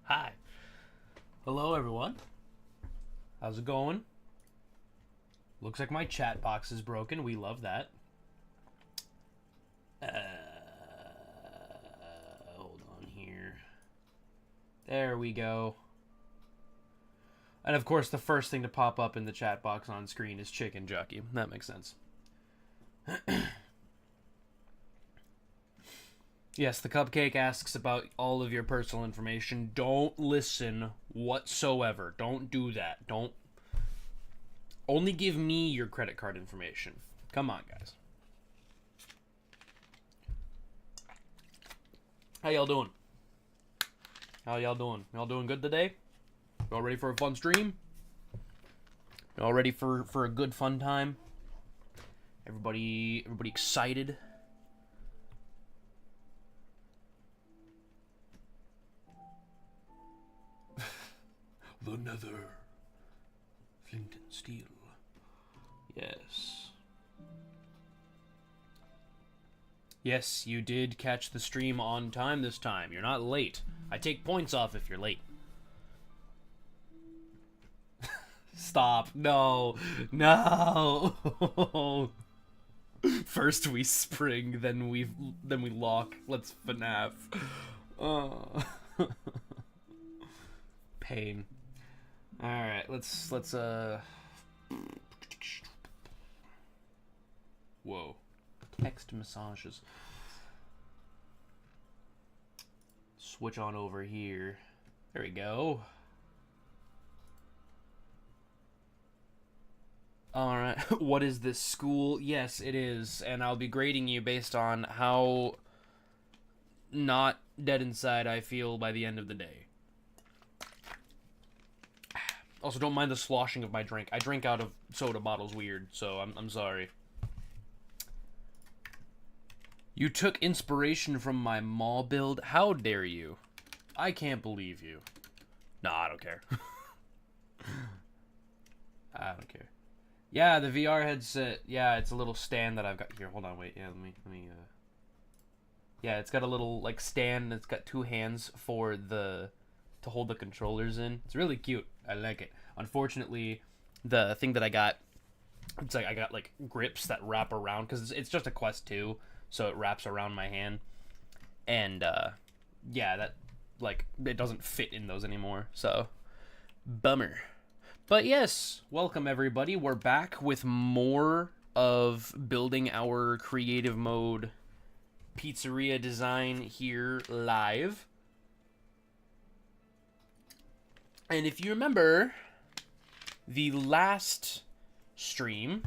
Hi. Hello, everyone. How's it going? Looks like my chat box is broken. We love that. Hold on here. There we go. And of course, the first thing to pop up in the chat box on screen is Chicken Jockey. That makes sense. Yes, the cupcake asks about all of your personal information. Don't listen whatsoever. Don't do that. Don't. Only give me your credit card information. Come on, guys. How y'all doing? How y'all doing? Y'all doing good today? Y'all ready for a fun stream? Y'all ready for a good fun time? Everybody excited? The Nether. Flint and steel. Yes. Yes, you did catch the stream on time this time. You're not late. I take points off if you're late. Stop. No. No. First we spring, then we lock. Let's FNAF. Pain. Alright, let's whoa. Text massages. Switch on over here. There we go. Alright, what is this school? Yes, it is, and I'll be grading you based on how not dead inside I feel by the end of the day. Also, don't mind the sloshing of my drink. I drink out of soda bottles weird, so I'm sorry. You took inspiration from my mall build? How dare you? I can't believe you. Nah, I don't care. I don't care. Yeah, the VR headset. Yeah, it's a little stand that I've got here. Hold on, wait. Yeah, let me yeah, it's got a little like stand. It's got two hands for to hold the controllers in. It's really cute. I like it. Unfortunately, the thing that I got, it's like I got like grips that wrap around because it's just a Quest 2, so it wraps around my hand, and yeah, that like it doesn't fit in those anymore. So bummer. But yes, welcome everybody. We're back with more of building our creative mode pizzeria design here live. And if you remember the last stream,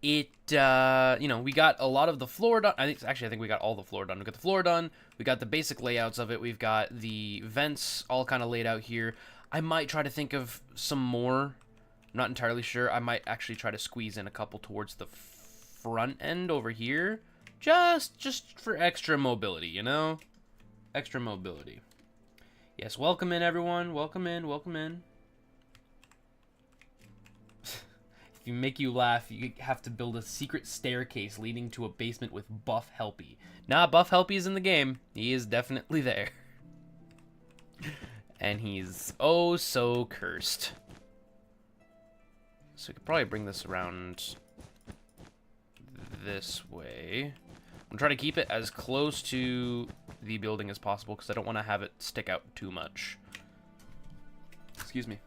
it you know, we got a lot of the floor done. I think we got all the floor done. We got the floor done. We got the basic layouts of it. We've got the vents all kind of laid out here. I might try to think of some more. I'm not entirely sure. I might actually try to squeeze in a couple towards the front end over here. Just for extra mobility, you know? Extra mobility. Yes, welcome in, everyone. Welcome in, welcome in. If you make you laugh, you have to build a secret staircase leading to a basement with Buff Helpy. Nah, Buff Helpy's in the game. He is definitely there. And he's oh so cursed. So we could probably bring this around this way. I'm trying to keep it as close to the building as possible because I don't want to have it stick out too much. Excuse me.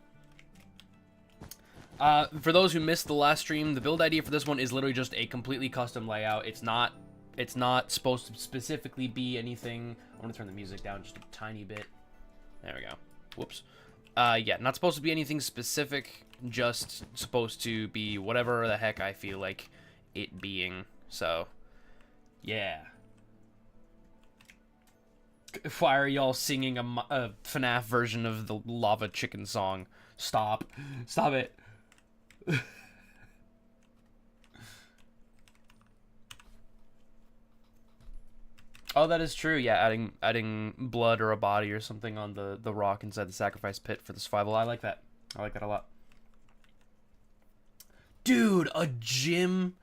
For those who missed the last stream, the build idea for this one is literally just a completely custom layout. It's not supposed to specifically be anything. I'm gonna turn the music down just a tiny bit. There we go. Whoops. Yeah, not supposed to be anything specific. Just supposed to be whatever the heck I feel like it being. So, yeah. Why are y'all singing a FNAF version of the Lava Chicken song? Stop. Stop it. Oh, that is true. Yeah, adding blood or a body or something on the rock inside the sacrifice pit for the survival. I like that. I like that a lot. Dude, a gym?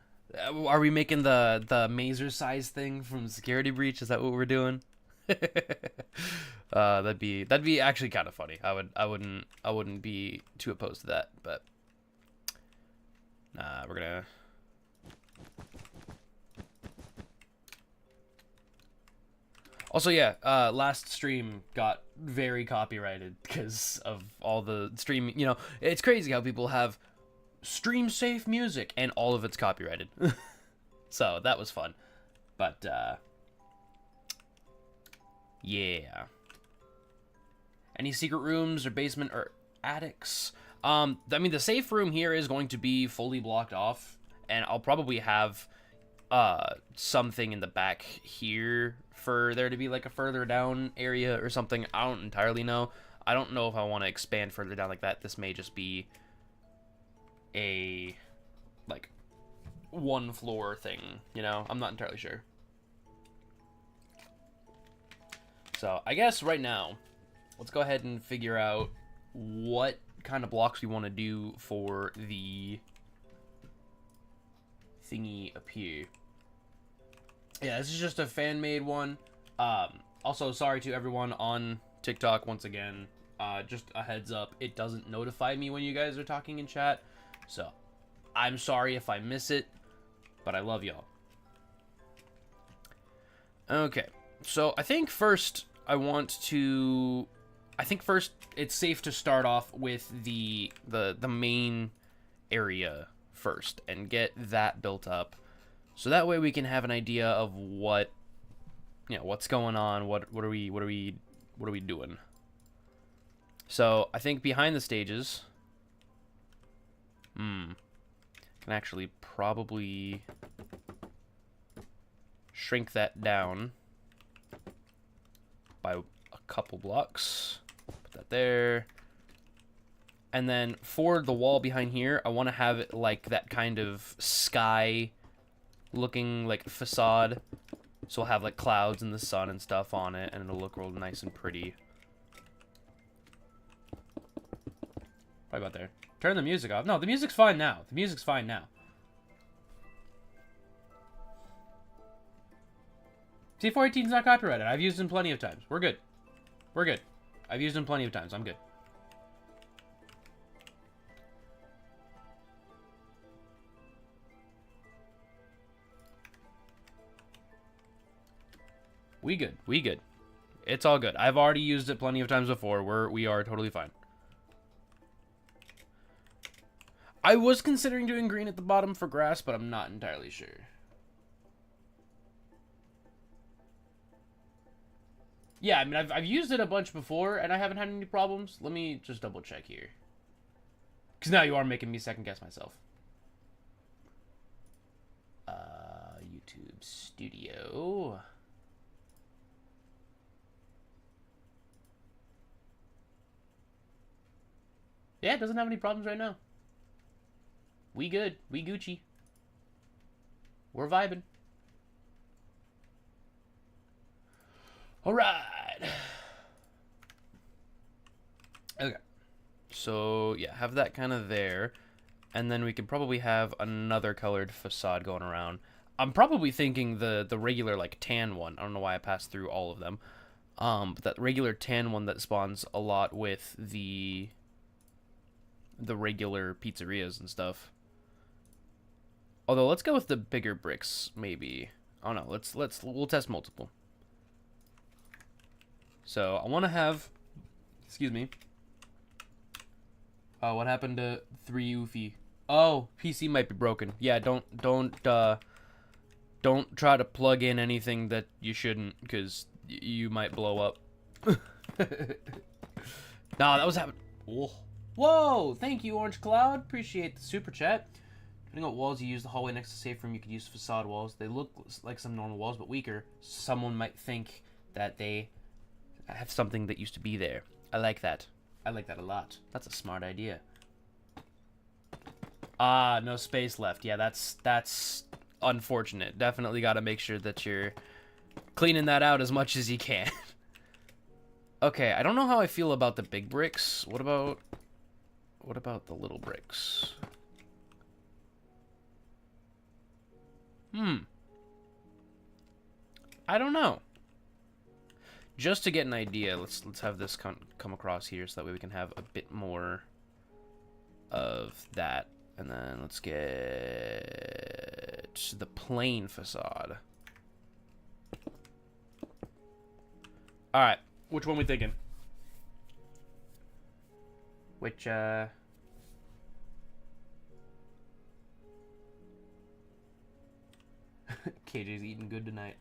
Are we making the mazer size thing from Security Breach? Is that what we're doing? That'd be actually kind of funny. I wouldn't be too opposed to that, but nah, we're gonna. Also, yeah, last stream got very copyrighted because of all the streaming. You know, it's crazy how people have stream safe music and all of it's copyrighted. So that was fun, but yeah. Any secret rooms or basement or attics? I mean, the safe room here is going to be fully blocked off, and I'll probably have something in the back here for there to be like a further down area or something. I don't entirely know. I don't know if I want to expand further down like that. This may just be a like one floor thing, you know? I'm not entirely sure. So I guess right now, let's go ahead and figure out what kind of blocks we want to do for the thingy up here. Yeah, this is just a fan-made one. Also, sorry to everyone on TikTok once again. Just a heads up, it doesn't notify me when you guys are talking in chat. So, I'm sorry if I miss it, but I love y'all. Okay, so I think first it's safe to start off with the main area first and get that built up. So that way we can have an idea of what, you know, what's going on, what are we doing. So I think behind the stages, can actually probably shrink that down by a couple blocks. Put that there. And then for the wall behind here, I want to have it like that kind of sky looking like facade. So we'll have like clouds and the sun and stuff on it, and it'll look real nice and pretty. Right about there. Turn the music off. No, the music's fine now. The music's fine now. C418's not copyrighted. I've used them plenty of times. We're good. We're good. I've used them plenty of times. I'm good. We good. We good. It's all good. I've already used it plenty of times before. We are totally fine. I was considering doing green at the bottom for grass, but I'm not entirely sure. Yeah, I mean, I've used it a bunch before, and I haven't had any problems. Let me just double check here. Because now you are making me second guess myself. YouTube Studio. Yeah, it doesn't have any problems right now. We good. We Gucci. We're vibing. Alright. Okay. So, yeah, have that kind of there. And then we could probably have another colored facade going around. I'm probably thinking the regular, like, tan one. I don't know why I passed through all of them. But that regular tan one that spawns a lot with the regular pizzerias and stuff. Although, let's go with the bigger bricks, maybe. Oh, no, we'll test multiple. So, I want to have, excuse me, Oh, what happened to 3 Ufi? Oh, PC might be broken. Yeah, don't try to plug in anything that you shouldn't, because you might blow up. Nah, that was happening. Oh. Whoa! Thank you, Orange Cloud. Appreciate the super chat. Depending on what walls you use, the hallway next to safe room, you could use facade walls. They look like some normal walls, but weaker. Someone might think that they have something that used to be there. I like that. I like that a lot. That's a smart idea. Ah, no space left. Yeah, that's unfortunate. Definitely got to make sure that you're cleaning that out as much as you can. Okay, I don't know how I feel about the big bricks. What about the little bricks? I don't know. Just to get an idea, let's have this come across here so that way we can have a bit more of that. And then let's get the plain facade. All right, which one we thinking? Which KJ's eating good tonight.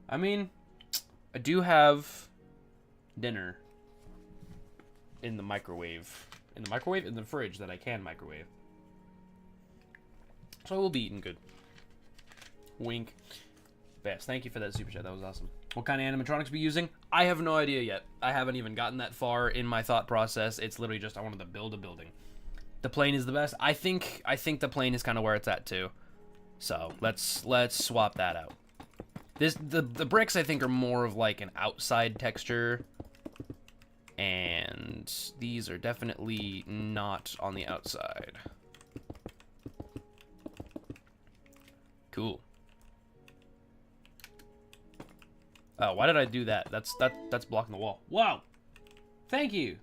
I mean, I do have dinner in the microwave. In the fridge that I can microwave. So I will be eating good. Wink. Best. Thank you for that super chat. That was awesome. What kind of animatronics we using? I have no idea yet. I haven't even gotten that far in my thought process. It's literally just I wanted to build a building. The plane is the best. I think the plane is kind of where it's at too. So let's swap that out. The bricks I think are more of like an outside texture, and these are definitely not on the outside. Cool. Oh, why did I do that? That's blocking the wall. Wow. Thank you.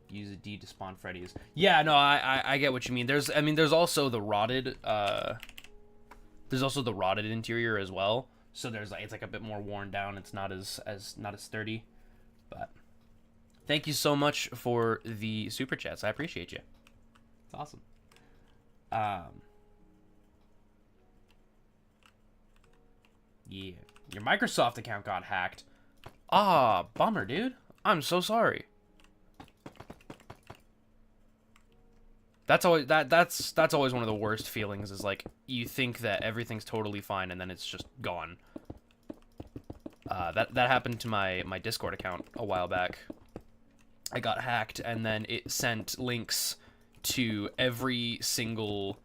Use a D to spawn Freddy's. Yeah, no, I get what you mean. There's also the rotted interior as well. So it's like a bit more worn down. It's not as sturdy. But thank you so much for the super chats. I appreciate you. It's awesome. Yeah. Your Microsoft account got hacked. Ah, bummer, dude. I'm so sorry. That's always that's always one of the worst feelings, is like you think that everything's totally fine and then it's just gone. That happened to my Discord account a while back. I got hacked and then it sent links to every single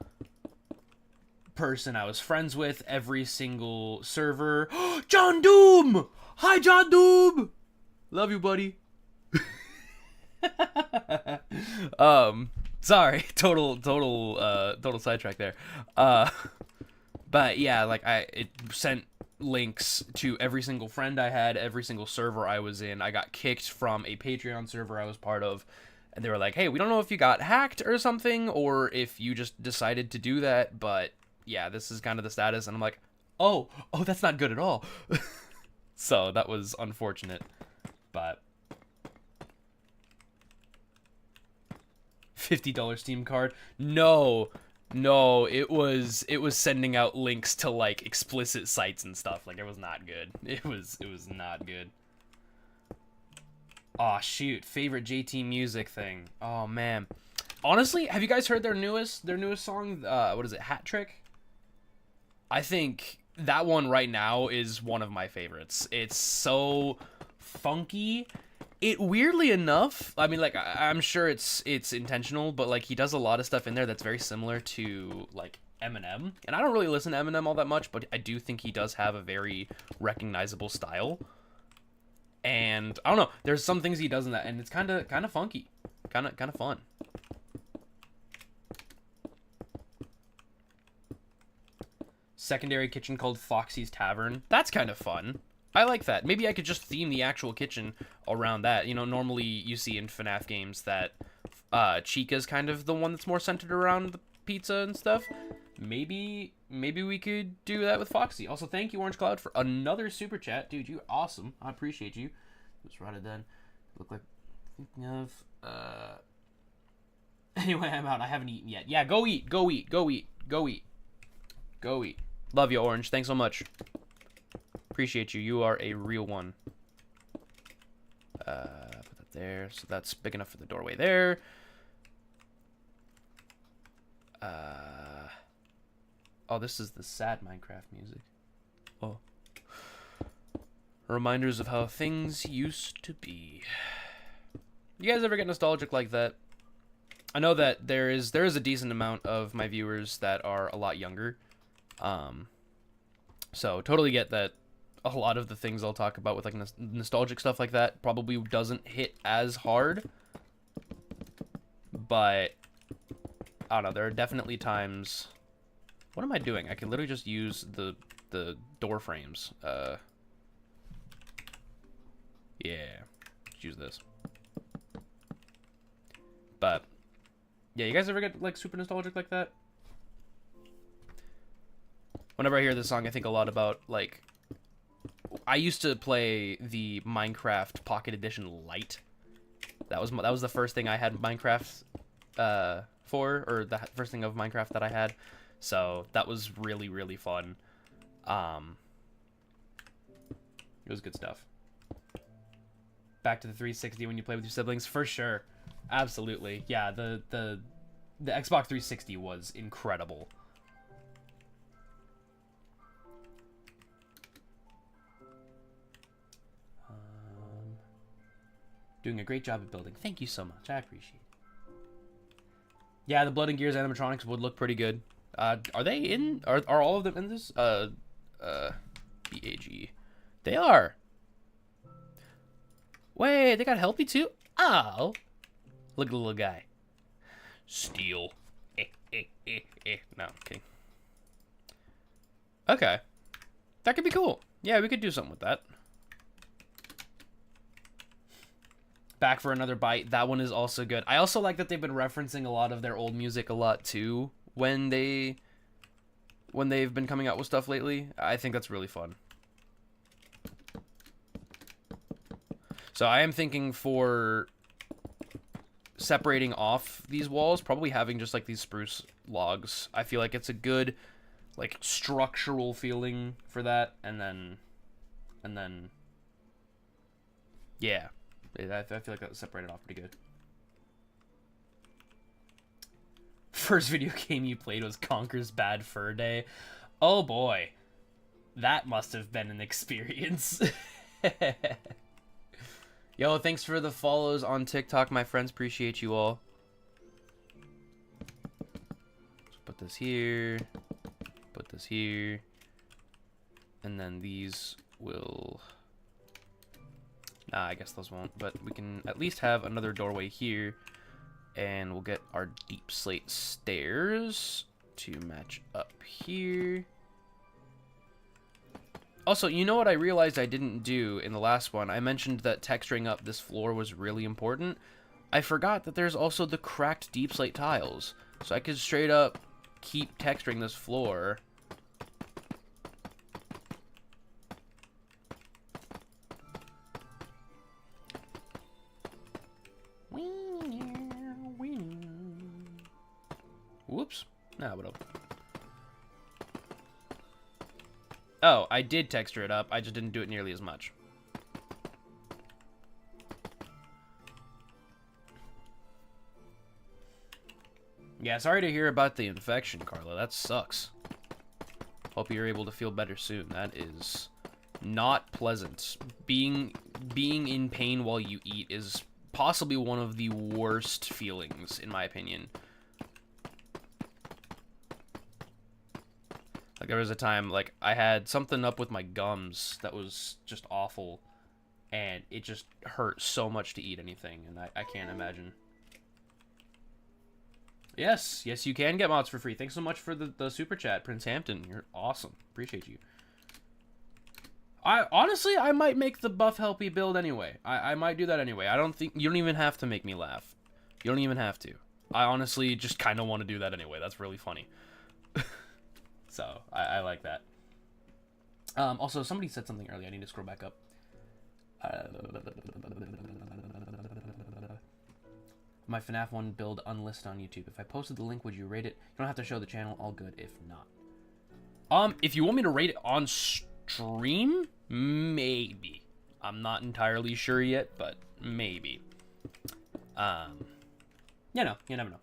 person I was friends with, every single server. John Doom! Hi, John Doom! Love you, buddy. Sorry, total sidetrack there. But yeah, like it sent links to every single friend I had, every single server I was in. I got kicked from a Patreon server I was part of, and they were like, "Hey, we don't know if you got hacked or something, or if you just decided to do that, but yeah, this is kind of the status." And I'm like, oh, that's not good at all. So that was unfortunate, but $50 Steam card? No, it was sending out links to like explicit sites and stuff. Like, it was not good. It was not good. Aw, shoot. Favorite JT music thing. Oh man. Honestly, have you guys heard their newest song? What is it? Hat Trick? I think that one right now is one of my favorites. It's so funky. It, weirdly enough, I mean, like, I'm sure it's intentional, but like he does a lot of stuff in there that's very similar to like Eminem. And I don't really listen to Eminem all that much, but I do think he does have a very recognizable style. And I don't know, there's some things he does in that, and it's kind of funky, kind of fun. Secondary kitchen called Foxy's Tavern. That's kind of fun. I like that. Maybe I could just theme the actual kitchen around that. You know, normally you see in FNAF games that Chica's kind of the one that's more centered around the pizza and stuff. Maybe we could do that with Foxy. Also, thank you, Orange Cloud, for another super chat. Dude, you're awesome. I appreciate you. Let's write it then. Look like Thinking of anyway, I'm out. I haven't eaten yet. Yeah, go eat. Go eat. Go eat. Go eat. Go eat. Love you, Orange. Thanks so much. Appreciate you. You are a real one. Put that there. So that's big enough for the doorway there. Oh, this is the sad Minecraft music. Oh. Reminders of how things used to be. You guys ever get nostalgic like that? I know that there is a decent amount of my viewers that are a lot younger. So totally get that a lot of the things I'll talk about with like nostalgic stuff like that probably doesn't hit as hard. But I don't know, there are definitely times. What am I doing? I can literally just use the door frames. Yeah. Let's use this. But yeah, you guys ever get like super nostalgic like that? Whenever I hear this song, I think a lot about like I used to play the Minecraft Pocket Edition Lite. That was the first thing I had Minecraft for, or the first thing of Minecraft that I had. So that was really, really fun. It was good stuff. Back to the 360 when you play with your siblings, for sure. Absolutely. Yeah, the Xbox 360 was incredible. Doing a great job of building. Thank you so much. I appreciate it. Yeah, the Blood and Gears animatronics would look pretty good. Are they in? Are all of them in this? BAG. They are. Wait, they got Helpy too? Oh. Look at the little guy. Steel. No, I'm kidding. Okay. That could be cool. Yeah, we could do something with that. Back for Another Bite. That one is also good. I also like that they've been referencing a lot of their old music a lot too when they've been coming out with stuff lately. I think that's really fun. So I am thinking for separating off these walls, probably having just like these spruce logs. I feel like it's a good like structural feeling for that, and then yeah. I feel like that was separated off pretty good. First video game you played was Conker's Bad Fur Day. Oh boy. That must have been an experience. Yo, thanks for the follows on TikTok, my friends. Appreciate you all. Let's put this here. Put this here. And then these will... Nah, I guess those won't, but we can at least have another doorway here, and we'll get our deep slate stairs to match up here. Also, you know what I realized I didn't do in the last one? I mentioned that texturing up this floor was really important. I forgot that there's also the cracked deep slate tiles, so I could straight up keep texturing this floor. Whoops. Nah, but oh, I did texture it up. I just didn't do it nearly as much. Yeah, sorry to hear about the infection, Carla. That sucks. Hope you're able to feel better soon. That is not pleasant. Being in pain while you eat is possibly one of the worst feelings, in my opinion. Like, there was a time, like, I had something up with my gums that was just awful, and it just hurt so much to eat anything, and I can't imagine. Yes, you can get mods for free. Thanks so much for the super chat, Prince Hampton. You're awesome. Appreciate you. Honestly, I might make the buff helpy build anyway. I might do that anyway. I don't think... You don't even have to make me laugh. You don't even have to. I honestly just kind of want to do that anyway. That's really funny. So, I like that. Also, somebody said something earlier. I need to scroll back up. my FNAF 1 build unlisted on YouTube. If I posted the link, would you rate it? You don't have to show the channel. All good if not. If you want me to rate it on stream, maybe. I'm not entirely sure yet, but maybe. You know, you never know.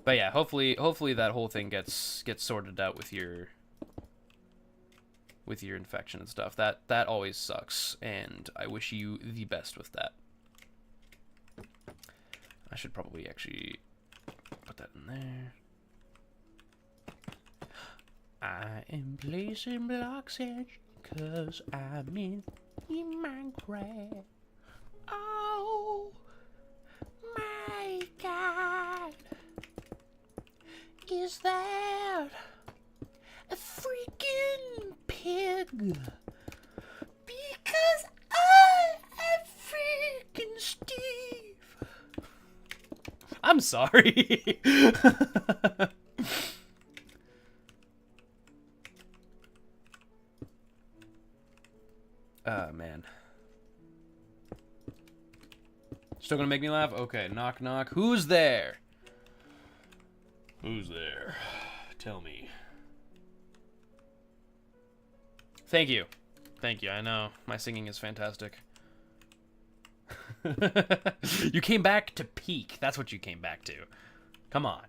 But yeah, hopefully that whole thing gets sorted out with your infection and stuff. That always sucks, and I wish you the best with that. I should probably actually put that in there. I am placing blocks edge cause I'm in Minecraft. Oh my god. Is that a freaking pig? Because I am freaking Steve. I'm sorry. Man. Still gonna make me laugh? Okay, knock knock. Who's there? Who's there? Tell me. Thank you. Thank you. I know. My singing is fantastic. You came back to peak. That's what you came back to. Come on.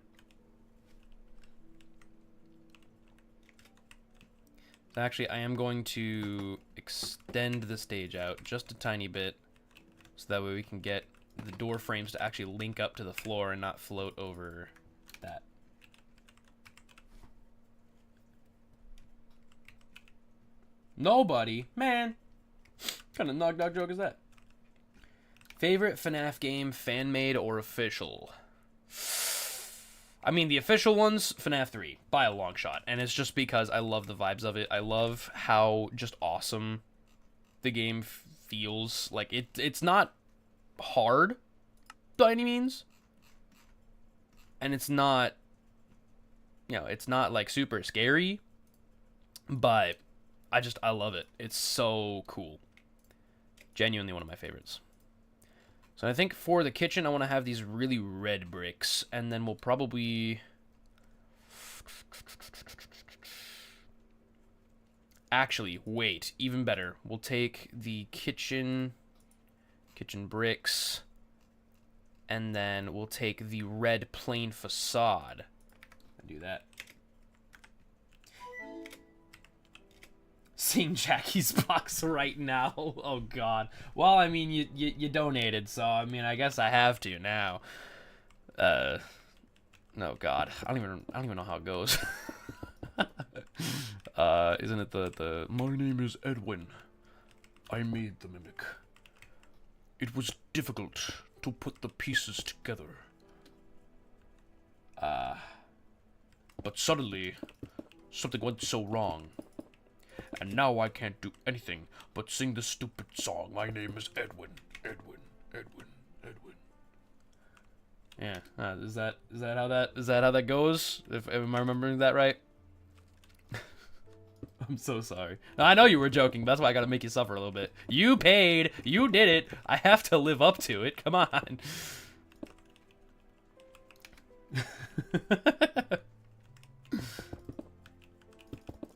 Actually, I am going to extend the stage out just a tiny bit so that way we can get the door frames to actually link up to the floor and not float over that. Nobody? Man. What kind of knock-knock joke is that? Favorite FNAF game, fan-made or official? I mean, the official one's FNAF 3, by a long shot. And it's just because I love the vibes of it. I love how just awesome the game feels. Like, it's not hard by any means. And it's not, you know, it's not, like, super scary. But I love it. It's so cool. Genuinely one of my favorites. So I think for the kitchen, I want to have these really red bricks, and then we'll probably... Actually, wait, even better. We'll take the kitchen bricks, and then we'll take the red plain facade and do that. Seeing Jackie's box right now. Oh god. Well, I mean, you donated, so I mean, I guess I have to now. No god. I don't even know how it goes. Isn't it the My name is Edwin. I made the mimic. It was difficult to put the pieces together. But suddenly something went so wrong. And now I can't do anything but sing the stupid song. My name is Edwin. Edwin. Edwin. Edwin. Yeah. Is that how that goes? Am I remembering that right? I'm so sorry. No, I know you were joking. That's why I gotta make you suffer a little bit. You paid. You did it. I have to live up to it. Come on.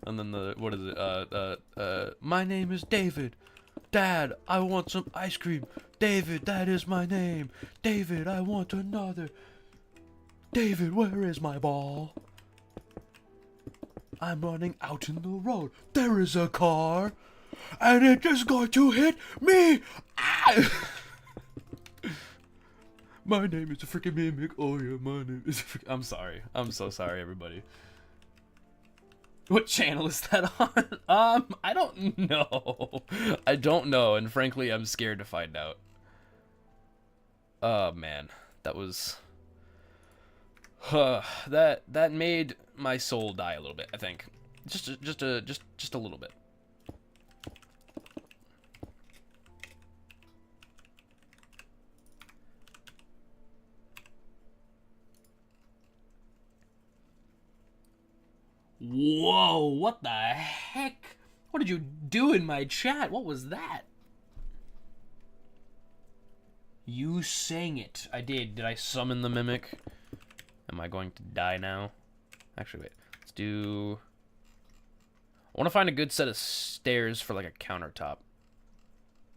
And then what is it? My name is David. Dad, I want some ice cream. David, that is my name. David, I want another. David, where is my ball? I'm running out in the road. There is a car. And it is going to hit me. Ah! My name is a freaking mimic. Oh yeah, my name is a freaking... I'm sorry. I'm so sorry, everybody. What channel is that on? I don't know. I don't know, and frankly, I'm scared to find out. Oh man, that was that made my soul die a little bit, I think. Just a little bit. Whoa, what the heck? What did you do in my chat? What was that? You sang it. I did. Did I summon the mimic? Am I going to die now? Actually, wait. Let's do... I want to find a good set of stairs for, like, a countertop.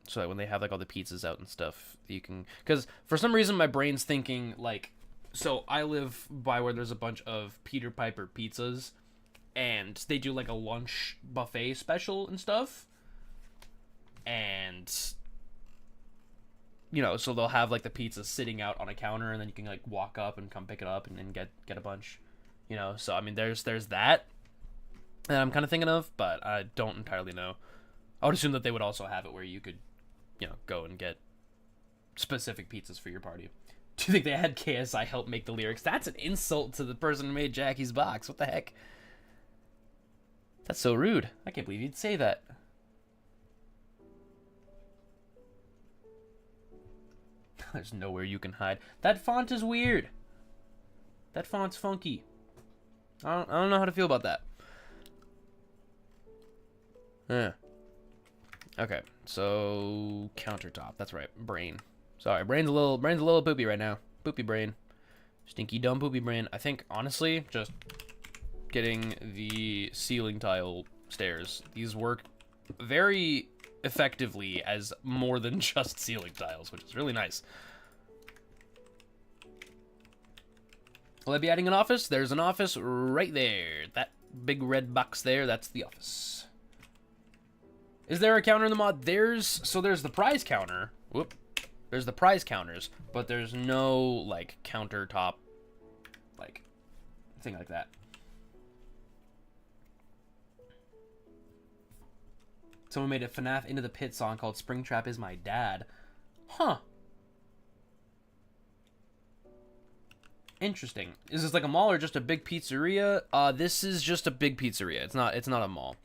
So that when they have, like, all the pizzas out and stuff, you can... Because, for some reason, my brain's thinking, like... So, I live by where there's a bunch of Peter Piper pizzas, and they do, like, a lunch buffet special and stuff. And... You know, so they'll have, like, the pizza sitting out on a counter, and then you can, like, walk up and come pick it up and then get a bunch. You know, so, I mean, there's that that I'm kind of thinking of, but I don't entirely know. I would assume that they would also have it where you could, you know, go and get specific pizzas for your party. Do you think they had KSI help make the lyrics? That's an insult to the person who made Jackie's Box. What the heck? That's so rude. I can't believe you'd say that. There's nowhere you can hide. That font is weird. That font's funky. I don't know how to feel about that. Yeah. Okay, so countertop. That's right, brain. Sorry, brain's a little poopy right now. Poopy brain, stinky dumb poopy brain. I think honestly, just getting the ceiling tile stairs. These work very effectively as more than just ceiling tiles, which is really nice. Will I be adding an office? There's an office right there. That big red box there, that's the office. Is there a counter in the mod? There's the prize counter. Whoop. There's the prize counters, but there's no, like, countertop, like, thing like that. Someone made a FNAF Into the Pit song called Springtrap Is My Dad. Huh. Interesting. Is this like a mall or just a big pizzeria? This is just a big pizzeria. It's not a mall.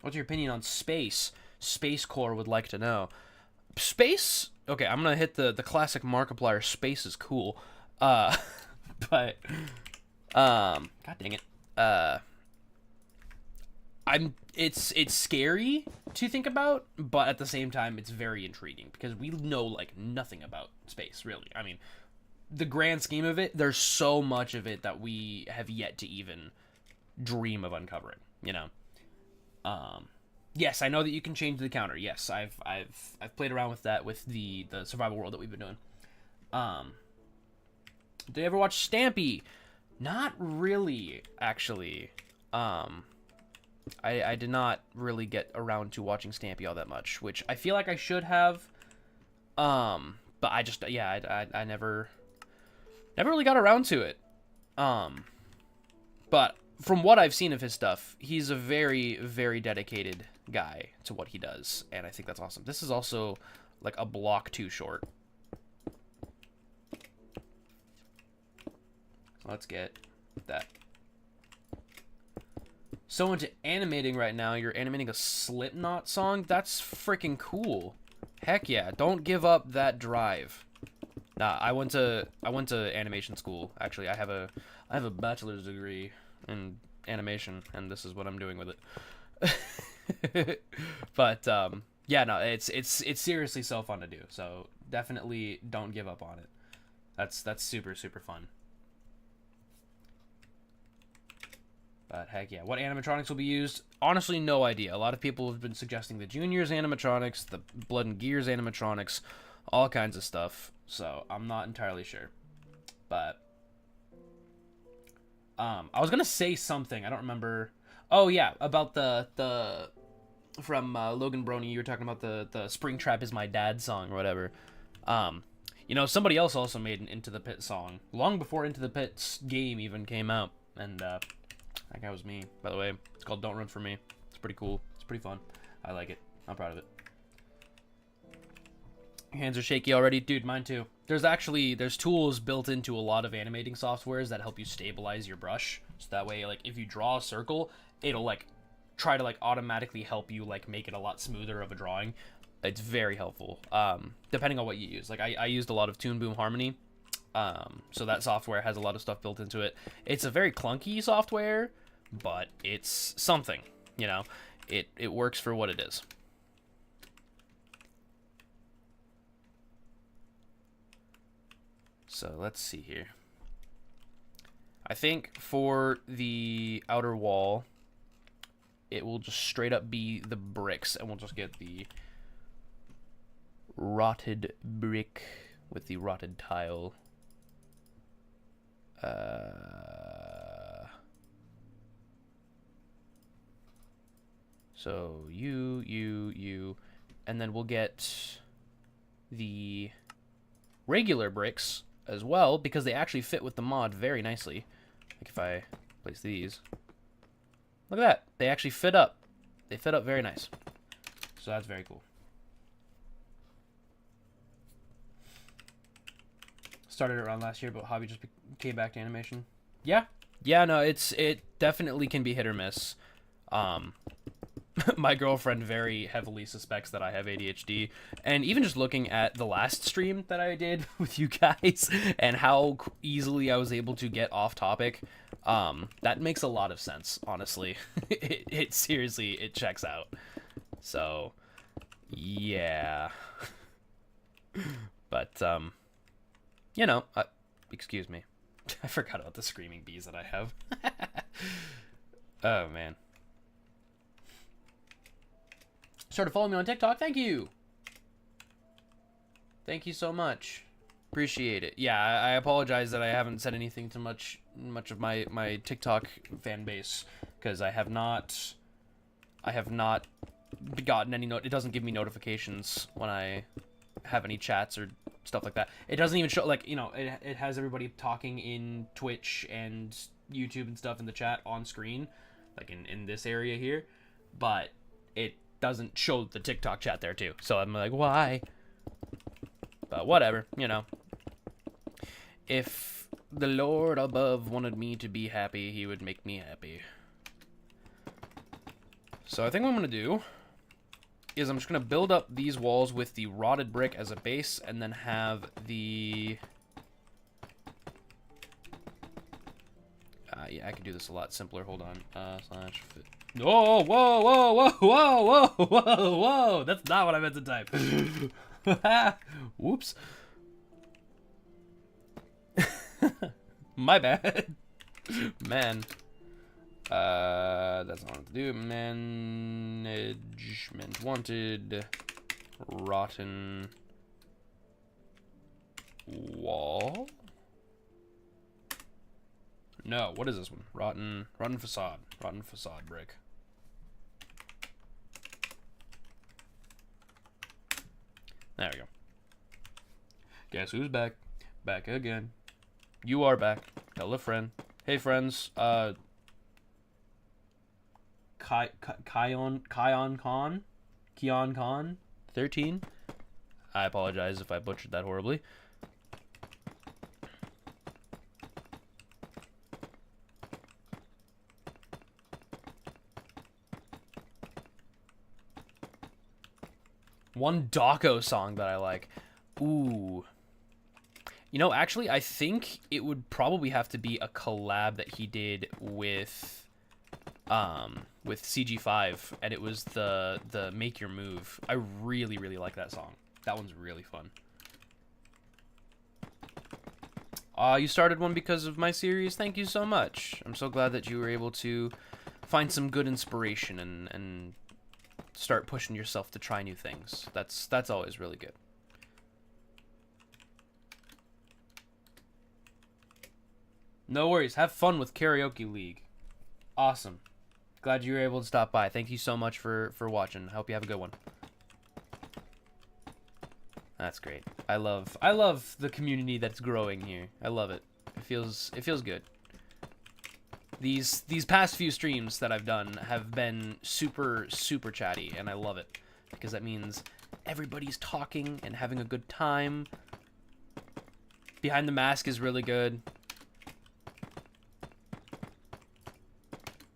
What's your opinion on space? Space Core would like to know. Space? Okay, I'm gonna hit the classic Markiplier. Space is cool. But God dang it. It's scary to think about, but at the same time it's very intriguing because we know like nothing about space, really. I mean, the grand scheme of it, there's so much of it that we have yet to even dream of uncovering, you know. Yes, I know that you can change the counter. Yes, I've played around with that with the survival world that we've been doing. Did you ever watch Stampy? Not really, actually. I did not really get around to watching Stampy all that much, which I feel like I should have. But I just, yeah, I never really got around to it. But from what I've seen of his stuff, he's a very, very dedicated guy to what he does, and I think that's awesome. This is also like a block too short. So let's get that. So into animating right now. You're animating a Slipknot song? That's freaking cool. Heck yeah, don't give up that drive. Nah, I went to animation school. Actually, I have a bachelor's degree in animation, and this is what I'm doing with it. But yeah, no, it's seriously so fun to do. So definitely don't give up on it. That's super fun. But heck yeah, what animatronics will be used? Honestly, no idea. A lot of people have been suggesting the Juniors animatronics, the Blood and Gears animatronics, all kinds of stuff. So I'm not entirely sure. But I was gonna say something. I don't remember. Oh yeah, about the from Logan Brony. You were talking about the Springtrap Is My Dad song or whatever. You know, somebody else also made an Into the Pit song long before Into the Pit's game even came out, and that guy was me, by the way. It's called Don't Run For Me. It's pretty cool. It's pretty fun. I like it. I'm proud of it. Your hands are shaky already? Dude, mine too. There's tools built into a lot of animating softwares that help you stabilize your brush. So that way, like, if you draw a circle, it'll, like, try to, like, automatically help you, like, make it a lot smoother of a drawing. It's very helpful, depending on what you use. Like, I used a lot of Toon Boom Harmony. So that software has a lot of stuff built into it. It's a very clunky software, but it's something, you know. It works for what it is. So let's see here. I think for the outer wall, it will just straight up be the bricks, and we'll just get the rotted brick with the rotted tile. So you, and then we'll get the regular bricks as well, because they actually fit with the mod very nicely. Like if I place these, look at that, they actually fit up. They fit up very nice. So that's very cool. Started around last year, but hobby just came back to animation. Yeah, no, it definitely can be hit or miss. My girlfriend very heavily suspects that I have ADHD, and even just looking at the last stream that I did with you guys and how easily I was able to get off topic, that makes a lot of sense, honestly. It seriously, it checks out. So, yeah. But, you know, excuse me. I forgot about the screaming bees that I have. Oh, man. Started following me on TikTok. Thank you. Thank you so much. Appreciate it. Yeah, I apologize that I haven't said anything to much of my TikTok fan base, because I have not gotten any it doesn't give me notifications when I have any chats or stuff like that. It doesn't even show, like, you know, it has everybody talking in Twitch and YouTube and stuff in the chat on screen, like in this area here, but it doesn't show the TikTok chat there too. So I'm like, why? But whatever, you know. If the Lord above wanted me to be happy, he would make me happy. So I think what I'm going to do is I'm just going to build up these walls with the rotted brick as a base, and then have the... yeah, I could do this a lot simpler. Hold on. Slash fit. Oh, whoa, whoa, whoa, whoa, whoa, whoa, whoa. That's not what I meant to type. Whoops. My bad. Man. That's not what to do. Management wanted. Rotten wall. No, what is this one? Rotten facade. Rotten facade brick. There we go. Guess who's back? Back again. You are back. Tell a friend. Hey, friends. Kion Khan 13. I apologize if I butchered that horribly. One Dawko song that I like. Ooh. You know, actually, I think it would probably have to be a collab that he did with CG5, and it was the Make Your Move. I really, really like that song. That one's really fun. You started one because of my series? Thank you so much. I'm so glad that you were able to find some good inspiration and start pushing yourself to try new things. That's always really good. No worries. Have fun with Karaoke League. Awesome. Glad you were able to stop by. Thank you so much for watching. I hope you have a good one. That's great. I love the community that's growing here. I love it. It feels good. These past few streams that I've done have been super chatty, and I love it, because that means everybody's talking and having a good time. Behind the Mask is really good.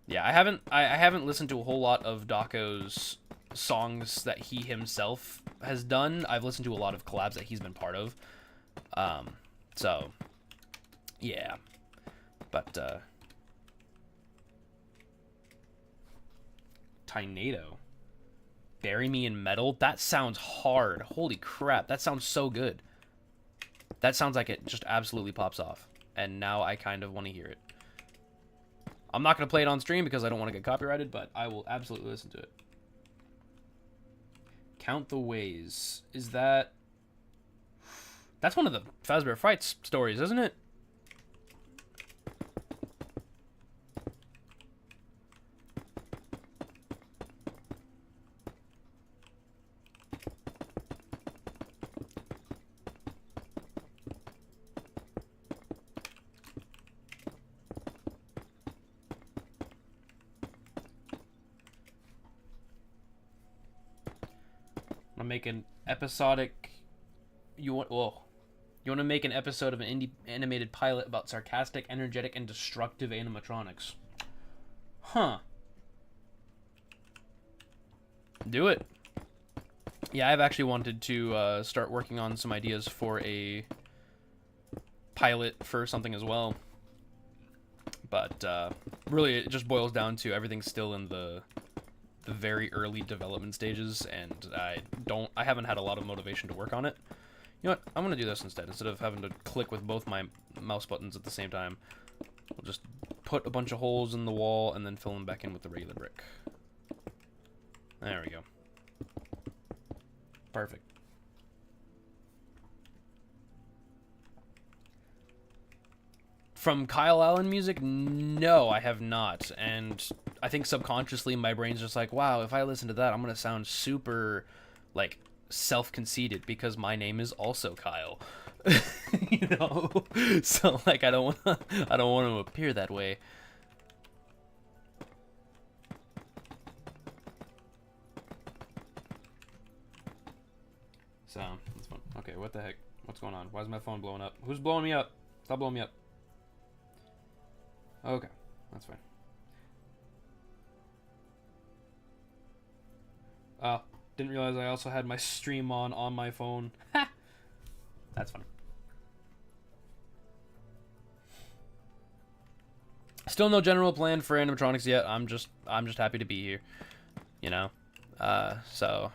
Yeah, I haven't listened to a whole lot of Dawko's songs that he himself has done. I've listened to a lot of collabs that he's been part of. So yeah. But Tornado. Bury Me in Metal? That sounds hard. Holy crap, that sounds so good. That sounds like it just absolutely pops off. And now I kind of want to hear it. I'm not going to play it on stream because I don't want to get copyrighted, but I will absolutely listen to it. Count the Ways. Is that... That's one of the Fazbear Frights stories, isn't it? Make an episodic you want to make an episode of an indie animated pilot about sarcastic, energetic, and destructive animatronics. Huh. Do it. Yeah, I've actually wanted to start working on some ideas for a pilot for something as well. But really it just boils down to everything's still in the very early development stages, and I haven't had a lot of motivation to work on it. You know what? I'm gonna do this instead of having to click with both my mouse buttons at the same time. We'll just put a bunch of holes in the wall and then fill them back in with the regular brick. There we go. Perfect. From Kyle Allen music? No, I have not. And I think subconsciously my brain's just like, wow, if I listen to that, I'm going to sound super, like, self-conceited because my name is also Kyle. You know? So, like, I don't want to appear that way. So, that's fun. Okay, what the heck? What's going on? Why is my phone blowing up? Who's blowing me up? Stop blowing me up. Okay, that's fine. Oh, didn't realize I also had my stream on my phone. Ha! That's funny. Still no general plan for animatronics yet. I'm just happy to be here. You know? So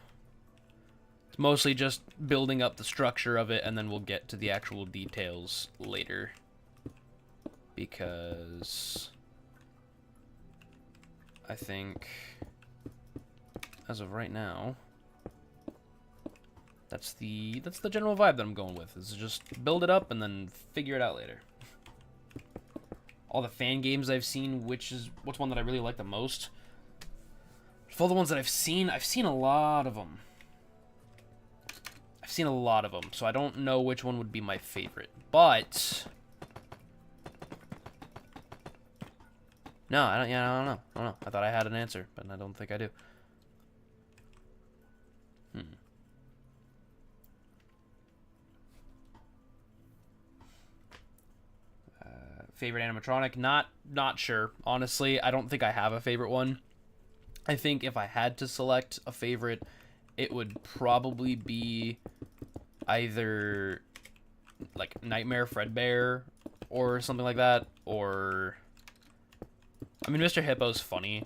it's mostly just building up the structure of it, and then we'll get to the actual details later. Because I think as of right now, that's the general vibe that I'm going with. Is just build it up and then figure it out later. All the fan games I've seen, what's one that I really like the most? Of all the ones that I've seen a lot of them. I've seen a lot of them, so I don't know which one would be my favorite. But no, I don't know. I thought I had an answer, but I don't think I do. Favorite animatronic? Not sure. Honestly, I don't think I have a favorite one. I think if I had to select a favorite, it would probably be either like Nightmare Fredbear or something like that, or I mean, Mr. Hippo's funny.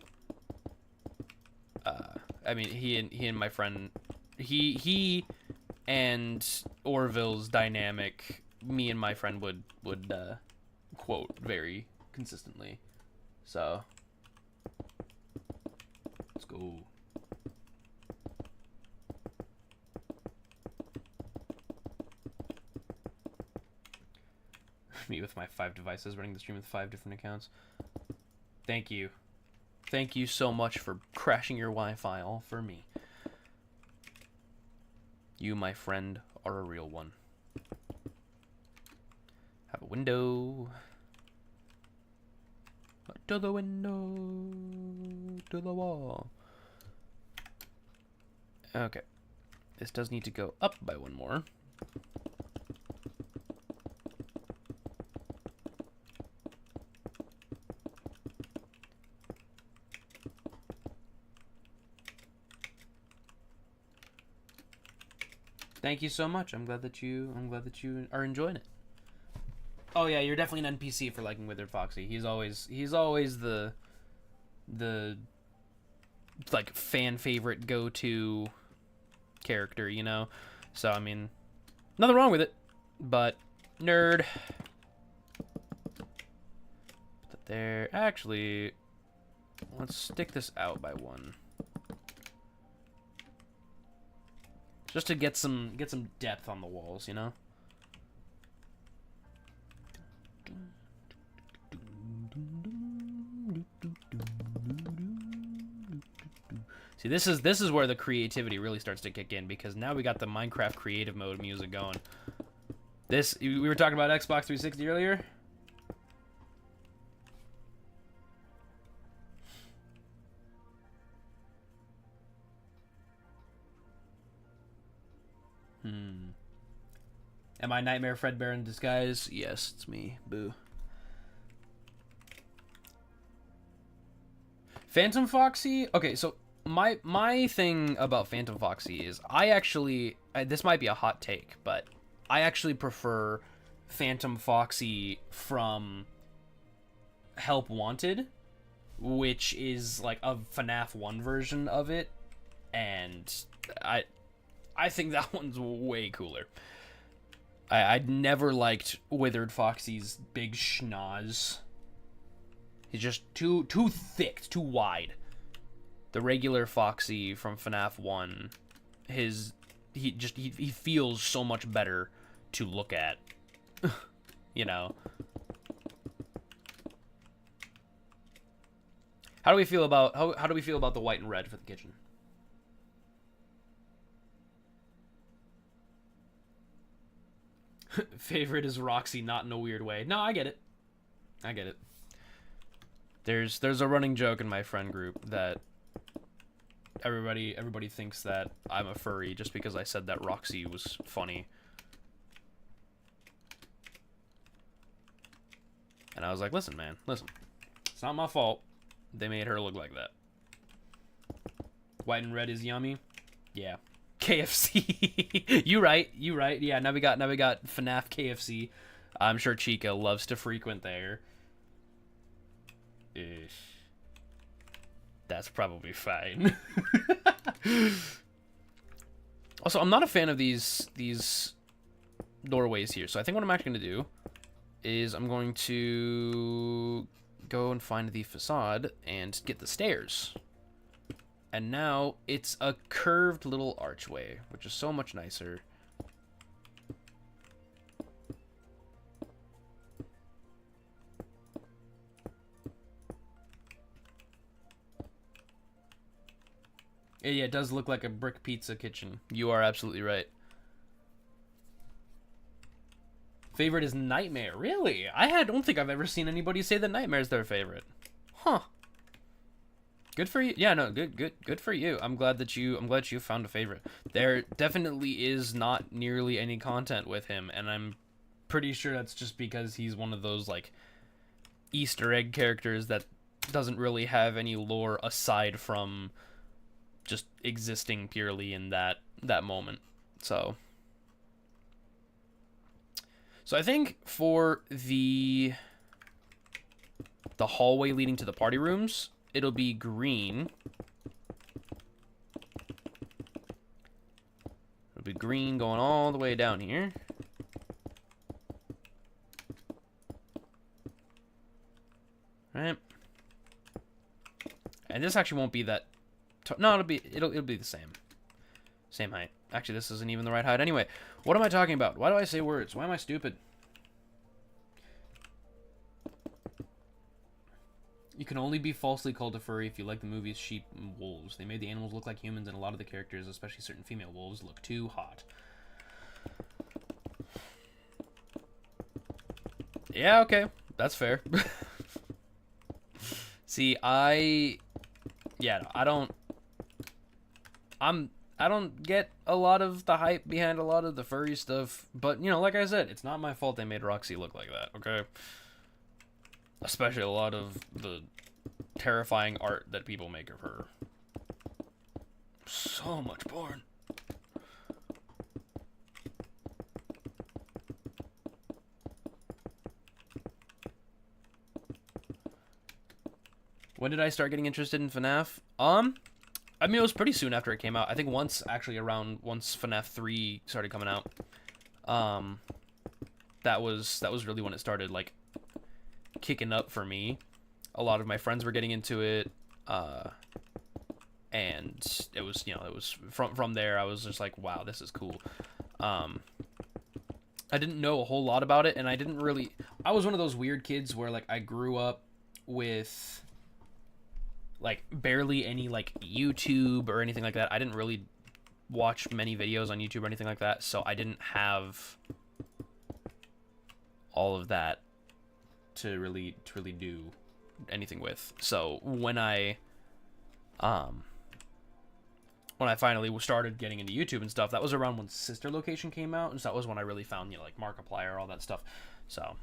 I mean, he and my friend, he and Orville's dynamic, me and my friend would quote very consistently. So let's go. Me with my 5 devices, running the stream with 5 different accounts. Thank you. Thank you so much for crashing your Wi-Fi all for me. You, my friend, are a real one. Have a window. To the window. To the wall. Okay. This does need to go up by one more. Thank you so much. I'm glad that you are enjoying it. Oh yeah, you're definitely an NPC for liking Withered Foxy. He's always the like fan favorite go-to character, you know. So I mean, nothing wrong with it, but Nerd. Put that there. Actually, let's stick this out by 1. Just to get some depth on the walls, you know? See, this is where the creativity really starts to kick in, because now we got the Minecraft creative mode music going. This, we were talking about Xbox 360 earlier. Am I Nightmare Fredbear in disguise? Yes, it's me. Boo. Phantom Foxy? Okay, so my thing about Phantom Foxy is I actually, this might be a hot take, but I actually prefer Phantom Foxy from Help Wanted, which is like a FNAF 1 version of it, and I think that one's way cooler. I'd never liked Withered Foxy's big schnoz. He's just too thick, too wide. The regular Foxy from FNAF 1, he feels so much better to look at. You know. How do we feel about how do we feel about the white and red for the kitchen? Favorite is Roxy, not in a weird way. No, I get it. I get it. There's a running joke in my friend group that everybody thinks that I'm a furry just because I said that Roxy was funny. And I was like, listen, man, listen. It's not my fault they made her look like that. White and red is yummy. Yeah. KFC. You right. Yeah, now we got FNAF KFC. I'm sure Chica loves to frequent there. Ish. That's probably fine. Also, I'm not a fan of these doorways here, so I think what I'm actually going to do is I'm going to go and find the facade and get the stairs. And now it's a curved little archway, which is so much nicer. Yeah, it does look like a brick pizza kitchen. You are absolutely right. Favorite is Nightmare. Really? I don't think I've ever seen anybody say that Nightmare is their favorite. Huh. Good for you. Yeah, no, good for you. I'm glad that you found a favorite. There definitely is not nearly any content with him, and I'm pretty sure that's just because he's one of those like Easter egg characters that doesn't really have any lore aside from just existing purely in that moment. So I think for the hallway leading to the party rooms, it'll be green. It'll be green going all the way down here. Right. And this actually won't be that. No, it'll be the same height. Actually, this isn't even the right height. Anyway, what am I talking about? Why do I say words? Why am I stupid? You can only be falsely called a furry if you like the movies Sheep and Wolves. They made the animals look like humans, and a lot of the characters, especially certain female wolves, look too hot. Yeah, okay. That's fair. See, I don't get a lot of the hype behind a lot of the furry stuff, but, you know, like I said, it's not my fault they made Roxy look like that, okay? Especially a lot of the terrifying art that people make of her. So much porn. When did I start getting interested in FNAF? I mean, it was pretty soon after it came out. I think once FNAF 3 started coming out. that was really when it started like kicking up for me. A lot of my friends were getting into it, and it was, you know, it was from there I was just like, wow, this is cool. I didn't know a whole lot about it, and I was one of those weird kids where like I grew up with like barely any like YouTube or anything like that. I didn't really watch many videos on YouTube or anything like that, so I didn't have all of that to really do anything with. So when I finally started getting into YouTube and stuff, that was around when Sister Location came out, and so that was when I really found, you know, like Markiplier, all that stuff. So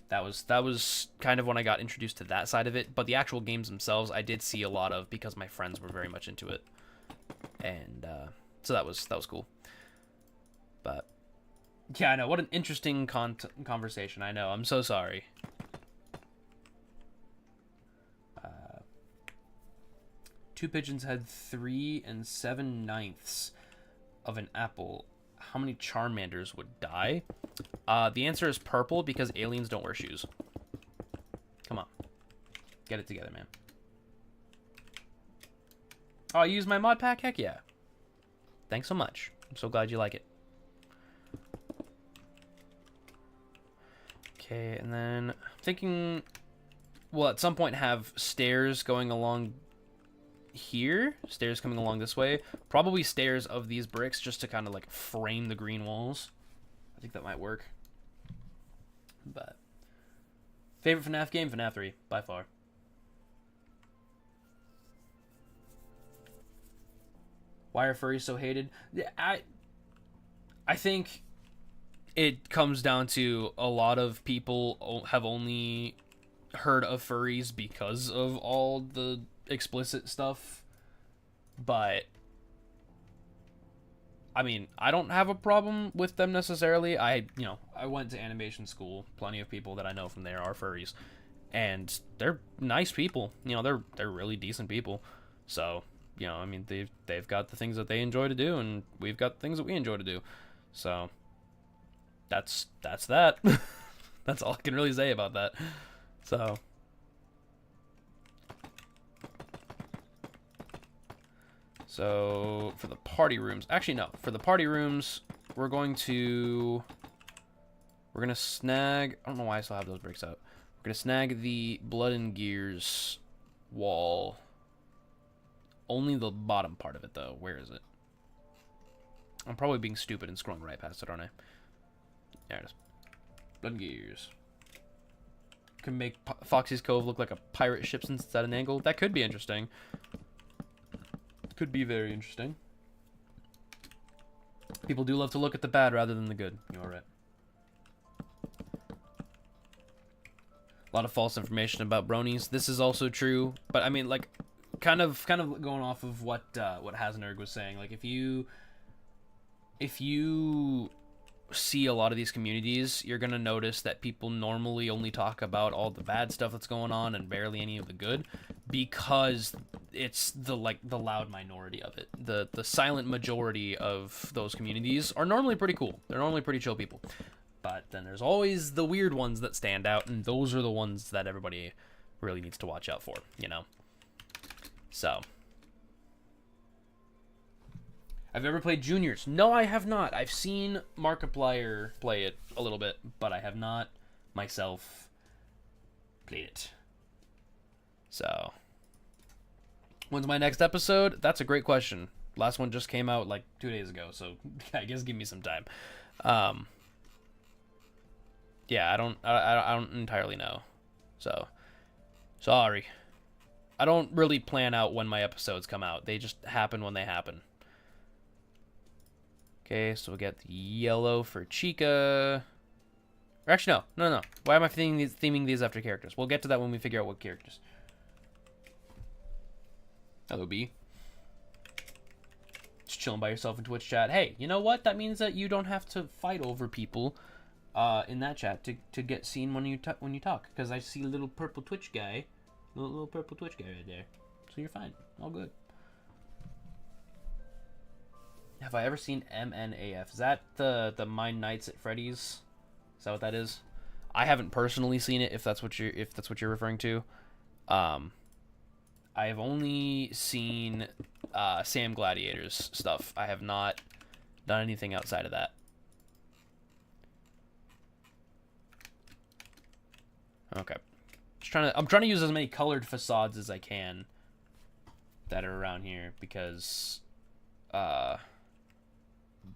that was kind of when I got introduced to that side of it. But the actual games themselves, I did see a lot of because my friends were very much into it, and so that was cool. But yeah, I know, what an interesting conversation. I know. I'm so sorry. Two pigeons had 3 7/9 of an apple. How many Charmanders would die? The answer is purple, because aliens don't wear shoes. Come on. Get it together, man. Oh, you use my mod pack? Heck yeah. Thanks so much. I'm so glad you like it. Okay, and then I'm thinking we'll at some point have stairs going along here, stairs coming along this way, probably stairs of these bricks just to kind of like frame the green walls. I think that might work. But favorite FNAF game? FNAF 3 by far. Why are furries so hated? I think it comes down to a lot of people have only heard of furries because of all the explicit stuff, but I mean, I don't have a problem with them necessarily. I went to animation school. Plenty of people that I know from there are furries, and they're nice people. You know, they're really decent people. So, you know, I mean, they've got the things that they enjoy to do, and we've got things that we enjoy to do. So that's that. That's all I can really say about that. So for the party rooms, actually no, for the party rooms, we're gonna snag, I don't know why I still have those bricks out. We're gonna snag the Blood and Gears wall. Only the bottom part of it though. Where is it? I'm probably being stupid and scrolling right past it, aren't I? There it is. Blood and Gears. Can make Foxy's Cove look like a pirate ship since it's at an angle. That could be interesting. Could be very interesting. People do love to look at the bad rather than the good. You're right. A lot of false information about bronies. This is also true, but I mean, like, kind of going off of what Hasnerg was saying. Like, if you see a lot of these communities, you're gonna notice that people normally only talk about all the bad stuff that's going on and barely any of the good, because it's the loud minority of it. The silent majority of those communities are normally pretty cool. They're normally pretty chill people. But then there's always the weird ones that stand out, and those are the ones that everybody really needs to watch out for, you know? So. I've ever played Juniors. No, I have not. I've seen Markiplier play it a little bit, but I have not myself played it. So, when's my next episode? That's a great question. Last one just came out like 2 days ago, so I guess give me some time. Yeah, I don't entirely know. So, sorry. I don't really plan out when my episodes come out. They just happen when they happen. Okay, so we'll get the yellow for Chica. Or actually, no. Why am I theming these after characters? We'll get to that when we figure out what characters. Hello, B. Just chilling by yourself in Twitch chat. Hey, you know what? That means that you don't have to fight over people in that chat to get seen when you talk. Because I see a little purple Twitch guy. Little purple Twitch guy right there. So you're fine. All good. Have I ever seen MNAF? Is that the Mine Nights at Freddy's Is that what that is? I haven't personally seen it. If that's what you're referring to, I have only seen Sam Gladiator's stuff. I have not done anything outside of that. Okay, I'm trying to use as many colored facades as I can that are around here because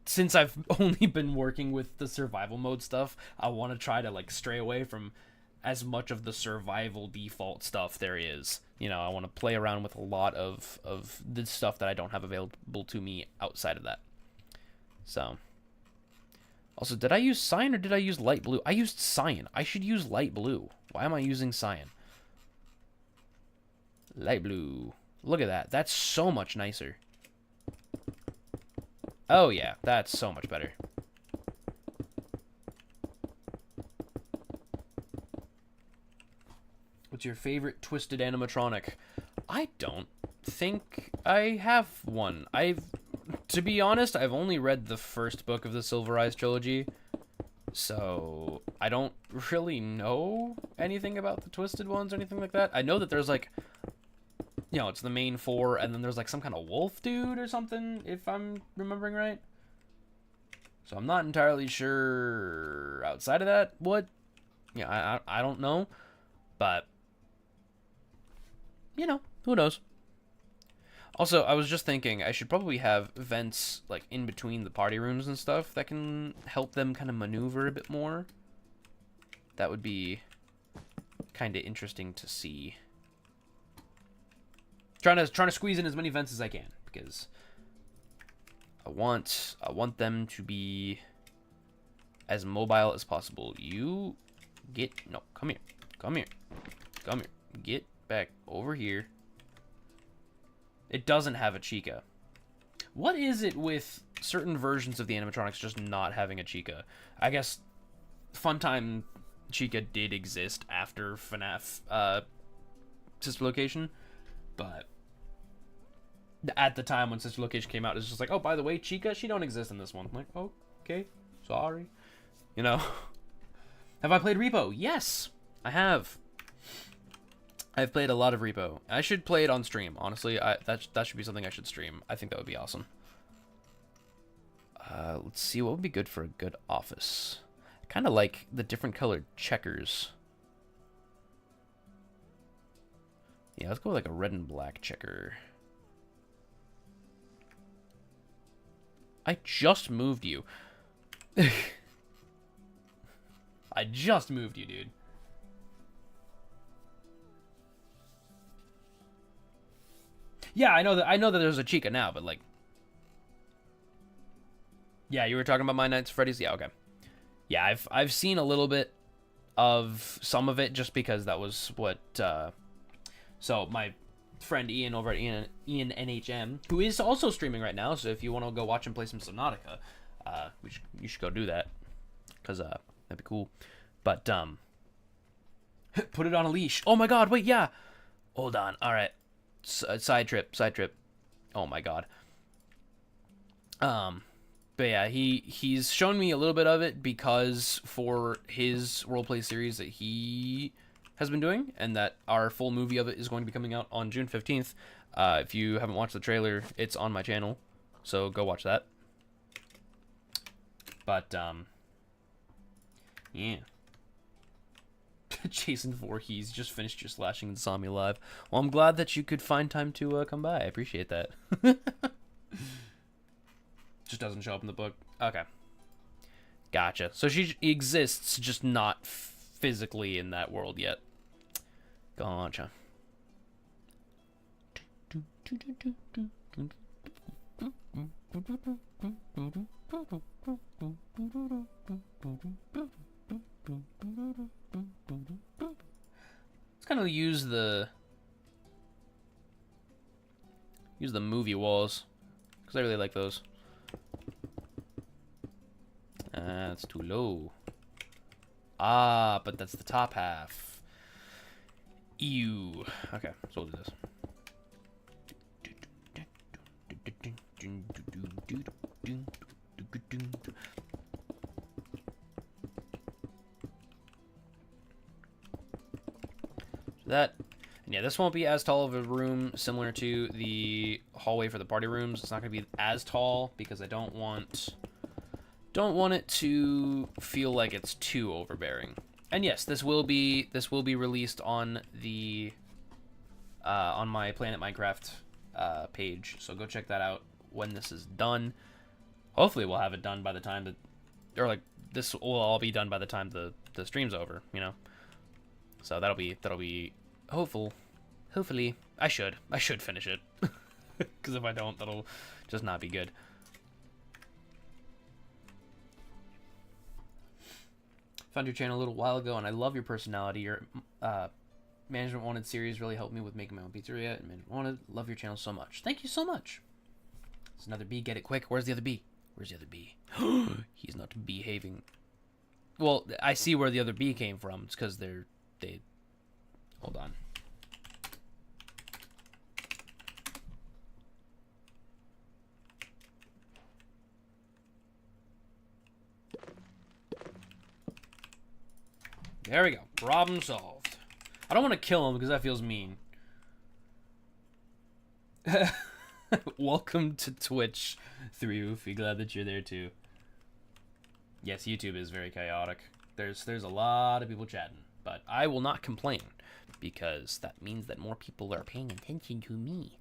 since I've only been working with the survival mode stuff, I want to try to like stray away from as much of the survival default stuff there is. You know, I want to play around with a lot of the stuff that I don't have available to me outside of that. So, also, did I use cyan or did I use light blue? I used cyan. I should use light blue. Why am I using cyan? Light blue. Look at that. That's so much nicer. Oh, yeah. That's so much better. What's your favorite twisted animatronic? I don't think I have one. To be honest, I've only read the first book of the Silver Eyes trilogy, so I don't really know anything about the twisted ones or anything like that. I know that there's like, you know, it's the main four, and then there's like some kind of wolf dude or something, if I'm remembering right. So I'm not entirely sure outside of that what. Yeah, I don't know, but you know, who knows. Also, I was just thinking I should probably have vents like in between the party rooms and stuff that can help them kind of maneuver a bit more. That would be kind of interesting to see. Trying to squeeze in as many vents as I can because I want them to be as mobile as possible. You come here, get back over here. It doesn't have a Chica. What is it with certain versions of the animatronics just not having a Chica? I guess Funtime Chica did exist after FNAF Sister Location, but at the time when Sister Location came out, it was just like, oh, by the way, Chica, she don't exist in this one. I'm like, oh, okay, sorry. You know? Have I played Repo? Yes, I have. I've played a lot of Repo. I should play it on stream. Honestly, that should be something I should stream. I think that would be awesome. Let's see, what would be good for a good office? I kind of like the different colored checkers. Yeah, let's go with like a red and black checker. I just moved you. I just moved you, dude. Yeah, I know that there's a Chica now, but like, yeah, you were talking about My Nights at Freddy's. Yeah, okay. Yeah, I've seen a little bit of some of it just because that was what. So my friend Ian over at Ian NHM, who is also streaming right now. So if you want to go watch him play some Subnautica, you should go do that, cause that'd be cool. But put it on a leash. Oh my God! Wait, yeah. Hold on. All right. Side trip. Oh my God. But yeah, he's shown me a little bit of it because for his roleplay series that he has been doing, and that our full movie of it is going to be coming out on June 15th. If you haven't watched the trailer, it's on my channel, so go watch that. But yeah. Jason Voorhees just finished your slashing and saw me live. Well, I'm glad that you could find time to come by. I appreciate that. Just doesn't show up in the book. Okay. Gotcha. So she exists, just not physically in that world yet. Gotcha. Let's kind of use the movie walls because I really like those. That's too low. Ah, but that's the top half. Ew. Okay, so we'll do this. that. And yeah, this won't be as tall of a room, similar to the hallway for the party rooms. It's not going to be as tall because I don't want it to feel like it's too overbearing. And yes, this will be released on the on my Planet Minecraft page. So go check that out when this is done. Hopefully we'll have it done by the time that, or like this will all be done by the time the stream's over, you know. So that'll be hopefully I should finish it. Because if I don't, that'll just not be good. Found your channel a little while ago, and I love your personality. Your Management Wanted series really helped me with making my own pizzeria. And Management Wanted, love your channel so much. Thank you so much. It's another bee. Get it quick. Where's the other bee? Where's the other bee? He's not behaving. Well, I see where the other bee came from. It's because they. Hold on. There we go. Problem solved. I don't want to kill him because that feels mean. Welcome to Twitch, 3Oofy. Glad that you're there too. Yes, YouTube is very chaotic. There's a lot of people chatting, but I will not complain because that means that more people are paying attention to me.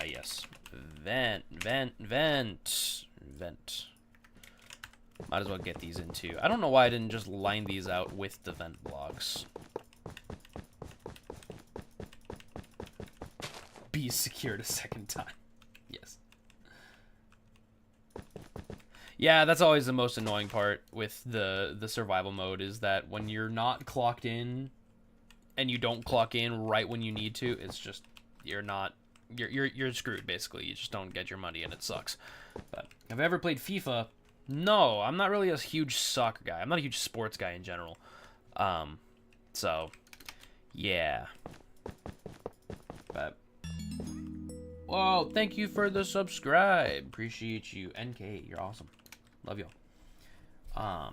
Yes. Vent. Might as well get these in too. I don't know why I didn't just line these out with the vent blocks. Be secured a second time. Yes. Yeah, that's always the most annoying part with the survival mode, is that when you're not clocked in and you don't clock in right when you need to, it's just you're screwed basically. You just don't get your money and it sucks. But have I ever played FIFA? No, I'm not really a huge soccer guy. I'm not a huge sports guy in general. So yeah. But whoa, thank you for the subscribe. Appreciate you. NK, you're awesome. Love y'all.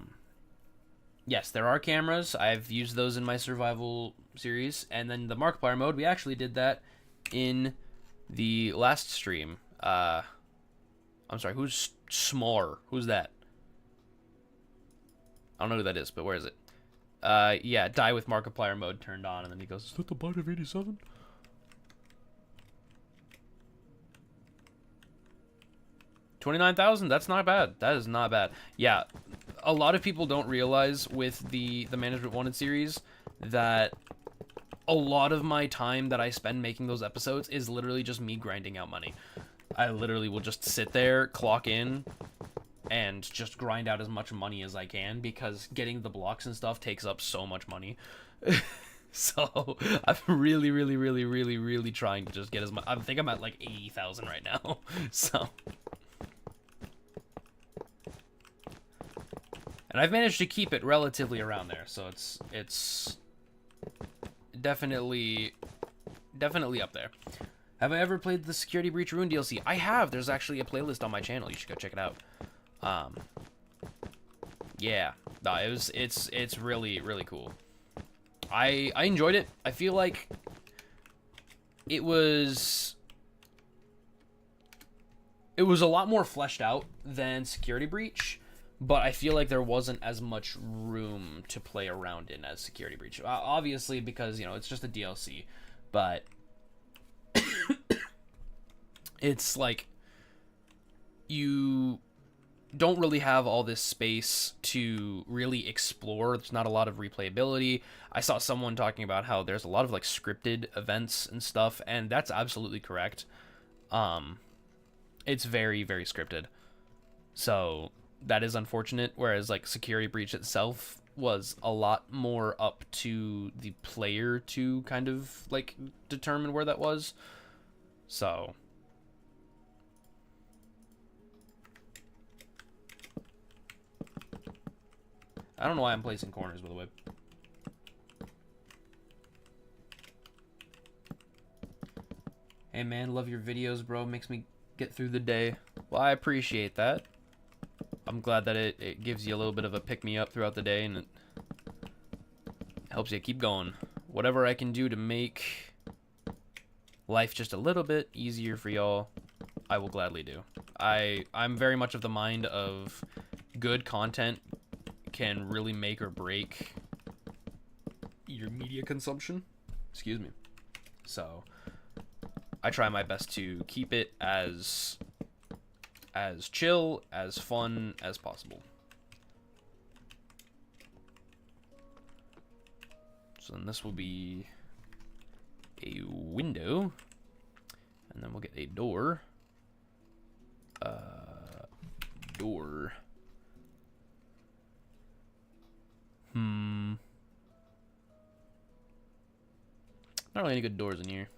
Yes, there are cameras. I've used those in my survival series. And then the Markiplier mode, we actually did that in the last stream. I'm sorry, who's Smar? Who's that? I don't know who that is, but where is it? Yeah, die with Markiplier mode turned on, and then he goes, is that the bite of 87? $29,000? That's not bad. That is not bad. Yeah, a lot of people don't realize with the Management Wanted series that a lot of my time that I spend making those episodes is literally just me grinding out money. I literally will just sit there, clock in, and just grind out as much money as I can, because getting the blocks and stuff takes up so much money. So I'm really trying to just get as much. I think I'm at like 80,000 right now. So, and I've managed to keep it relatively around there. So it's definitely up there. Have I ever played the Security Breach Ruin DLC? I have. There's actually a playlist on my channel. You should go check it out. Yeah. No, it's really cool. I enjoyed it. I feel like it was a lot more fleshed out than Security Breach, but I feel like there wasn't as much room to play around in as Security Breach. Obviously, because, you know, it's just a DLC, but it's like you don't really have all this space to really explore. There's not a lot of replayability. I saw someone talking about how there's a lot of like scripted events and stuff, and that's absolutely correct. It's very scripted, so that is unfortunate. Whereas like Security Breach itself was a lot more up to the player to kind of like determine where that was. So I don't know why I'm placing corners, by the way. Hey man, love your videos, bro. Makes me get through the day. Well, I appreciate that. I'm glad that it gives you a little bit of a pick-me-up throughout the day, and Helps you keep going. Whatever I can do to make life just a little bit easier for y'all, I will gladly do. I'm very much of the mind of good content can really make or break your media consumption. Excuse me. So I try my best to keep it as chill, as fun as possible. So then this will be a window, and then we'll get a door. Door. Not really any good doors in here.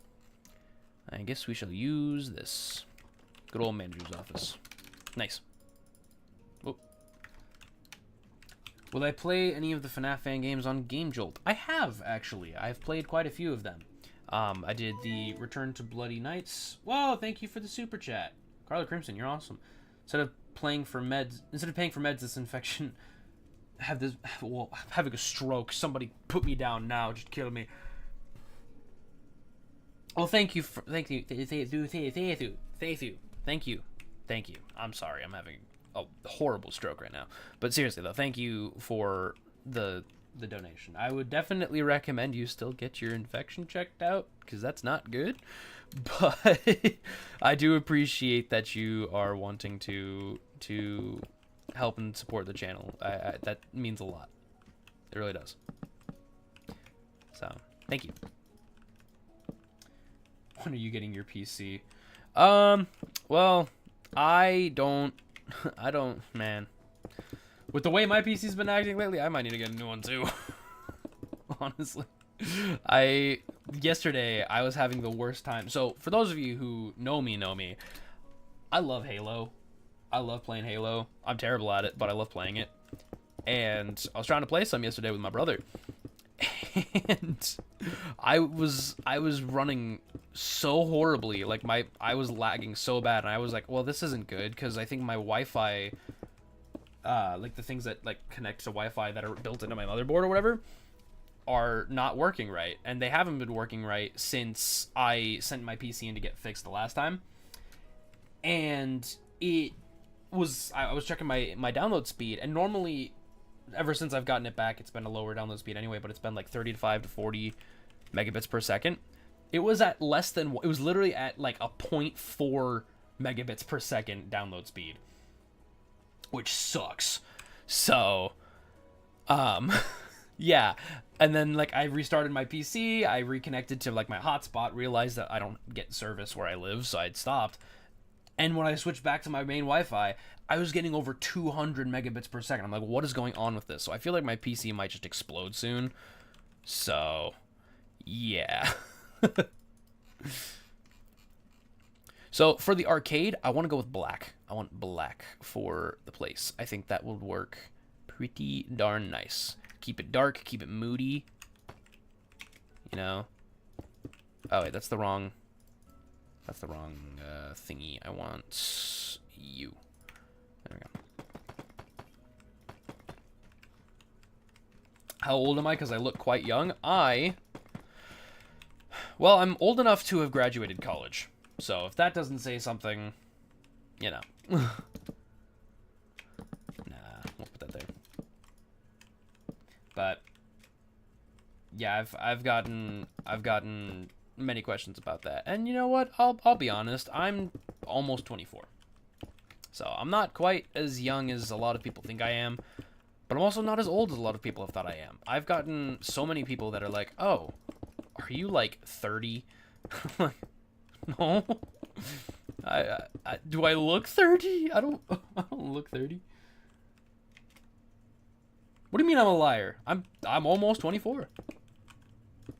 I guess we shall use this. Good old manager's office. Nice. Whoop. Will I play any of the FNAF fan games on Game Jolt? I have, actually. I've played quite a few of them. I did the Return to Bloody Nights. Whoa, thank you for the super chat. Carla Crimson, you're awesome. Instead of paying for meds, this infection, having a stroke. Somebody put me down now, just kill me. Well, thank you. I'm sorry, I'm having a horrible stroke right now. But seriously though, thank you for the donation. I would definitely recommend you still get your infection checked out, because that's not good. But I do appreciate that you are wanting to help and support the channel. That means a lot. It really does. So, thank you. When are you getting your PC? Well, I don't, man. With the way my PC's been acting lately, I might need to get a new one too. Honestly. Yesterday, I was having the worst time. So, for those of you who know me, I love Halo. I love playing Halo. I'm terrible at it, but I love playing it. And I was trying to play some yesterday with my brother. And I was running so horribly, like I was lagging so bad, and I was like, well, this isn't good, because I think my Wi-Fi, like the things that like connect to Wi-Fi that are built into my motherboard or whatever, are not working right, and they haven't been working right since I sent my PC in to get fixed the last time. And I was checking my download speed, and normally, ever since I've gotten it back, it's been a lower download speed anyway, but it's been like 35 to 40 megabits per second. It was at less than, it was literally at like a 0.4 megabits per second download speed, which sucks. So, yeah. And then like I restarted my PC, I reconnected to like my hotspot, realized that I don't get service where I live, so I'd stopped. And when I switched back to my main Wi-Fi, I was getting over 200 megabits per second. I'm like, what is going on with this? So I feel like my PC might just explode soon. So, yeah. So for the arcade, I want to go with black. I want black for the place. I think that would work pretty darn nice. Keep it dark, keep it moody. You know? Oh wait, that's the wrong thingy. I want you. There we go. How old am I? Because I look quite young. Well, I'm old enough to have graduated college. So if that doesn't say something, you know. Nah, we'll put that there. But yeah, I've gotten many questions about that. And you know what? I'll be honest. I'm almost 24. So I'm not quite as young as a lot of people think I am, but I'm also not as old as a lot of people have thought I am. I've gotten so many people that are like, "Oh, are you like 30?" No. Do I look 30? I don't look 30. What do you mean I'm a liar? I'm almost 24.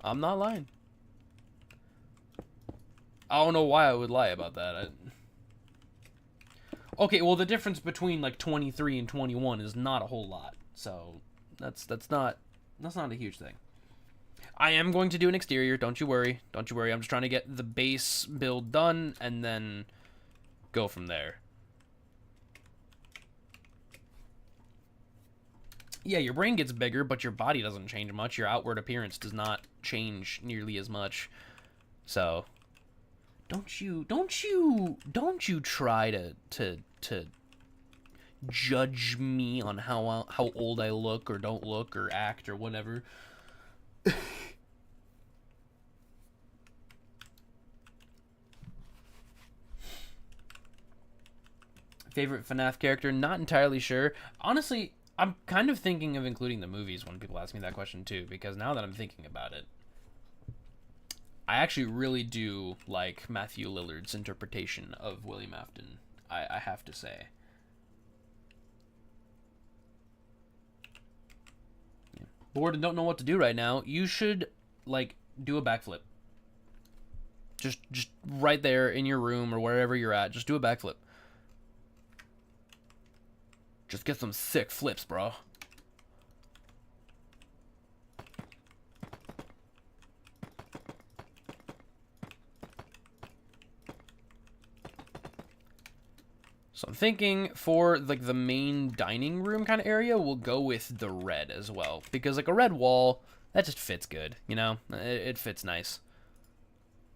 I'm not lying. I don't know why I would lie about that. Okay, well the difference between like 23 and 21 is not a whole lot. So that's not a huge thing. I am going to do an exterior, don't you worry. Don't you worry. I'm just trying to get the base build done and then go from there. Yeah, your brain gets bigger, but your body doesn't change much. Your outward appearance does not change nearly as much. So, don't you try to judge me on how old I look or don't look or act or whatever. Favorite FNAF character? Not entirely sure. Honestly, I'm kind of thinking of including the movies when people ask me that question too, because now that I'm thinking about it, I actually really do like Matthew Lillard's interpretation of William Afton. I have to say. Bored and don't know what to do right now, you should like do a backflip. Just right there in your room or wherever you're at, just do a backflip. Just get some sick flips, bro. So I'm thinking for like the main dining room kind of area, we'll go with the red as well. Because like a red wall, that just fits good, you know? It fits nice.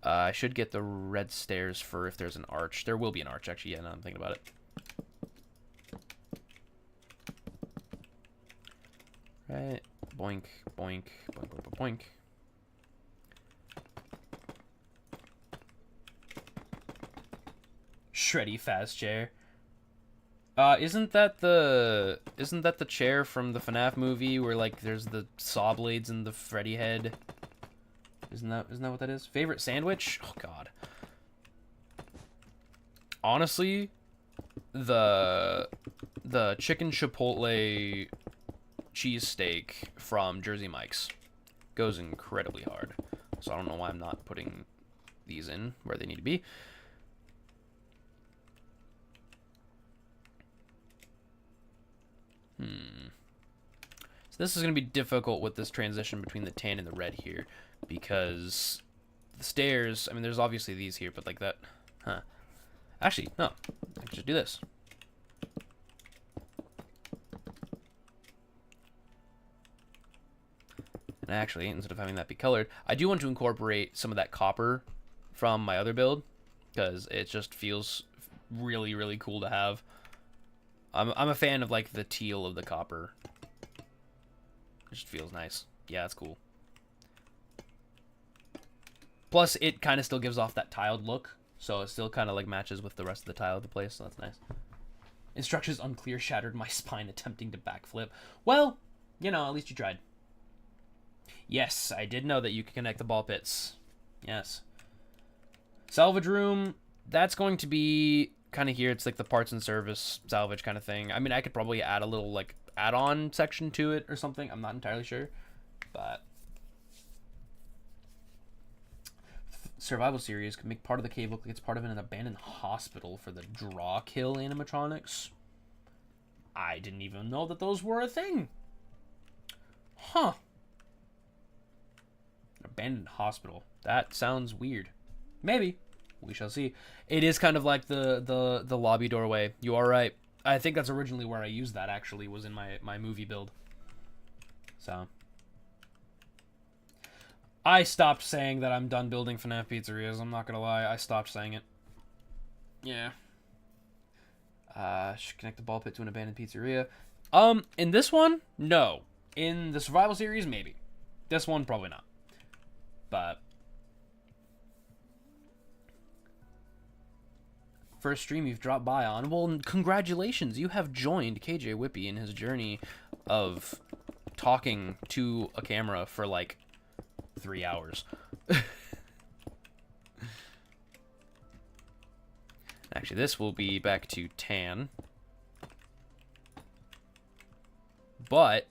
I should get the red stairs for if there's an arch. There will be an arch, actually, yeah, now I'm thinking about it. Right, boink, boink, boink, boink, boink. Shreddy fast chair. Isn't that the chair from the FNAF movie where like there's the saw blades in the Freddy head? Isn't that what that is? Favorite sandwich? Oh god. Honestly, the chicken chipotle cheesesteak from Jersey Mike's goes incredibly hard. So I don't know why I'm not putting these in where they need to be. So this is going to be difficult with this transition between the tan and the red here, because the stairs, I mean, there's obviously these here, but like that, huh. Actually, no, I can just do this. And actually, instead of having that be colored, I do want to incorporate some of that copper from my other build, because it just feels really, really cool to have. I'm a fan of like the teal of the copper. It just feels nice. Yeah, it's cool. Plus, it kind of still gives off that tiled look, so it still kind of like matches with the rest of the tile of the place, so that's nice. Instructions unclear, shattered my spine attempting to backflip. Well, you know, at least you tried. Yes, I did know that you could connect the ball pits. Yes. Salvage room, that's going to be kind of here. It's like the parts and service salvage kind of thing. I mean, I could probably add a little like add-on section to it or something. I'm not entirely sure, but survival series could make part of the cave look like it's part of an abandoned hospital for the draw kill animatronics. I didn't even know that those were a thing. Huh. Abandoned hospital. That sounds weird. Maybe. We shall see. It is kind of like the lobby doorway. You are right. I think that's originally where I used that, actually, was in my movie build. So. I stopped saying that I'm done building FNAF pizzerias. I'm not going to lie. I stopped saying it. Yeah. Should connect the ball pit to an abandoned pizzeria. In this one, no. In the survival series, maybe. This one, probably not. But first stream you've dropped by on. Well, congratulations. You have joined KJ Whippy in his journey of talking to a camera for like 3 hours. Actually, this will be back to tan. But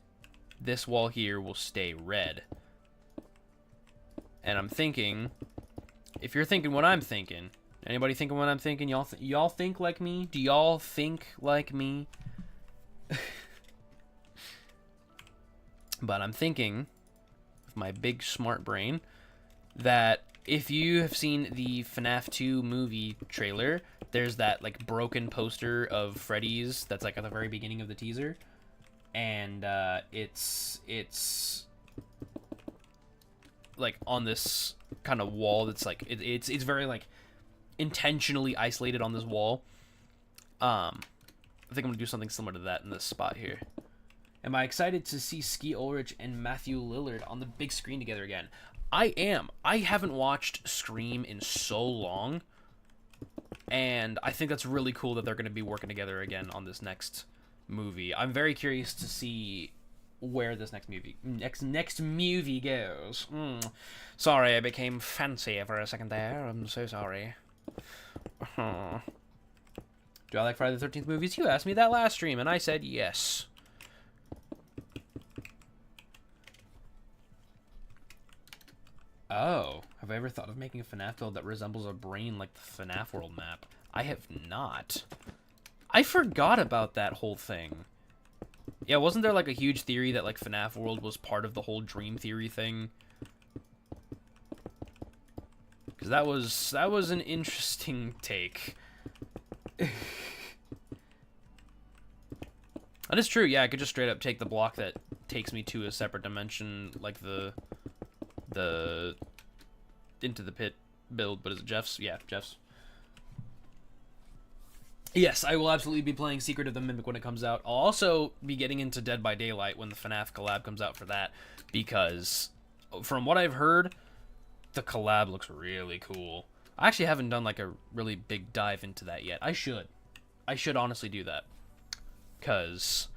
this wall here will stay red. And I'm thinking, if you're thinking what I'm thinking, anybody thinking what I'm thinking? Y'all think like me? Do y'all think like me? But I'm thinking, with my big smart brain, that if you have seen the FNAF 2 movie trailer, there's that like broken poster of Freddy's that's like at the very beginning of the teaser. and it's like on this kind of wall that's like it's very like intentionally isolated on this wall. I think I'm gonna do something similar to that in this spot here. Am I excited to see Ski Ulrich and Matthew Lillard on the big screen together again? I am. I haven't watched Scream in so long, and I think that's really cool that they're going to be working together again on this next movie. I'm very curious to see where this next movie goes. Sorry, I became fancy for a second there. I'm so sorry. Do I like Friday the 13th movies? You asked me that last stream, and I said yes. Oh, have I ever thought of making a FNAF build that resembles a brain like the FNAF world map? I have not. I forgot about that whole thing. Yeah, wasn't there like a huge theory that like FNAF world was part of the whole dream theory thing? Because that was an interesting take. That is true. Yeah, I could just straight up take the block that takes me to a separate dimension, like the into the pit build. But is it Jeff's? Yeah, Jeff's. Yes, I will absolutely be playing Secret of the Mimic when it comes out. I'll also be getting into Dead by Daylight when the FNAF collab comes out for that, because from what I've heard, the collab looks really cool. I actually haven't done like a really big dive into that yet. I should honestly do that, because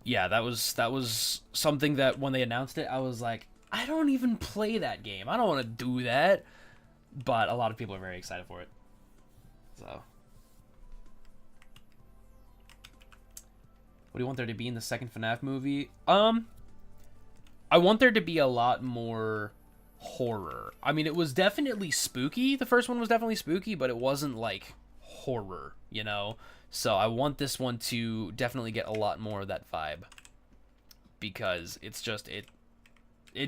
yeah, that was something that when they announced it, I was like, I don't even play that game. I don't want to do that. But a lot of people are very excited for it. So, what do you want there to be in the second FNAF movie? I want there to be a lot more horror. I mean, it was definitely spooky. The first one was definitely spooky, but it wasn't like horror, you know? So I want this one to definitely get a lot more of that vibe, because it's just, it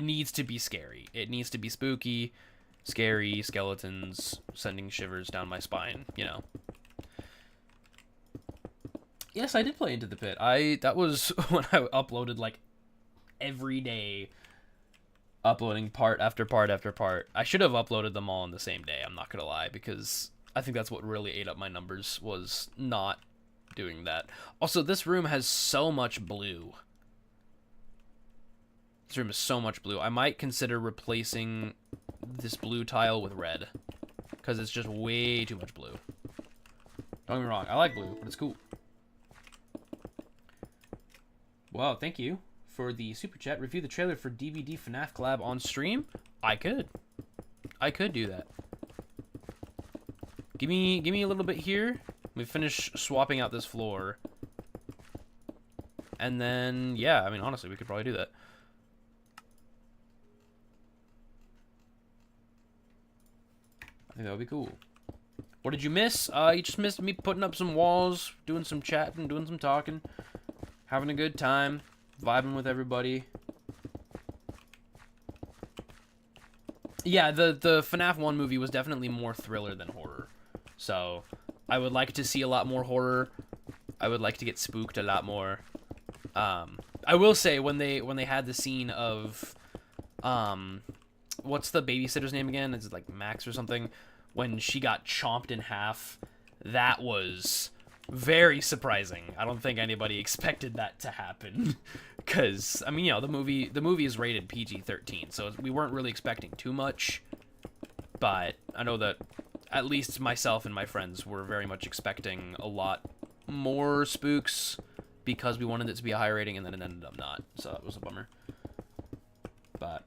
needs to be scary. It needs to be spooky, scary, skeletons sending shivers down my spine, you know. Yes, I did play Into the Pit. That was when I uploaded like every day, uploading part after part after part. I should have uploaded them all on the same day, I'm not gonna lie, because I think that's what really ate up my numbers, was not doing that. Also, this room has so much blue. This room is so much blue. I might consider replacing this blue tile with red, because it's just way too much blue. Don't get me wrong, I like blue, but it's cool. Wow, thank you for the super chat. Review the trailer for DVD FNAF collab on stream? I could do that. Give me a little bit here. Let me finish swapping out this floor. And then, yeah, I mean, honestly, we could probably do that. I think that would be cool. What did you miss? You just missed me putting up some walls, doing some chatting, doing some talking, having a good time, vibing with everybody. Yeah, the FNAF 1 movie was definitely more thriller than horror. So, I would like to see a lot more horror. I would like to get spooked a lot more. I will say, when they had the scene of, what's the babysitter's name again? Is it like Max or something? When she got chomped in half, that was very surprising. I don't think anybody expected that to happen. Because, I mean, you know, the movie is rated PG-13, so we weren't really expecting too much. But I know that at least myself and my friends were very much expecting a lot more spooks, because we wanted it to be a high rating, and then it ended up not. So that was a bummer. But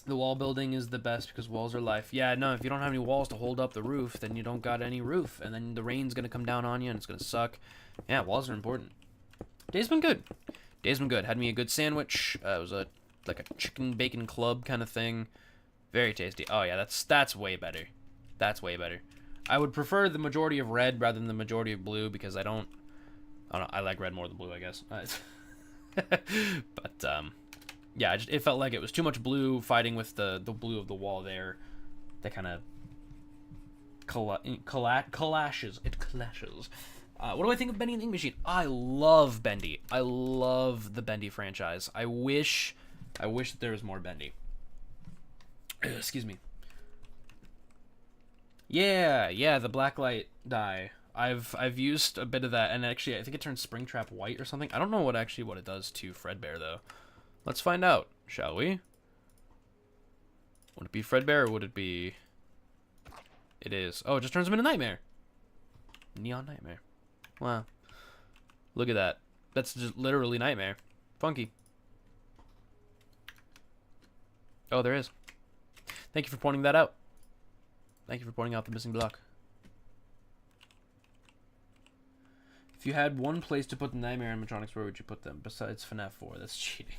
the wall building is the best because walls are life. Yeah, no, if you don't have any walls to hold up the roof, then you don't got any roof, and then the rain's gonna come down on you and it's gonna suck. Yeah, walls are important. Day's been good. Day's been good. Had me a good sandwich. It was like a chicken bacon club kind of thing. Very tasty. Oh yeah, that's way better. That's way better. I would prefer the majority of red rather than the majority of blue, because I don't know, I like red more than blue, I guess. But yeah, it felt like it was too much blue fighting with the blue of the wall there. That kind of clashes. It clashes. What do I think of Bendy and the Ink Machine? I love Bendy. I love the Bendy franchise. I wish that there was more Bendy. Excuse me. Yeah, the blacklight dye. I've used a bit of that, and actually I think it turns Springtrap white or something. I don't know what it does to Fredbear though. Let's find out, shall we? Would it be Fredbear or would it be? It is. Oh, it just turns him into Nightmare. Neon Nightmare. Wow. Look at that. That's just literally Nightmare. Funky. Oh, there is. Thank you for pointing that out. Thank you for pointing out the missing block. If you had one place to put the Nightmare animatronics, where would you put them? Besides FNAF 4, that's cheating.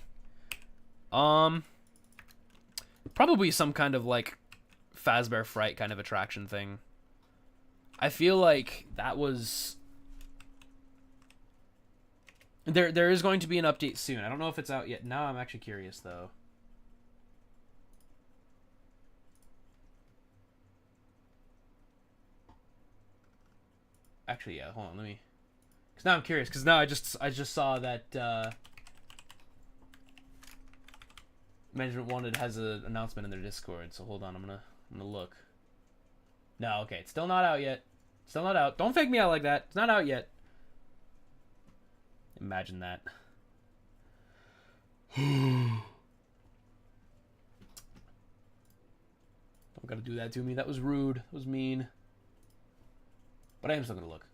Probably some kind of like Fazbear Fright kind of attraction thing. I feel like that was... There is going to be an update soon. I don't know if it's out yet. Now I'm actually curious though. Actually, yeah, hold on, let me... Because now I'm curious, because now I just saw that Management Wanted has an announcement in their Discord, so hold on, I'm gonna look. No, okay, it's still not out yet. Still not out. Don't fake me out like that. It's not out yet. Imagine that. Don't gotta do that to me. That was rude. That was mean. But I am still gonna look.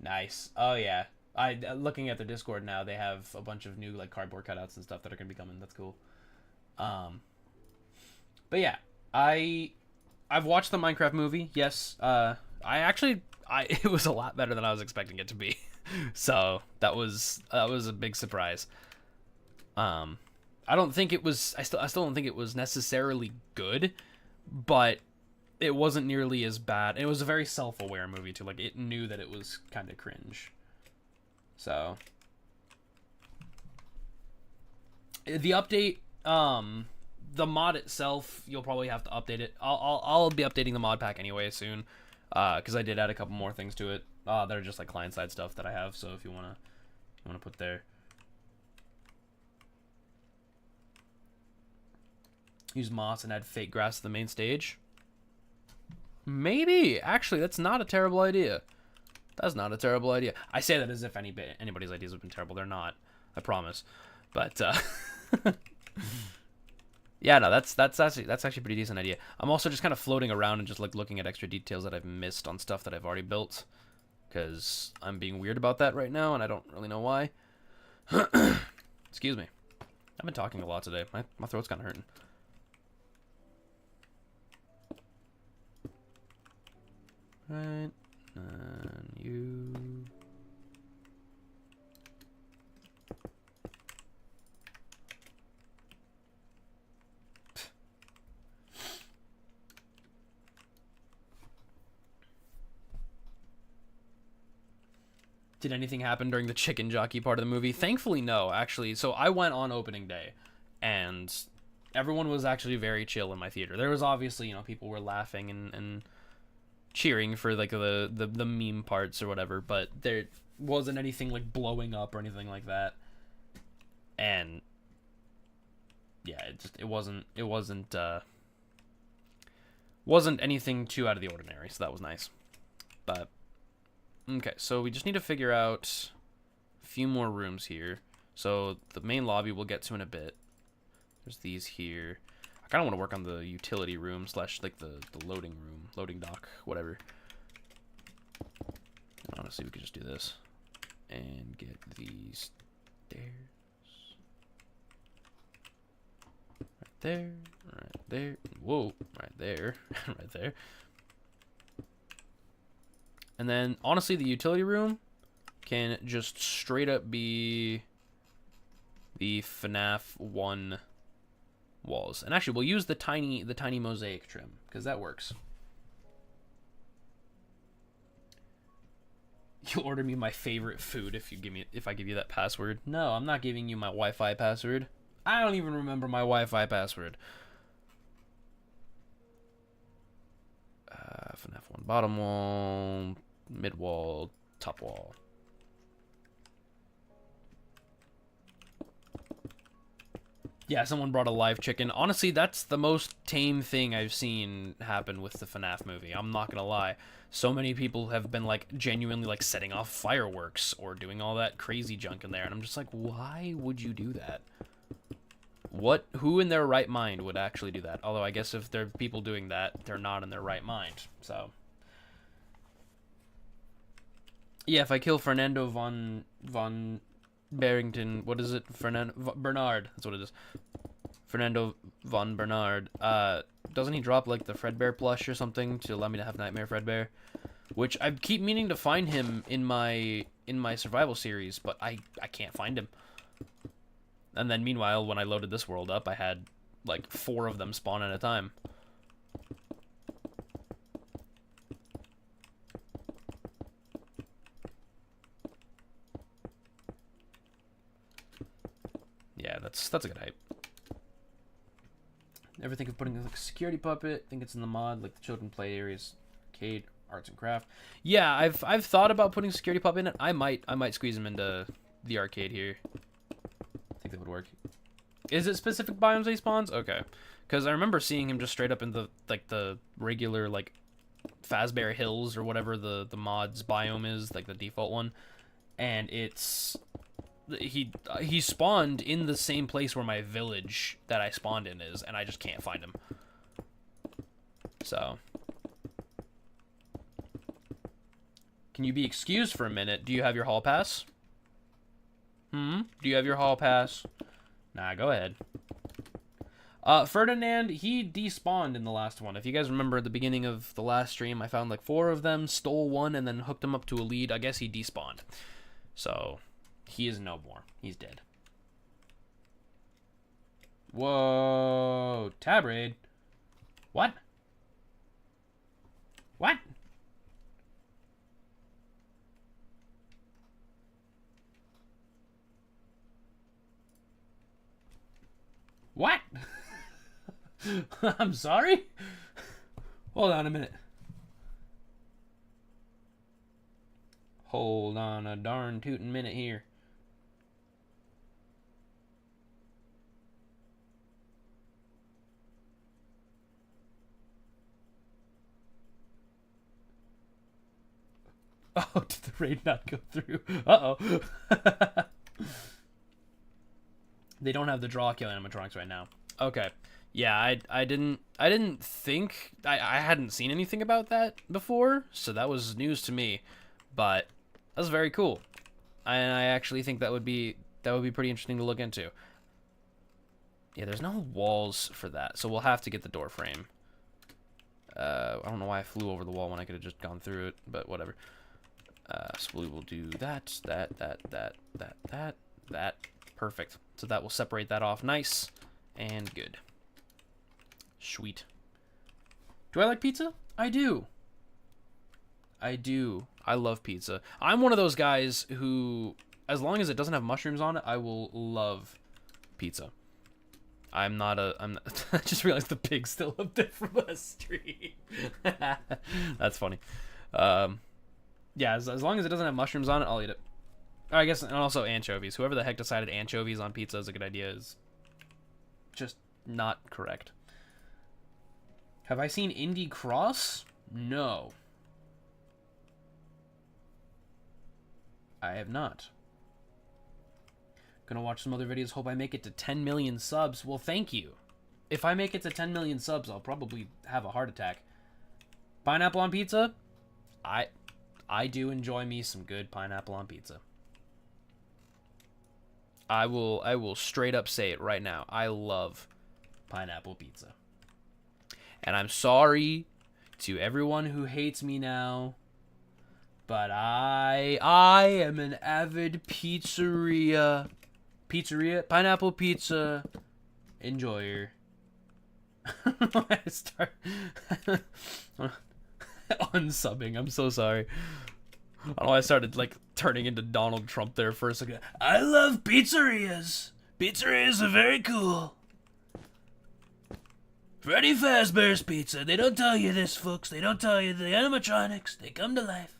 Nice. Oh yeah. Looking at their Discord now, they have a bunch of new like cardboard cutouts and stuff that are gonna be coming. That's cool. But yeah, I've watched the Minecraft movie. Yes. It was a lot better than I was expecting it to be. So that was a big surprise. I don't think it was. I still don't think it was necessarily good, but it wasn't nearly as bad. It was a very self-aware movie too. Like it knew that it was kind of cringe. So the update, the mod itself, you'll probably have to update it. I'll be updating the mod pack anyway soon, because I did add a couple more things to it. That are just like client-side stuff that I have. So if you wanna put there. Use moss and add fake grass to the main stage. Maybe. Actually, that's not a terrible idea. That's not a terrible idea. I say that as if anybody's ideas have been terrible. They're not. I promise. But yeah, no, that's actually a pretty decent idea. I'm also just kind of floating around and just like looking at extra details that I've missed on stuff that I've already built, because I'm being weird about that right now and I don't really know why. Excuse me. I've been talking a lot today. My throat's kind of hurting. Right, and you. Did anything happen during the chicken jockey part of the movie? Thankfully, no, actually. So I went on opening day, and everyone was actually very chill in my theater. There was obviously, people were laughing and cheering for like the meme parts or whatever, but there wasn't anything like blowing up or anything like that. And yeah, it wasn't anything too out of the ordinary, so that was nice. But okay, so we just need to figure out a few more rooms here. So the main lobby we'll get to in a bit. There's these here. I kind of want to work on the utility room / like the loading room, loading dock, whatever. And honestly, we could just do this and get these stairs right there, right there. Whoa, right there, right there. And then honestly, the utility room can just straight up be the FNAF 1 walls. And actually, we'll use the tiny mosaic trim, because that works. You'll order me my favorite food if I give you that password. No, I'm not giving you my Wi-Fi password. I don't even remember my Wi-Fi password. FNAF 1 bottom wall, mid wall, top wall. Yeah, someone brought a live chicken. Honestly, that's the most tame thing I've seen happen with the FNAF movie. I'm not gonna lie. So many people have been, like, genuinely, like, setting off fireworks or doing all that crazy junk in there. And I'm just like, why would you do that? Who in their right mind would actually do that? Although I guess if there are people doing that, they're not in their right mind. So, yeah, if I kill Fernando von Barrington, what is it? Bernard, that's what it is. Fernando von Bernard. Doesn't he drop like the Fredbear plush or something to allow me to have Nightmare Fredbear? Which I keep meaning to find him in my survival series, but I can't find him. And then meanwhile, when I loaded this world up, I had like 4 of them spawn at a time. Yeah, that's a good hype. Ever think of putting like a security puppet? Think it's in the mod, like the children play areas, arcade, arts and craft. Yeah, I've thought about putting security puppet in it. I might squeeze him into the arcade here. I think that would work. Is it specific biomes he spawns? Okay, because I remember seeing him just straight up in the regular like Fazbear Hills or whatever the mod's biome is, like the default one, and it's. He spawned in the same place where my village that I spawned in is, and I just can't find him. So, can you be excused for a minute? Do you have your hall pass? Do you have your hall pass? Nah, go ahead. Ferdinand, he despawned in the last one. If you guys remember at the beginning of the last stream, I found like 4 of them, stole one, and then hooked him up to a lead. I guess he despawned. So, he is no more. He's dead. Whoa. Tab raid. What? What? What? I'm sorry? Hold on a minute. Hold on a darn tootin' minute here. Oh, did the raid not go through? Uh-oh. They don't have the draw kill animatronics right now. Okay. Yeah, I didn't think I hadn't seen anything about that before, so that was news to me. But that's very cool. And I actually think that would be pretty interesting to look into. Yeah, there's no walls for that, so we'll have to get the door frame. I don't know why I flew over the wall when I could have just gone through it, but whatever. So we will do that. Perfect. So that will separate that off nice and good. Sweet. Do I like pizza? I do. I do. I love pizza. I'm one of those guys who, as long as it doesn't have mushrooms on it, I will love pizza. I'm not. I just realized the pig's still up there from the stream. That's funny. Yeah, as long as it doesn't have mushrooms on it, I'll eat it. I guess, and also anchovies. Whoever the heck decided anchovies on pizza is a good idea is just not correct. Have I seen Indie Cross? No. I have not. Gonna watch some other videos. Hope I make it to 10 million subs. Well, thank you. If I make it to 10 million subs, I'll probably have a heart attack. Pineapple on pizza? I do enjoy me some good pineapple on pizza. I will straight up say it right now. I love pineapple pizza. And I'm sorry to everyone who hates me now, but I am an avid pizzeria pineapple pizza enjoyer. I start unsubbing. I'm so sorry. I don't know, I started like turning into Donald Trump there for a second. I love pizzerias. Pizzerias are very cool. Freddy Fazbear's Pizza. They don't tell you this, folks. They don't tell you the animatronics. They come to life.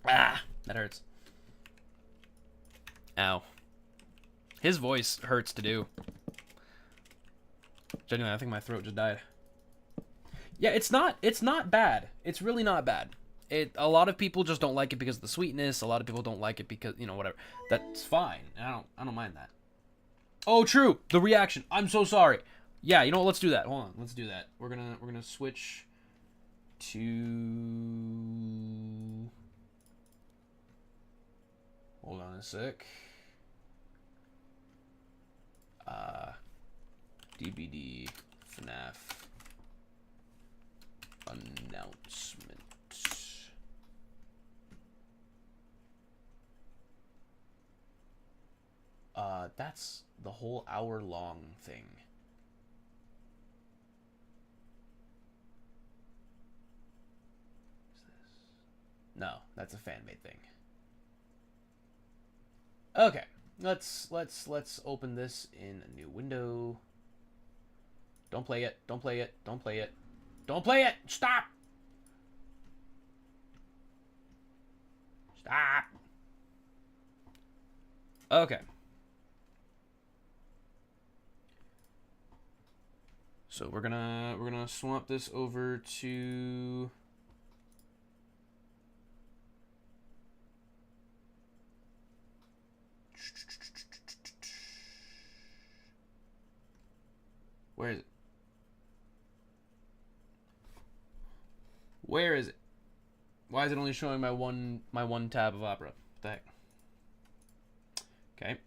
Ah, that hurts. Ow. His voice hurts to do. Genuinely, I think my throat just died. Yeah, it's not bad. It's really not bad. A lot of people just don't like it because of the sweetness. A lot of people don't like it because, you know, whatever. That's fine. I don't mind that. Oh, true. The reaction. I'm so sorry. Yeah, you know what? Let's do that. Hold on. Let's do that. We're gonna switch to. Hold on a sec. DBD FNAF announcement. That's the whole hour-long thing. What's this? No, that's a fan-made thing. Okay, let's open this in a new window. Don't play it. Don't play it. Don't play it. Don't play it. Stop. Stop. Okay. So we're gonna swap this over to where is it? Where is it? Why is it only showing my one tab of Opera? What the heck? Okay.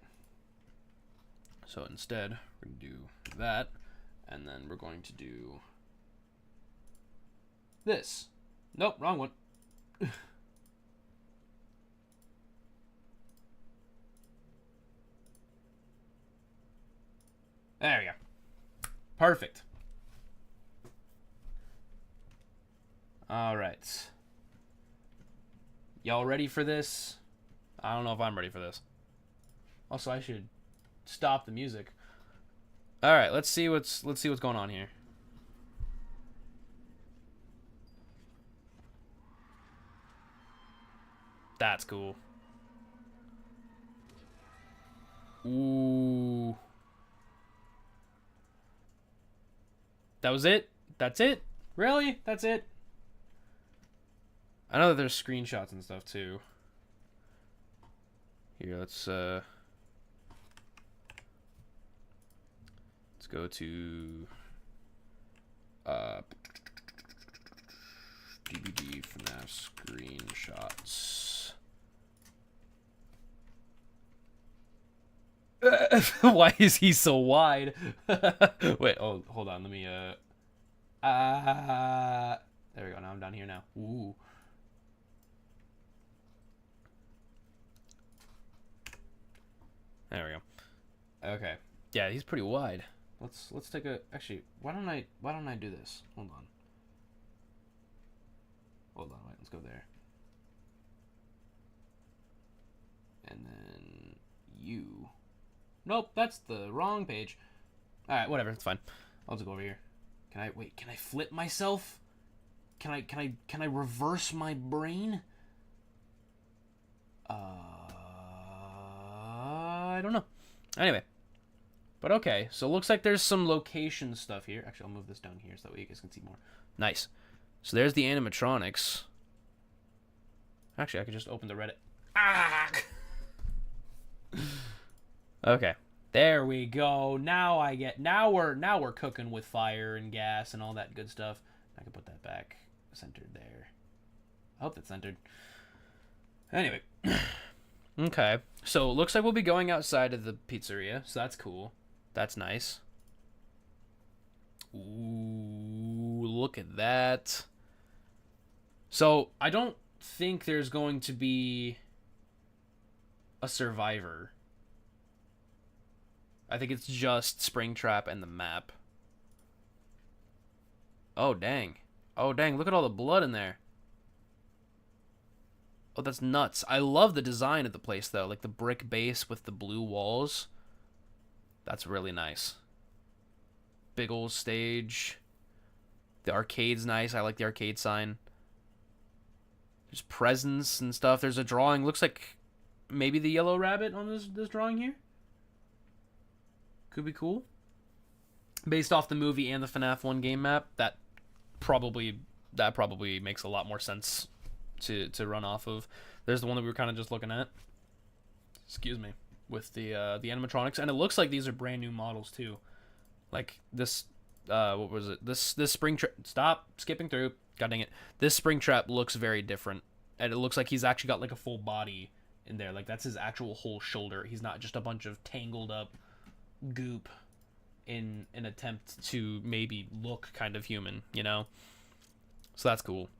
So instead, we're gonna do that, and then we're going to do this. Nope, wrong one. There we go. Perfect. All right. Y'all ready for this? I don't know if I'm ready for this. Also, I should stop the music. All right, let's see what's going on here. That's cool. Ooh. That was it? That's it? Really? That's it? I know that there's screenshots and stuff too. Here, let's go to DVD FNAF screenshots. Why is he so wide? Wait, oh, hold on. Let me there we go. Now I'm down here now. Ooh. There we go. Okay. Yeah, he's pretty wide. Let's take a actually, why don't I do this? Hold on. Hold on, wait, let's go there. And then you. Nope, that's the wrong page. Alright, whatever, it's fine. I'll just go over here. Can I flip myself? Can I reverse my brain? I don't know. Anyway. But okay, so it looks like there's some location stuff here. Actually, I'll move this down here so that way you guys can see more. Nice. So there's the animatronics. Actually, I could just open the Reddit. Ah! Okay. There we go. Now we're cooking with fire and gas and all that good stuff. I can put that back centered there. I hope that's centered. Anyway. Okay. So it looks like we'll be going outside of the pizzeria, so that's cool. That's nice. Ooh, look at that. So I don't think there's going to be a survivor. I think it's just Springtrap and the map. Oh, dang. Oh, dang. Look at all the blood in there. Oh, that's nuts. I love the design of the place, though. Like the brick base with the blue walls. That's really nice. big old stage. The arcade's nice. I like the arcade sign. There's presents and stuff. There's a drawing. Looks like maybe the yellow rabbit on this drawing here. Could be cool. Based off the movie and the FNAF 1 game map, that probably makes a lot more sense to run off of. There's the one that we were kind of just looking at. Excuse me. With the animatronics, and it looks like these are brand new models too. Like this, what was it? This spring trap. Stop skipping through. God dang it! This Springtrap looks very different, and it looks like he's actually got like a full body in there. Like that's his actual whole shoulder. He's not just a bunch of tangled up goop in an attempt to maybe look kind of human, you know? So that's cool.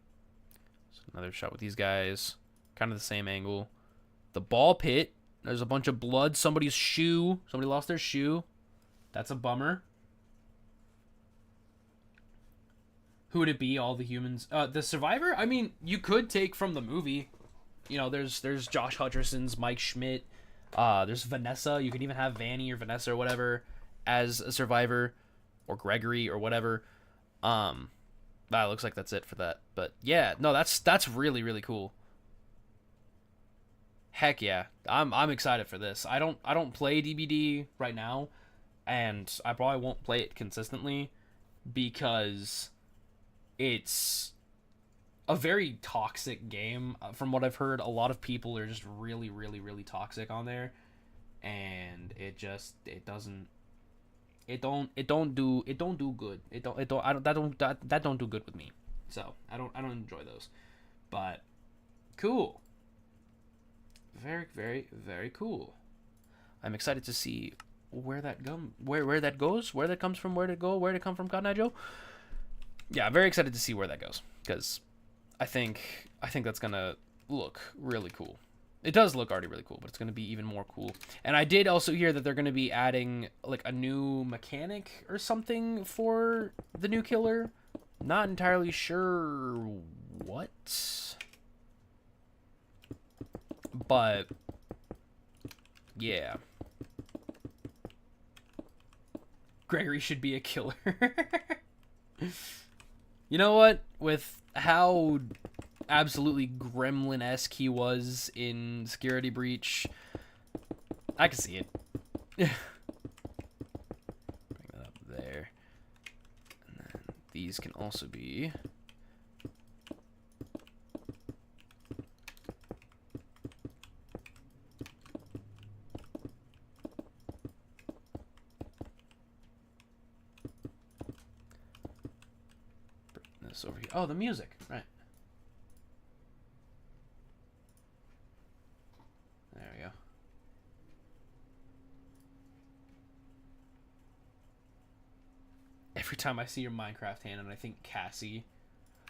So another shot with these guys, kind of the same angle. The ball pit. There's a bunch of blood. Somebody's shoe. Somebody lost their shoe. That's a bummer. Who would it be? All the humans. The survivor? I mean, you could take from the movie. You know, there's Josh Hutcherson's Mike Schmidt. There's Vanessa. You could even have Vanny or Vanessa or whatever as a survivor, or Gregory or whatever. Looks like that's it for that. But yeah, no, that's really, really cool. Heck yeah, I'm excited for this. I don't play DBD right now, and I probably won't play it consistently because it's a very toxic game. From what I've heard, a lot of people are just really, really, really toxic on there, and it don't do good. That don't do good with me. So I don't enjoy those. But cool. Very, very, very cool. I'm excited to see where that where that goes, where that comes from, where to come from, Cotton Eye Joe. Yeah, I'm very excited to see where that goes, because I think that's gonna look really cool. It does look already really cool, but it's gonna be even more cool. And I did also hear that they're gonna be adding like a new mechanic or something for the new killer. Not entirely sure what, but yeah. Gregory should be a killer. You know what? With how absolutely gremlin-esque he was in Security Breach, I can see it. Bring that up there. And then these can also be... over here. Oh, the music. Right. There we go. Every time I see your Minecraft hand and I think Cassie.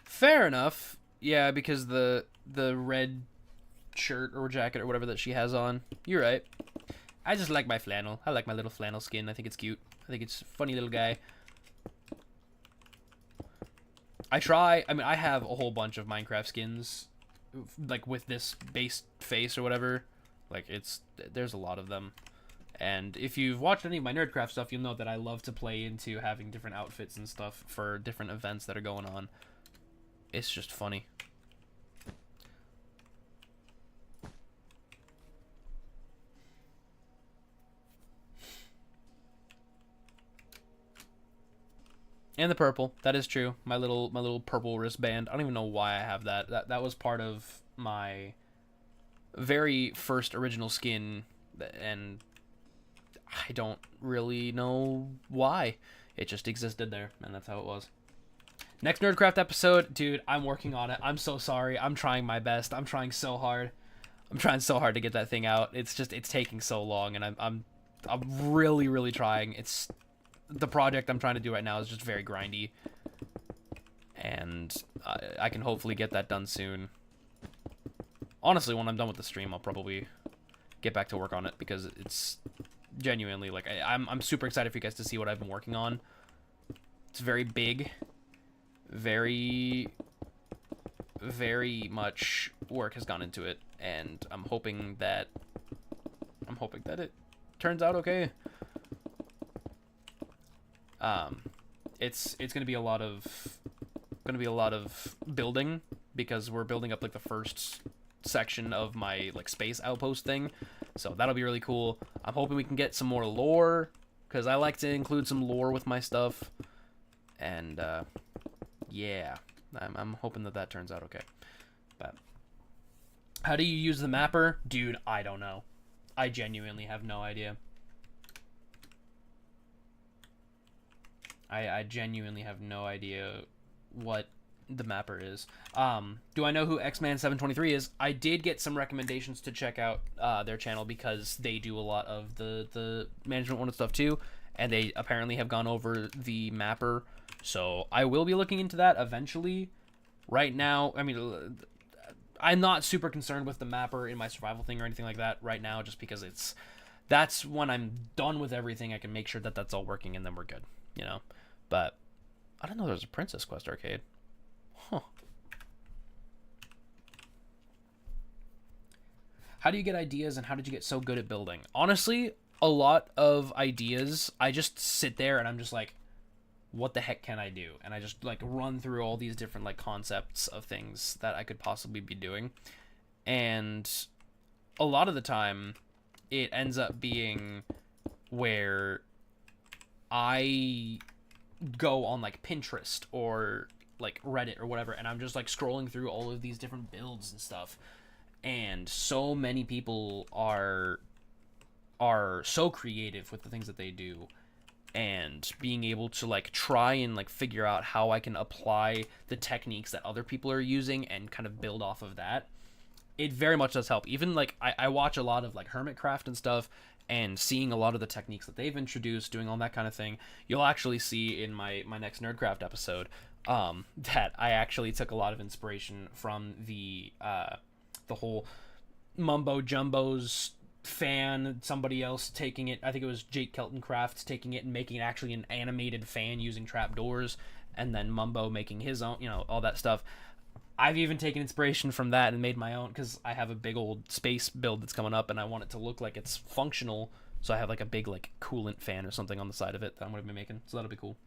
Fair enough. Yeah, because the red shirt or jacket or whatever that she has on. You're right. I just like my flannel. I like my little flannel skin. I think it's cute. I think it's a funny little guy. I mean, I have a whole bunch of Minecraft skins, like, with this base face or whatever. Like, there's a lot of them. And if you've watched any of my Nerdcraft stuff, you'll know that I love to play into having different outfits and stuff for different events that are going on. It's just funny. And the purple, that is true. My little purple wristband. I don't even know why I have that. That was part of my very first original skin, and I don't really know why. It just existed there, and that's how it was. Next Nerdcraft episode, dude, I'm working on it. I'm so sorry. I'm trying my best. I'm trying so hard. I'm trying so hard to get that thing out. It's taking so long, and I'm really, really trying. The project I'm trying to do right now is just very grindy, and I can hopefully get that done soon. Honestly, when I'm done with the stream, I'll probably get back to work on it, because it's genuinely, like, I'm super excited for you guys to see what I've been working on. It's very big, very, very much work has gone into it, and I'm hoping that it turns out okay. It's gonna be a lot of building, because we're building up like the first section of my like space outpost thing, so that'll be really cool. I'm hoping we can get some more lore, because I like to include some lore with my stuff, and yeah, I'm hoping that turns out okay. But how do you use the mapper, dude? I don't know. I genuinely have no idea. I genuinely have no idea what the mapper is. Do I know who X-Man723 is? I did get some recommendations to check out their channel, because they do a lot of the management one stuff too, and they apparently have gone over the mapper. So I will be looking into that eventually. Right now, I mean, I'm not super concerned with the mapper in my survival thing or anything like that right now, just because that's when I'm done with everything. I can make sure that that's all working, and then we're good, you know. But I don't know there's a Princess Quest arcade. Huh. How do you get ideas, and how did you get so good at building? Honestly, a lot of ideas, I just sit there and I'm just like, what the heck can I do? And I just like run through all these different like concepts of things that I could possibly be doing. And a lot of the time it ends up being where I go on like Pinterest or like Reddit or whatever, and I'm just like scrolling through all of these different builds and stuff, and so many people are so creative with the things that they do, and being able to like try and like figure out how I can apply the techniques that other people are using and kind of build off of that. It very much does help. Even like I watch a lot of like Hermitcraft and stuff, and seeing a lot of the techniques that they've introduced, doing all that kind of thing. You'll actually see in my next Nerdcraft episode that I actually took a lot of inspiration from the whole Mumbo Jumbo's fan, somebody else taking it, I think it was Jake Kelton Crafts, taking it and making it actually an animated fan using trapdoors, and then Mumbo making his own, you know, all that stuff. I've even taken inspiration from that and made my own, because I have a big old space build that's coming up, and I want it to look like it's functional, so I have like a big like coolant fan or something on the side of it that I'm going to be making, so that'll be cool.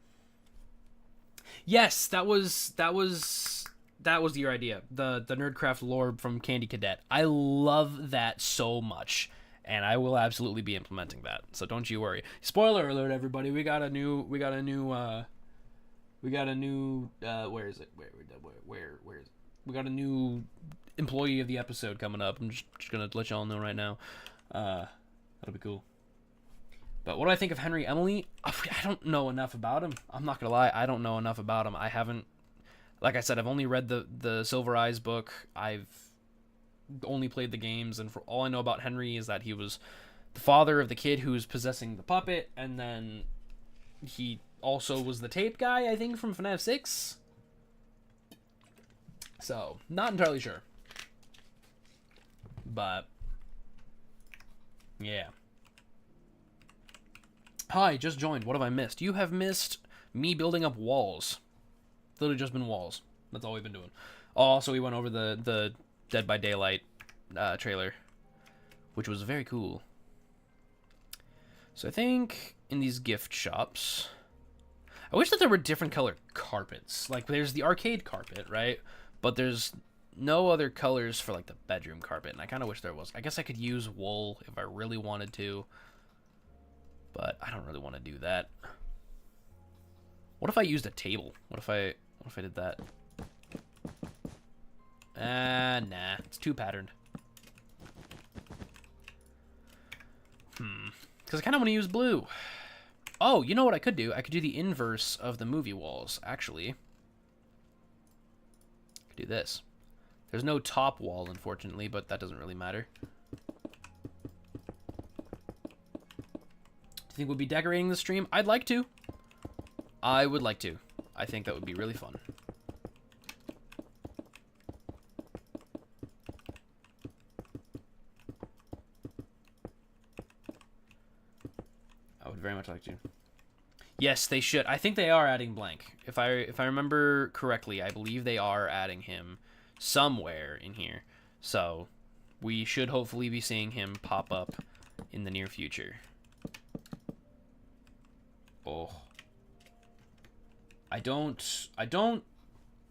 Yes, that was your idea. The Nerdcraft lore from Candy Cadet. I love that so much, and I will absolutely be implementing that. So don't you worry. Spoiler alert, everybody. We got a new where is it? Where is it? We got a new employee of the episode coming up. I'm just gonna let y'all know right now. That'll be cool. But what do I think of Henry Emily? I don't know enough about him. I'm not gonna lie, I don't know enough about him. I haven't, like I said, I've only read the Silver Eyes book. I've only played the games, and for all I know about Henry is that he was the father of the kid who's possessing the puppet, and then he also was the tape guy, I think, from FNAF 6. So, not entirely sure. But, yeah. Hi, just joined. What have I missed? You have missed me building up walls. Literally just been walls. That's all we've been doing. Also, we went over the Dead by Daylight trailer, which was very cool. So I think in these gift shops, I wish that there were different color carpets. Like, there's the arcade carpet, right? But there's no other colors for, like, the bedroom carpet, and I kind of wish there was. I guess I could use wool if I really wanted to, but I don't really want to do that. What if I used a table? What if I did that? Nah, it's too patterned. Because I kind of want to use blue. Oh, you know what I could do? I could do the inverse of the movie walls, actually. I could do this. There's no top wall, unfortunately, but that doesn't really matter. Do you think we'll be decorating the stream? I'd like to. I would like to. I think that would be really fun. I would very much like to. Yes, they should. I think they are adding Blank. If I remember correctly, I believe they are adding him somewhere in here. So we should hopefully be seeing him pop up in the near future. Oh. I don't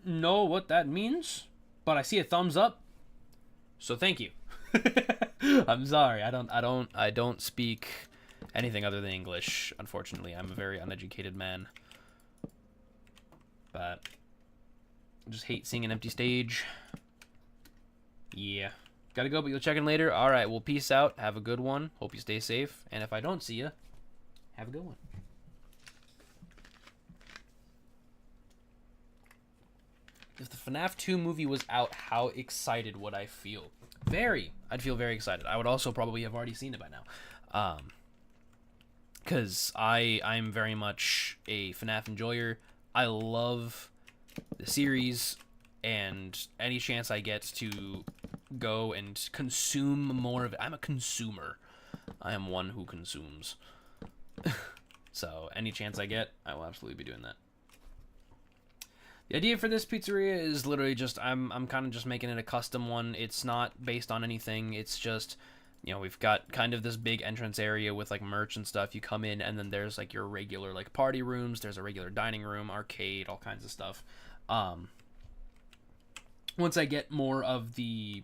know what that means, but I see a thumbs up, so thank you. I'm sorry. I don't speak anything other than English, unfortunately. I'm a very uneducated man. But I just hate seeing an empty stage. Yeah. Gotta go, but you'll check in later. Alright, well, peace out. Have a good one. Hope you stay safe. And if I don't see you, have a good one. If the FNAF 2 movie was out, how excited would I feel? I'd feel very excited. I would also probably have already seen it by now. Because I'm very much a FNAF enjoyer. I love the series, and any chance I get to go and consume more of it. I'm a consumer. I am one who consumes. So any chance I get, I will absolutely be doing that. The idea for this pizzeria is literally just I'm kind of just making it a custom one. It's not based on anything. It's just, you know, we've got kind of this big entrance area with like merch and stuff. You come in and then there's like your regular like party rooms. There's a regular dining room, arcade, all kinds of stuff. Once I get more of the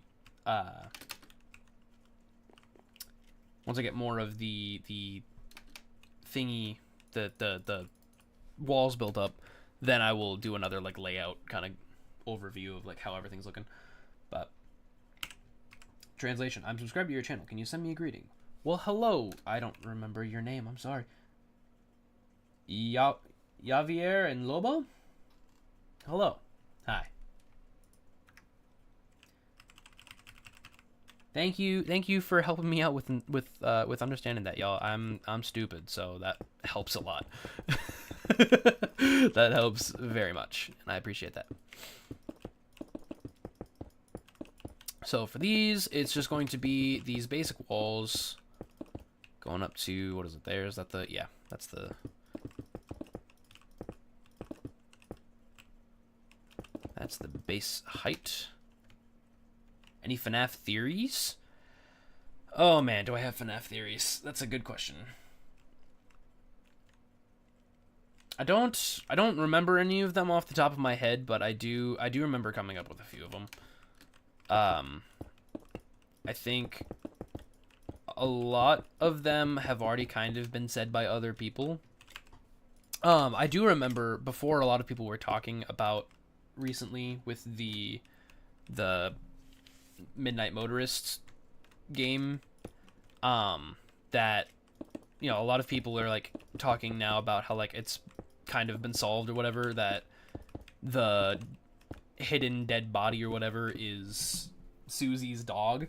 thingy, the walls built up, then I will do another like layout kind of overview of like how everything's looking. But translation: I'm subscribed to your channel. Can you send me a greeting? Well, hello. I don't remember your name. I'm sorry. Javier and Lobo. Hello. Hi. Thank you for helping me out with understanding that, y'all. I'm stupid, so that helps a lot. That helps very much, and I appreciate that. So for these, it's just going to be these basic walls going up to, what is it there? Is that the, yeah, that's the, base height. Any FNAF theories? Oh man, do I have FNAF theories? That's a good question. I don't remember any of them off the top of my head, but I do remember coming up with a few of them. I think a lot of them have already kind of been said by other people. I do remember before a lot of people were talking about recently with the Midnight Motorists game, that, you know, a lot of people are like talking now about how like it's kind of been solved or whatever, that the hidden dead body or whatever is Susie's dog.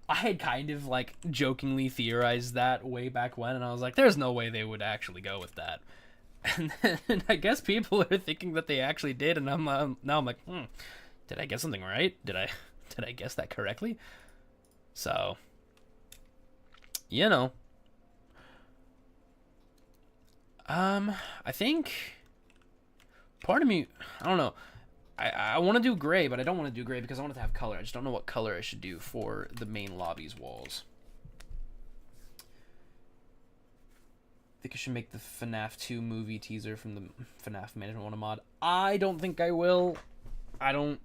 I had kind of like jokingly theorized that way back when, and I was like, there's no way they would actually go with that. And then I guess people are thinking that they actually did, and now I'm like, did I get something right? Did I guess that correctly? So, you know. I think part of me, I don't know. I want to do gray, but I don't want to do gray because I want it to have color. I just don't know what color I should do for the main lobby's walls. I think I should make the FNAF 2 movie teaser from the FNAF Management 1 mod. I don't think I will. I don't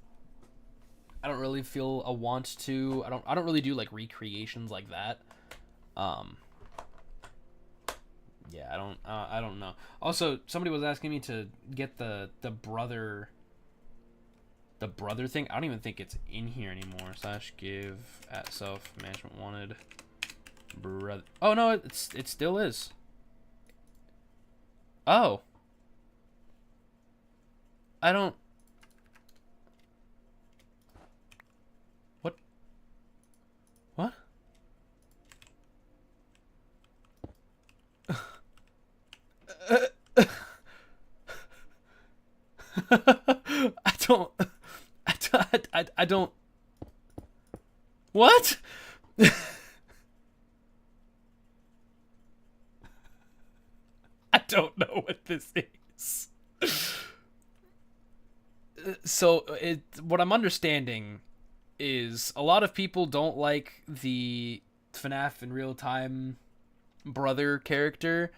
really feel a want to. I don't really do like recreations like that. Yeah, I don't know. Also, somebody was asking me to get the brother thing. I don't even think it's in here anymore. / give at self management wanted brother. Oh no, it still is. Oh. I don't. What? What? I don't. What? I don't know what this is. So what I'm understanding is a lot of people don't like the FNAF in real time brother character.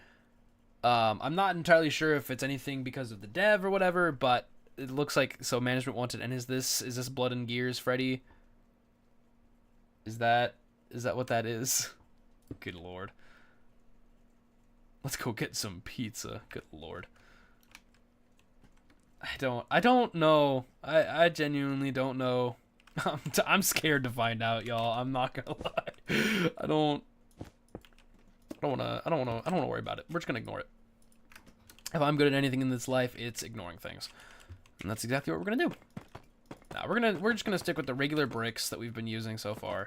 I'm not entirely sure if it's anything because of the dev or whatever, but it looks like so management wanted. And is this Blood and Gears, Freddy? Is that what that is? Good lord. Let's go get some pizza. Good lord. I don't know. I genuinely don't know. I'm scared to find out, y'all. I'm not gonna lie. I don't wanna worry about it. We're just gonna ignore it. If I'm good at anything in this life, it's ignoring things. And that's exactly what we're gonna do. Now we're just gonna stick with the regular bricks that we've been using so far.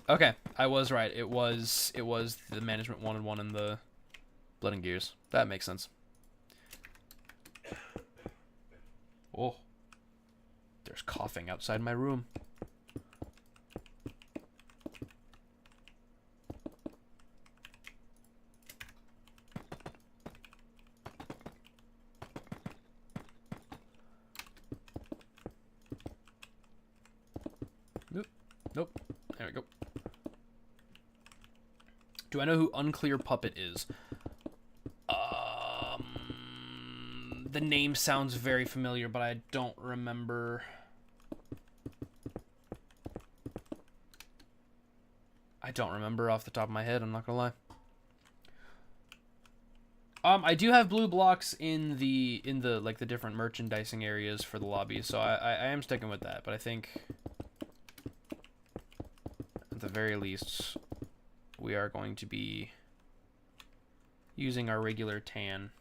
Okay, I was right. It was the management wanted one in the Blood and Gears. That makes sense. Oh. There's coughing outside my room. Nope. Nope. There we go. Do I know who Unclear Puppet is? The name sounds very familiar, but I don't remember. I don't remember off the top of my head, I'm not gonna lie. I do have blue blocks in the like the different merchandising areas for the lobby, so I am sticking with that, but I think at the very least we are going to be using our regular tan.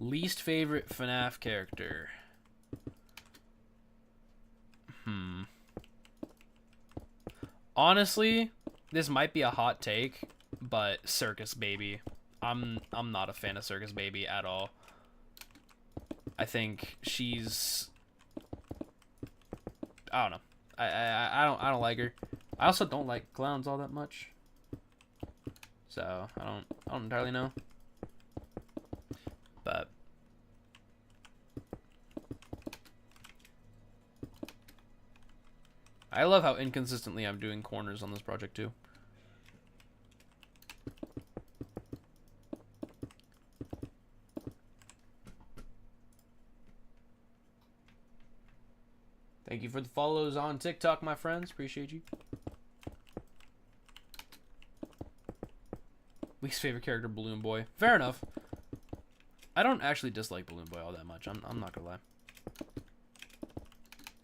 Least favorite FNAF character. Honestly, this might be a hot take, but Circus Baby. I'm not a fan of Circus Baby at all. I think she's, I don't know. I don't like her. I also don't like clowns all that much. So I don't entirely know. But I love how inconsistently I'm doing corners on this project too. Thank you for the follows on TikTok, my friends. Appreciate you. Least favorite character, Balloon Boy. Fair enough. I don't actually dislike Balloon Boy all that much. I'm not gonna lie.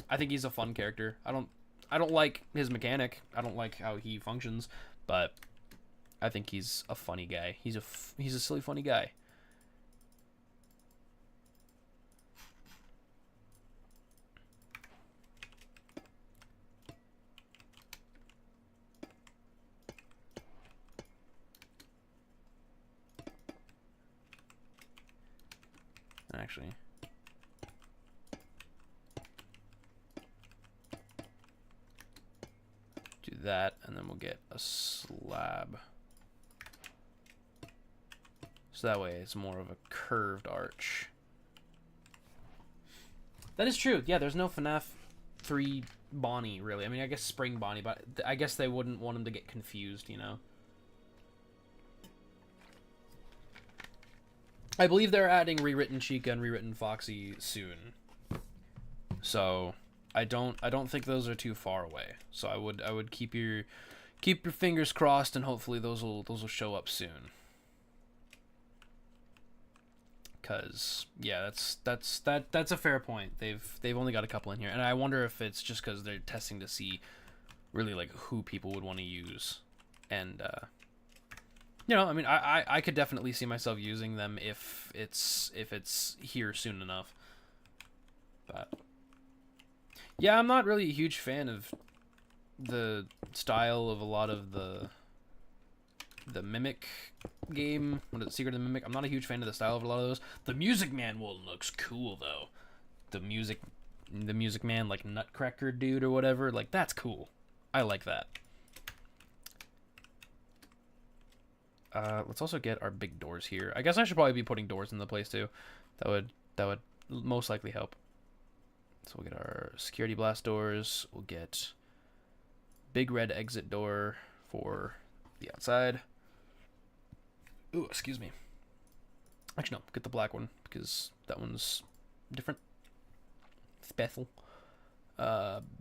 I think he's a fun character. I don't like his mechanic. I don't like how he functions, but I think he's a funny guy. He's a silly funny guy. Actually, do that, and then we'll get a slab. So that way it's more of a curved arch. That is true. Yeah, there's no FNAF 3 Bonnie, really. I mean, I guess Spring Bonnie, but I guess they wouldn't want him to get confused, you know? I believe they're adding Rewritten Chica and Rewritten Foxy soon. So I don't think those are too far away. So I would keep your fingers crossed, and hopefully those will show up soon. Cause yeah, that's a fair point. They've only got a couple in here, and I wonder if it's just because they're testing to see really like who people would want to use, and you know, I mean, I could definitely see myself using them if it's here soon enough. But yeah, I'm not really a huge fan of the style of a lot of the Mimic game. What is it, Secret of the Mimic? I'm not a huge fan of the style of a lot of those. The Music Man one looks cool though. The Music Man, like Nutcracker dude or whatever, like that's cool. I like that. Let's also get our big doors here. I guess I should probably be putting doors in the place too. That would most likely help. So we'll get our security blast doors. We'll get big red exit door for the outside. Ooh, excuse me. Actually, no, get the black one because that one's different. Special.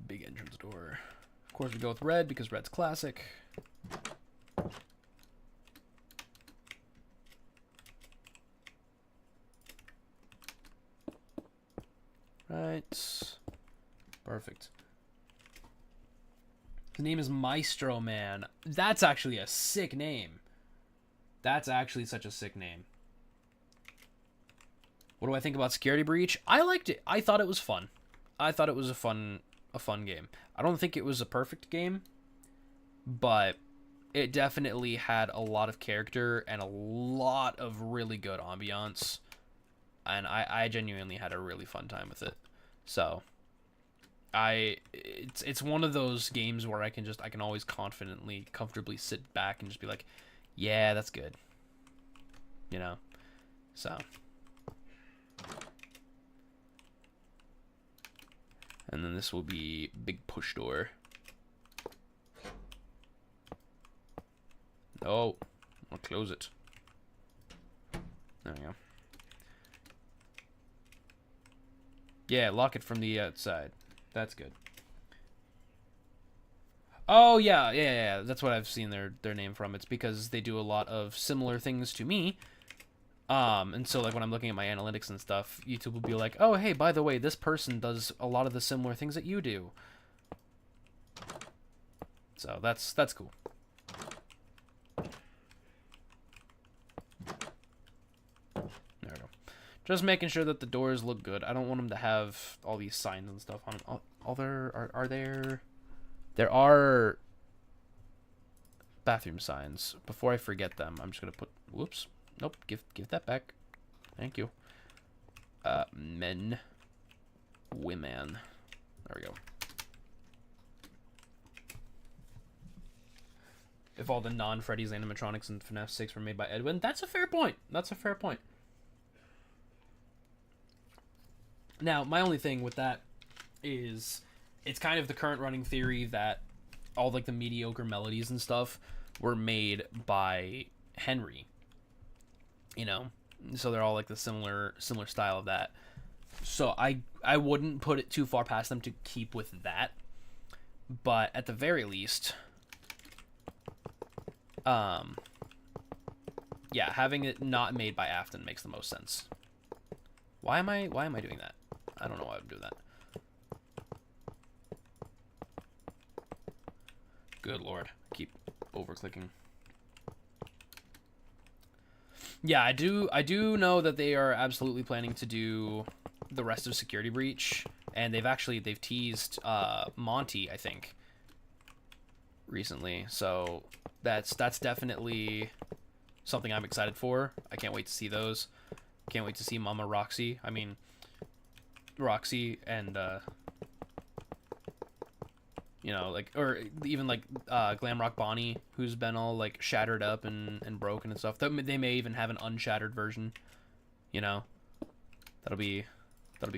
Big entrance door. Of course, we go with red because red's classic. Right. Perfect. His name is Maestro Man. That's actually a sick name. That's actually such a sick name. What do I think about Security Breach? I liked it. I thought it was fun. I thought it was a fun game. I don't think it was a perfect game, but it definitely had a lot of character and a lot of really good ambiance. And I genuinely had a really fun time with it. So it's one of those games where I can always comfortably sit back and just be like, yeah, that's good. You know? So. And then this will be big push door. Oh, I'll close it. There we go. Yeah, lock it from the outside. That's good. Oh, yeah. That's what I've seen their name from. It's because they do a lot of similar things to me. And so, like, when I'm looking at my analytics and stuff, YouTube will be like, oh, hey, by the way, this person does a lot of the similar things that you do. So, that's cool. There we go. Just making sure that the doors look good. I don't want them to have all these signs and stuff on them. There are bathroom signs. Before I forget them, I'm just gonna put. Whoops. Nope. Give that back. Thank you. Men, women. There we go. If all the non-Freddy's animatronics in FNAF 6 were made by Edwin, that's a fair point. That's a fair point. Now, my only thing with that is it's kind of the current running theory that all like the mediocre melodies and stuff were made by Henry. You know, so they're all like the similar style of that. So I wouldn't put it too far past them to keep with that. But at the very least, yeah, having it not made by Afton makes the most sense. Why am I doing that? I don't know why I'm doing that. Good lord, I keep over-clicking. Yeah, I do know that they are absolutely planning to do the rest of Security Breach, and they've teased Monty, I think, recently. So that's definitely something I'm excited for. I can't wait to see those. Can't wait to see Mama Roxy. I mean, Roxy and you know, like, or even like Glamrock Bonnie, who's been all like shattered up and broken and stuff. They may even have an unshattered version. You know, that'll be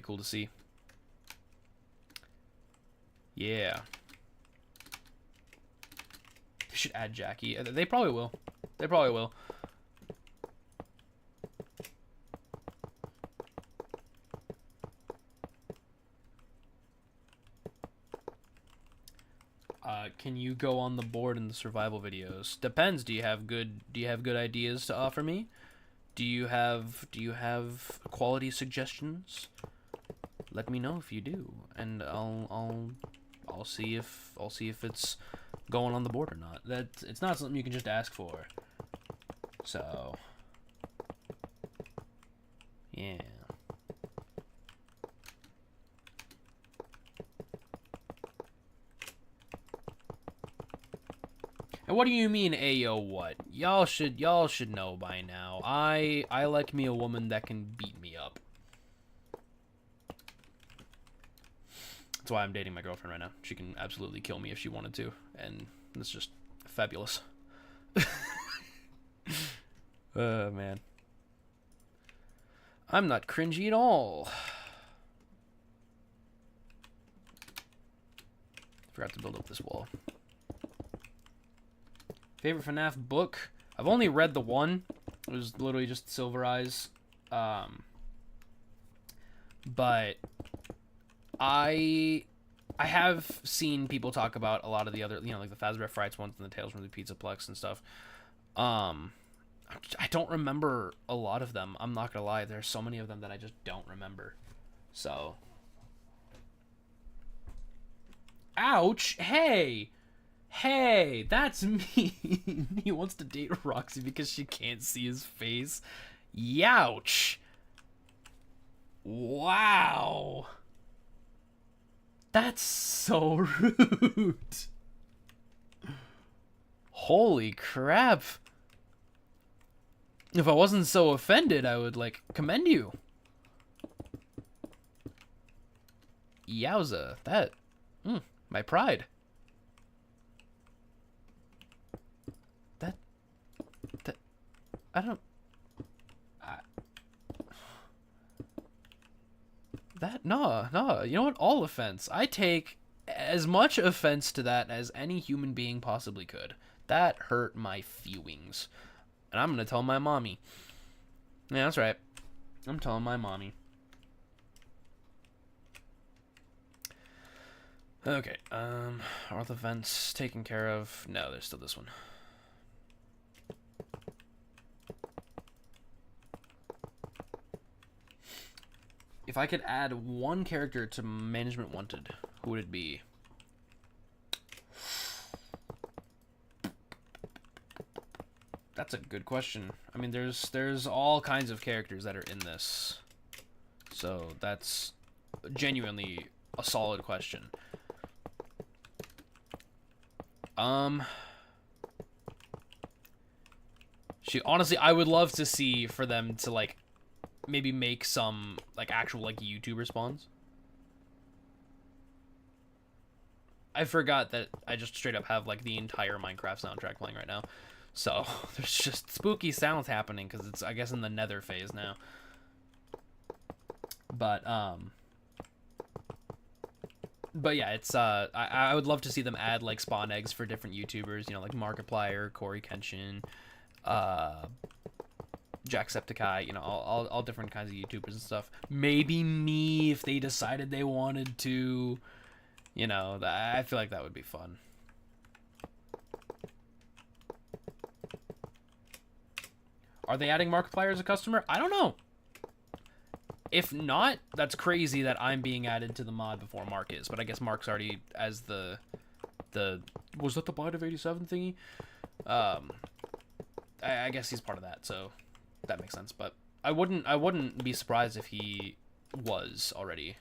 cool to see. Yeah, they should add Jackie. They probably will. They probably will. Can you go on the board in the survival videos? Depends. Do you have good ideas to offer me? Do you have quality suggestions? Let me know if you do, and I'll see if it's going on the board or not. It's not something you can just ask for. So yeah. And what do you mean, ayo, what? Y'all should know by now. I like me a woman that can beat me up. That's why I'm dating my girlfriend right now. She can absolutely kill me if she wanted to, and it's just fabulous. Oh, man. I'm not cringy at all. Forgot to build up this wall. Favorite FNAF book? I've only read the one. It was literally just Silver Eyes. But I have seen people talk about a lot of the other, you know, like the Fazbear Frights ones and the Tales from the Pizzaplex and stuff. I don't remember a lot of them. I'm not gonna lie. There's so many of them that I just don't remember. So. Ouch! Hey! Hey! That's mean! He wants to date Roxy because she can't see his face. Youch! Wow! That's so rude! Holy crap! If I wasn't so offended, I would, like, commend you. Yowza. That... my pride. That... I don't... No. You know what? All offense. I take as much offense to that as any human being possibly could. That hurt my feelings. And I'm gonna tell my mommy. Yeah, that's right. I'm telling my mommy. Okay, are the vents taken care of? No, there's still this one. If I could add one character to Management Wanted, who would it be? That's a good question. I mean, there's all kinds of characters that are in this. So that's genuinely a solid question. Honestly, I would love to see for them to, like, maybe make some, like, actual, like, YouTuber spawns. I forgot that I just straight up have, like, the entire Minecraft soundtrack playing right now. So, there's just spooky sounds happening, because it's, I guess, in the nether phase now. But yeah, it's, I would love to see them add, like, spawn eggs for different YouTubers, you know, like Markiplier, Corey Kenshin, Jacksepticeye, you know, all different kinds of YouTubers and stuff. Maybe me, if they decided they wanted to, you know, I feel like that would be fun. Are they adding Markiplier as a customer? I don't know. If not, that's crazy that I'm being added to the mod before Mark is. But I guess Mark's already as the was that the Bite of 87 thingy? I guess he's part of that, so that makes sense. But I wouldn't be surprised if he was already.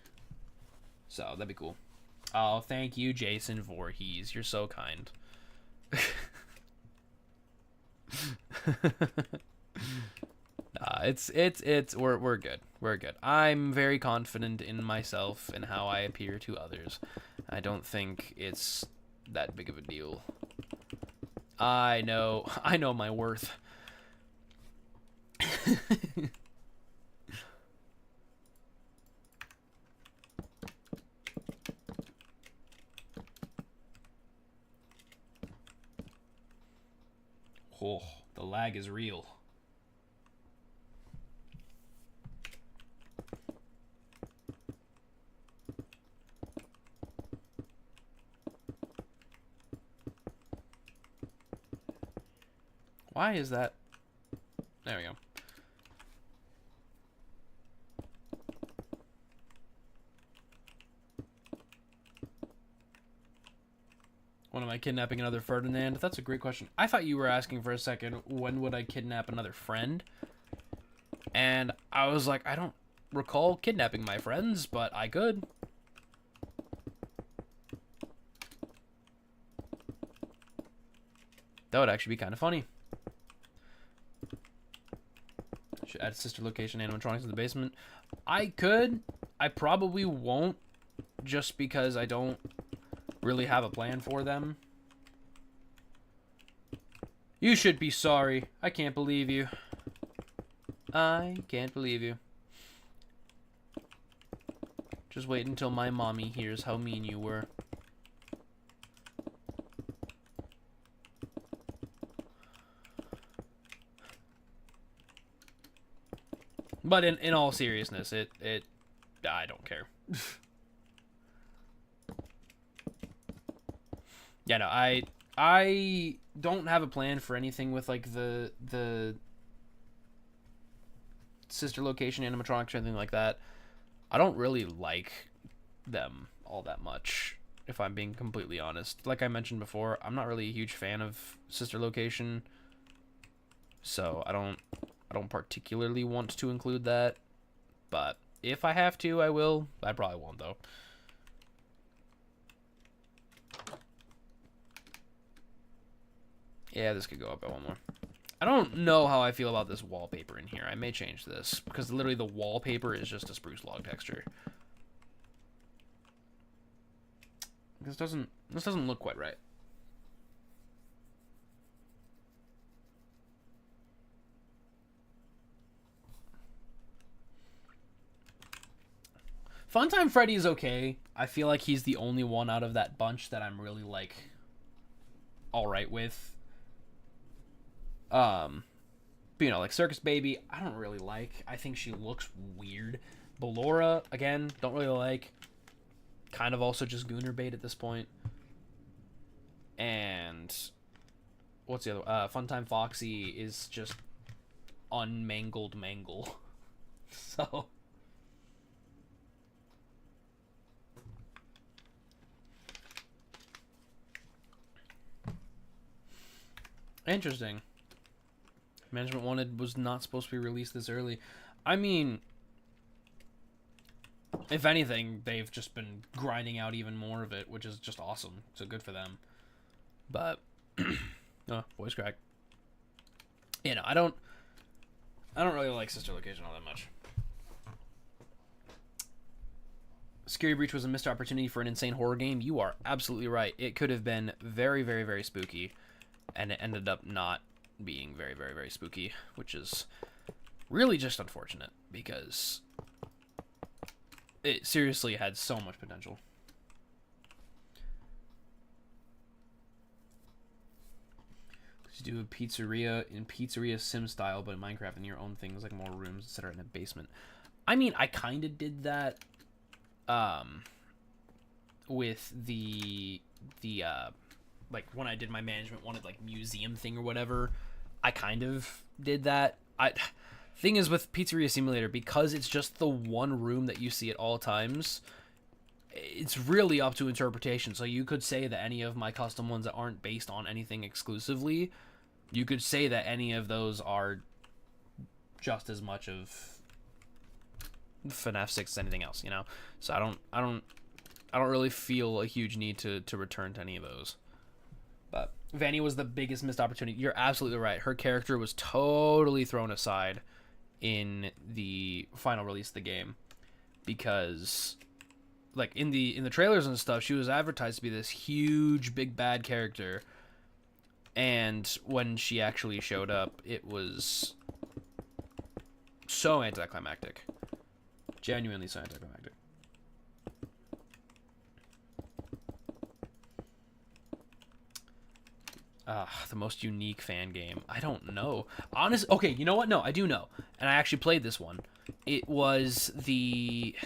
So that'd be cool. Oh, thank you, Jason Voorhees. You're so kind. We're good. We're good. I'm very confident in myself and how I appear to others. I don't think it's that big of a deal. I know my worth. Oh, the lag is real. Why is that? There we go. When am I kidnapping another Ferdinand? That's a great question. I thought you were asking for a second, when would I kidnap another friend? And I was like, I don't recall kidnapping my friends, but I could. That would actually be kind of funny. Should add sister location animatronics in the basement. I could. I probably won't, just because I don't really have a plan for them. You should be sorry. I can't believe you. I can't believe you. Just wait until my mommy hears how mean you were. But in all seriousness, I don't care. Yeah, no, I don't have a plan for anything with like the sister location animatronics or anything like that. I don't really like them all that much, if I'm being completely honest. Like I mentioned before, I'm not really a huge fan of sister location, so I don't particularly want to include that. But if I have to, I will. I probably won't though. Yeah, this could go up by one more. I don't know how I feel about this wallpaper in here. I may change this because literally the wallpaper is just a spruce log texture. This doesn't look quite right. Funtime Freddy is okay. I feel like he's the only one out of that bunch that I'm really like all right with. But, you know, like Circus Baby, I don't really like. I think she looks weird. Ballora, again, don't really like. Kind of also just Gooner bait at this point. And what's the other? Funtime Foxy is just unmangled mangle. So interesting. Management wanted was not supposed to be released this early. I mean, if anything, they've just been grinding out even more of it, which is just awesome. So good for them. But oh, voice crack. You know, I don't really like Sister Location all that much. Scary Breach was a missed opportunity for an insane horror game. You are absolutely right. It could have been very, very, very spooky, and it ended up not being very, very, very spooky, which is really just unfortunate because it seriously had so much potential. Just do a pizzeria in Pizzeria Sim style, but in Minecraft, and your own things like more rooms, etc. in a basement. I mean, I kind of did that with the like when I did my management wanted like museum thing or whatever, I kind of did that. Thing is with Pizzeria Simulator, because it's just the one room that you see at all times, it's really up to interpretation. So you could say that any of my custom ones that aren't based on anything exclusively, you could say that any of those are just as much of FNAF 6 as anything else, you know? So I don't really feel a huge need to return to any of those. But Vanny was the biggest missed opportunity. You're absolutely right. Her character was totally thrown aside in the final release of the game because like in the trailers and stuff, she was advertised to be this huge big bad character, and when she actually showed up, it was so anticlimactic. Genuinely so anticlimactic. The most unique fan game. I don't know. Honest. Okay, you know what? No, I do know. And I actually played this one. It was the...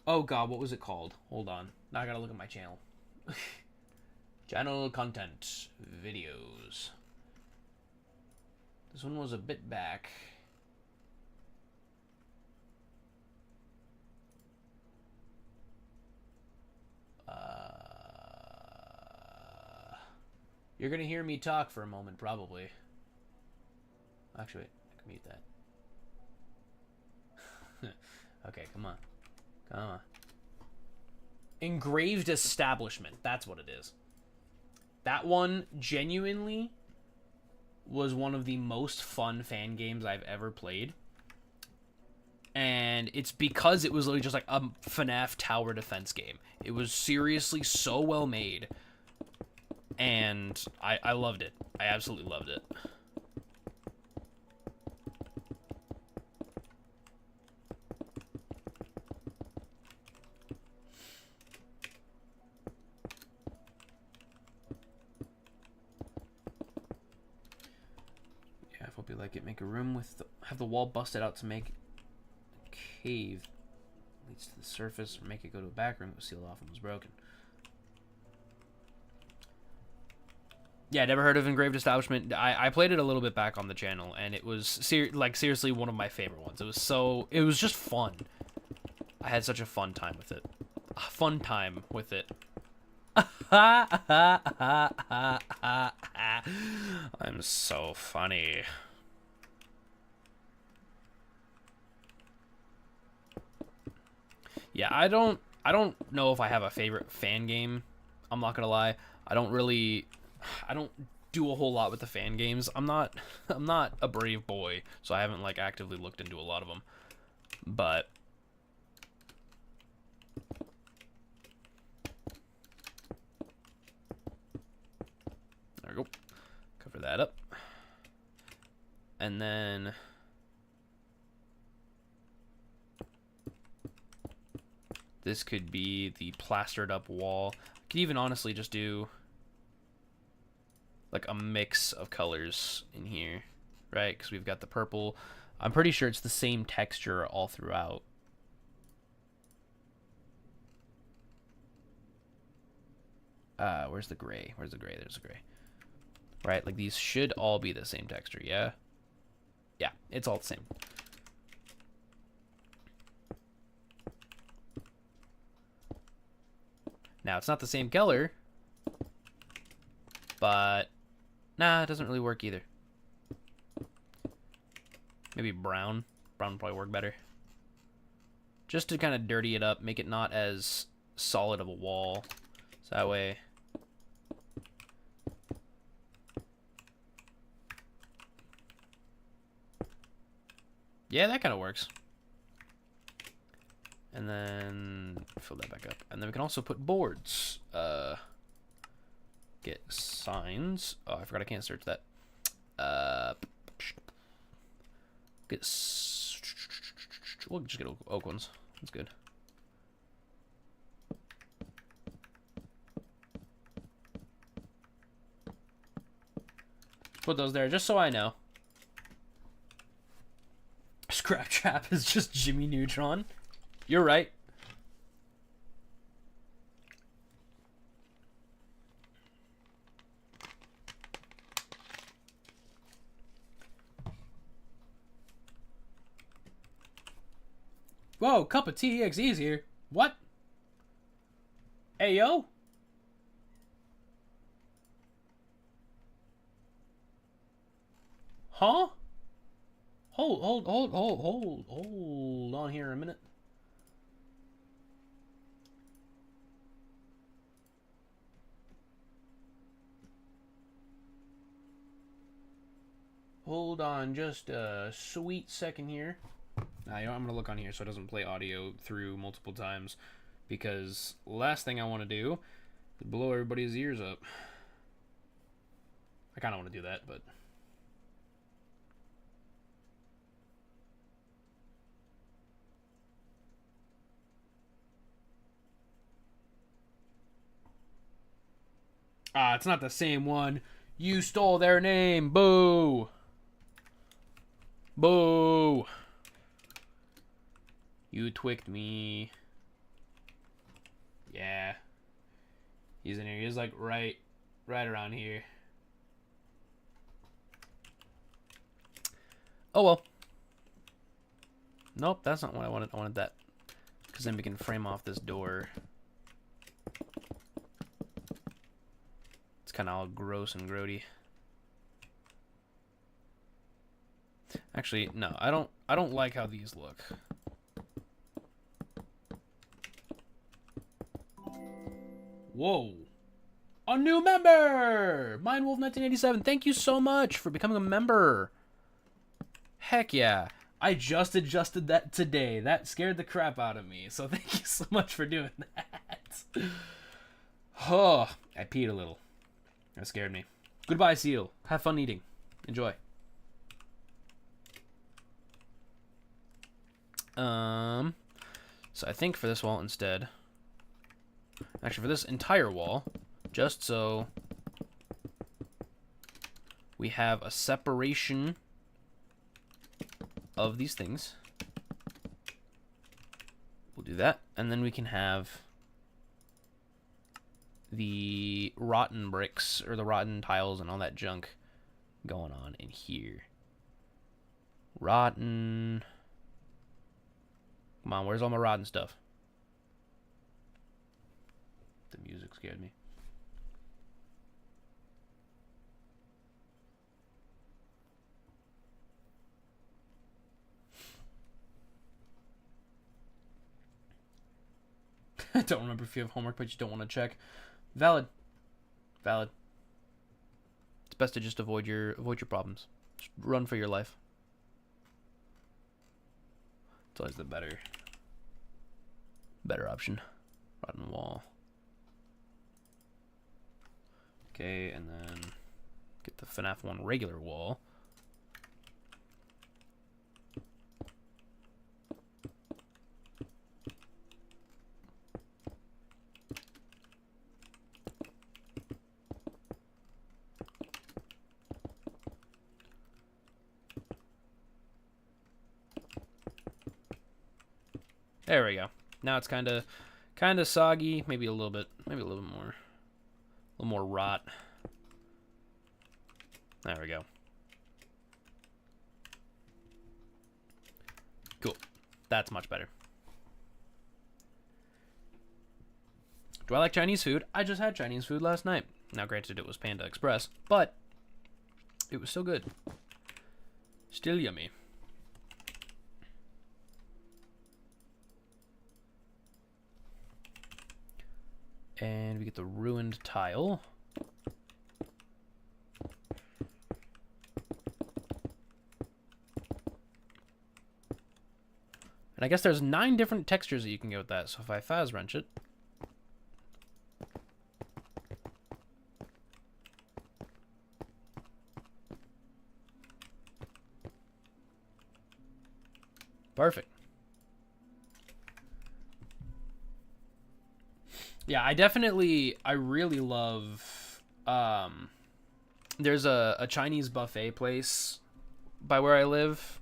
Oh, God, what was it called? Hold on. Now I gotta look at my channel. Channel content. Videos. This one was a bit back. You're gonna hear me talk for a moment, probably. Actually, wait, I can mute that. Okay, come on. Come on. Engraved Establishment. That's what it is. That one, genuinely, was one of the most fun fan games I've ever played. And it's because it was literally just like a FNAF tower defense game. It was seriously so well made. And I loved it. I absolutely loved it. Yeah, I hope we like it. Make a room with have the wall busted out to make a cave leads to the surface, or make it go to a back room that was sealed off and was broken. Yeah, never heard of Engraved Establishment. I played it a little bit back on the channel, and it was seriously one of my favorite ones. It was just fun. I had such a fun time with it. I'm so funny. Yeah, I don't know if I have a favorite fan game. I'm not gonna lie. I don't do a whole lot with the fan games. I'm not a brave boy, so I haven't like actively looked into a lot of them. But there we go. Cover that up. And then this could be the plastered up wall. I could even honestly just do like a mix of colors in here, right? Because we've got the purple. I'm pretty sure it's the same texture all throughout. Where's the gray? Where's the gray? There's the gray. Right, like these should all be the same texture, yeah? Yeah, it's all the same. Now, it's not the same color, but nah, it doesn't really work either. Maybe brown. Brown would probably work better. Just to kind of dirty it up, make it not as solid of a wall. So that way... yeah, that kind of works. And then fill that back up. And then we can also put boards. Get signs. Oh, I forgot I can't search that. We'll just get oak ones. That's good. Put those there just so I know. Scrap Trap is just Jimmy Neutron. You're right. Whoa, cup of tea EXE's here. What? Hey, yo? Huh? Hold on here a minute. Hold on just a sweet second here. Now, you know, I'm going to look on here so it doesn't play audio through multiple times, because last thing I want to do is blow everybody's ears up. I kind of want to do that, but... ah, it's not the same one. You stole their name. Boo. Boo. You twicked me. Yeah. He's in here. He's like right around here. Oh well. Nope, that's not what I wanted. I wanted that. Because then we can frame off this door. It's kind of all gross and grody. Actually, no, I don't like how these look. Whoa. A new member! Mindwolf1987, thank you so much for becoming a member. Heck yeah. I just adjusted that today. That scared the crap out of me. So thank you so much for doing that. Oh, I peed a little. That scared me. Goodbye, Seal. Have fun eating. Enjoy. So I think for this wall instead... actually, for this entire wall, just so we have a separation of these things. We'll do that, and then we can have the rotten bricks or the rotten tiles and all that junk going on in here. Rotten. Come on, where's all my rotten stuff? The music scared me. I don't remember if you have homework, but you don't want to check. Valid. Valid. It's best to just avoid your problems. Just run for your life. It's always the better option. Rotten wall. Okay, and then get the FNAF 1 regular wall. There we go. Now it's kind of soggy, maybe a little bit more rot. There we go. Cool. That's much better. Do I like Chinese food? I just had Chinese food last night. Now, granted, it was Panda Express, but it was still good. Still yummy. And we get the ruined tile. And I guess there's 9 different textures that you can get with that. So if I Faz wrench it. Perfect. Yeah, I really love, there's a Chinese buffet place by where I live,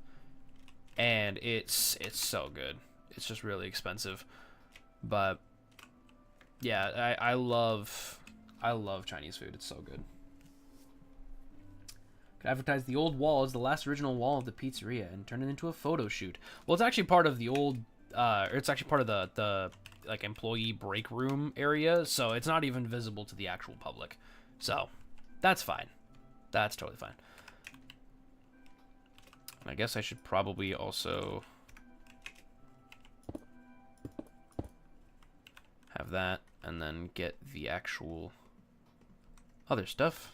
and it's so good. It's just really expensive, but yeah, I love Chinese food. It's so good. Could advertise the old wall as the last original wall of the pizzeria and turn it into a photo shoot. Well, it's actually part of the old, it's actually part of the like employee break room area, so it's not even visible to the actual public. So that's fine. That's totally fine. And I guess I should probably also have that and then get the actual other stuff.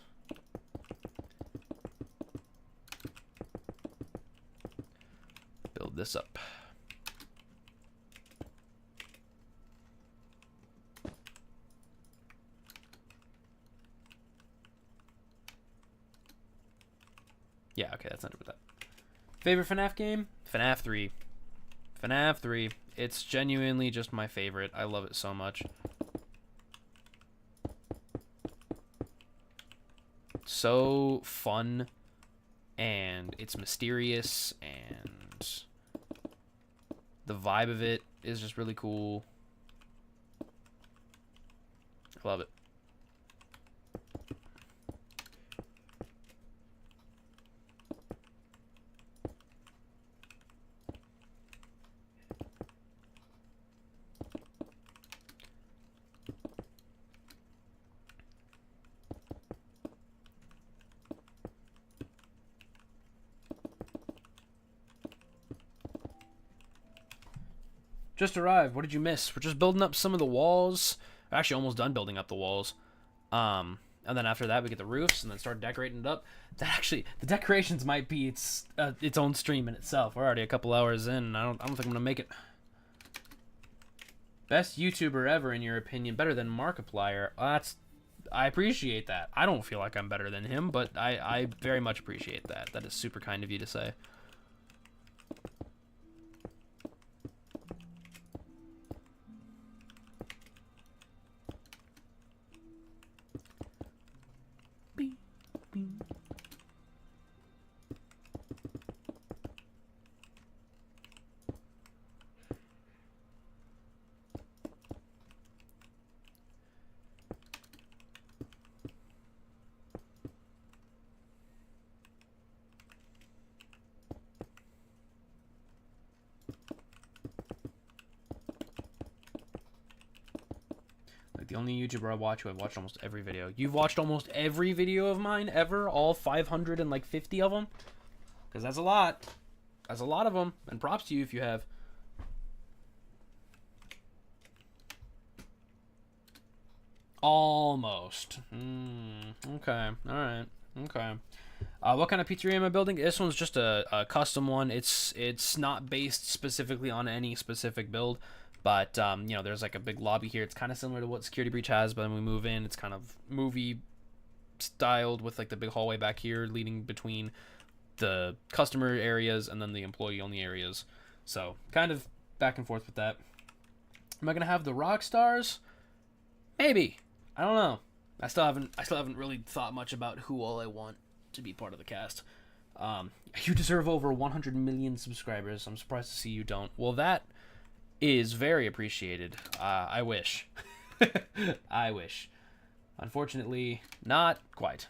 Build this up. Yeah, okay, that's not it with that. Favorite FNAF game? FNAF 3. FNAF 3. It's genuinely just my favorite. I love it so much. So fun, and it's mysterious, and the vibe of it is just really cool. I love it. Just arrived. What did you miss? We're just building up some of the walls. We're actually almost done building up the walls. And then after that, we get the roofs and then start decorating it up. That actually, the decorations might be its own stream in itself. We're already a couple hours in, and I don't think I'm gonna make it. Best YouTuber ever, in your opinion? Better than Markiplier? I appreciate that. I don't feel like I'm better than him, but I very much appreciate that. That is super kind of you to say. the only YouTuber I watch who I've watched almost every video. You've watched almost every video of mine ever? All 550 of them? Because that's a lot. That's a lot of them. And props to you if you have. Almost. Okay. Alright. Okay. What kind of pizzeria am I building? This one's just a custom one. It's not based specifically on any specific build. But, you know, there's like a big lobby here. It's kind of similar to what Security Breach has, but when we move in, it's kind of movie styled with like the big hallway back here leading between the customer areas and then the employee only areas. So kind of back and forth with that. Am I gonna have the rock stars? Maybe. I don't know. I still haven't really thought much about who all I want to be part of the cast. You deserve over 100 million subscribers. I'm surprised to see you don't. Well, that is very appreciated. I wish. I wish. Unfortunately, not quite.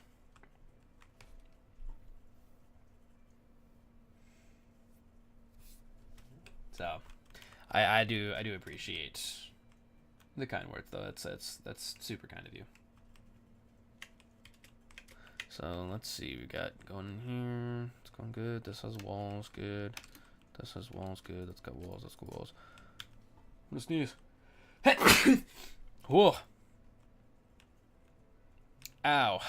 So, I do appreciate the kind words, though. That's super kind of you. So let's see, we got going in here. It's going good. This has walls, good. This has walls, good. That's got walls. That's got walls. I'm gonna sneeze. Whoa. Ow.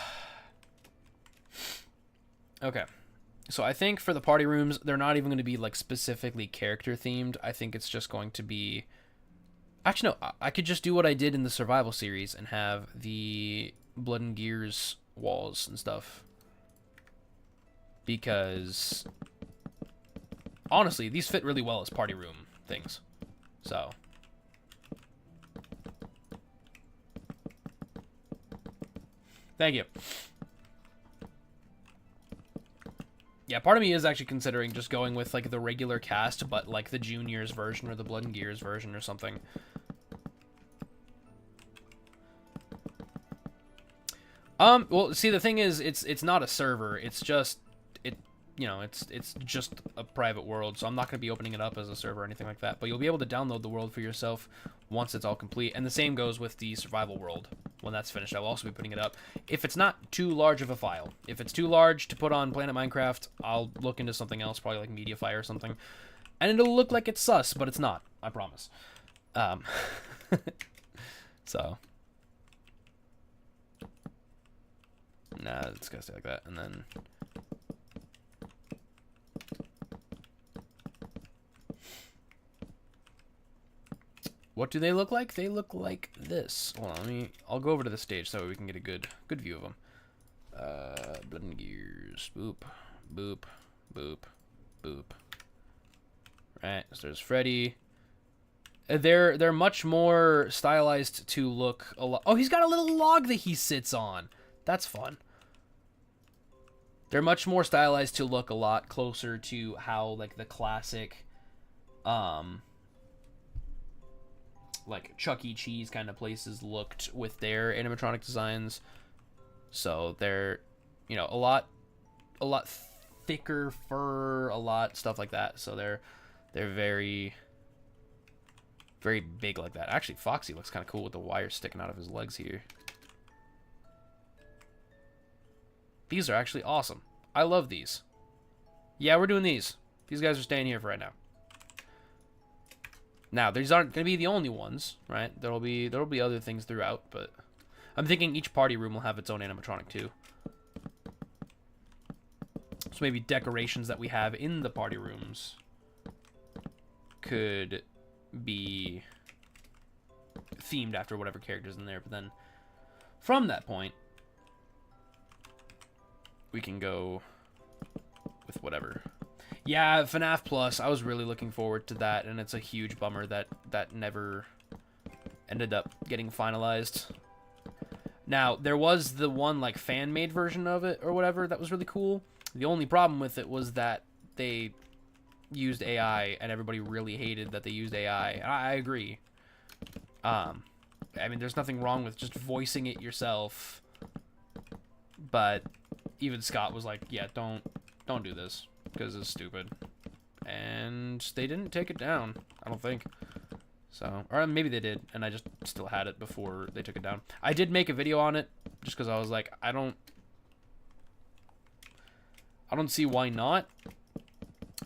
Okay. So I think for the party rooms, they're not even going to be like specifically character themed. I think it's just going to be. Actually, no. I could just do what I did in the survival series and have the Blood and Gears walls and stuff. Because honestly, these fit really well as party room things. So. Thank you. Yeah, part of me is actually considering just going with like the regular cast, but like the Juniors version or the Blood and Gears version or something. Well, see, the thing is, it's not a server. It's just it's just a private world. So I'm not going to be opening it up as a server or anything like that. But you'll be able to download the world for yourself once it's all complete. And the same goes with the survival world. When that's finished, I will also be putting it up. If it's not too large of a file, if it's too large to put on Planet Minecraft, I'll look into something else, probably like Mediafire or something. And it'll look like it's sus, but it's not. I promise. So. Nah, it's gotta stay like that. And then. What do they look like? They look like this. Hold on, I'll go over to the stage so we can get a good view of them. Blood and Gears. Boop, boop, boop, boop. Right, so there's Freddy. They're much more stylized to look a lot. Oh, he's got a little log that he sits on. That's fun. They're much more stylized to look a lot closer to how like the classic, like Chuck E. Cheese kind of places looked with their animatronic designs. So they're, you know, a lot thicker fur, a lot stuff like that. So they're very, very big like that. Actually, Foxy looks kind of cool with the wires sticking out of his legs here. These are actually awesome. I love these. Yeah, we're doing these. These guys are staying here for right now. Now, these aren't going to be the only ones, right? There'll be other things throughout, but I'm thinking each party room will have its own animatronic too. So maybe decorations that we have in the party rooms could be themed after whatever character's in there, but then from that point we can go with whatever. Yeah, FNAF Plus, I was really looking forward to that, and it's a huge bummer that that never ended up getting finalized. Now, there was the one, like, fan-made version of it, or whatever, that was really cool. The only problem with it was that they used AI, and everybody really hated that they used AI. I agree. I mean, there's nothing wrong with just voicing it yourself, but even Scott was like, yeah, don't do this, because it's stupid. And they didn't take it down, I don't think. So, or maybe they did, and I just still had it before they took it down. I did make a video on it, just because I was like, I don't see why not.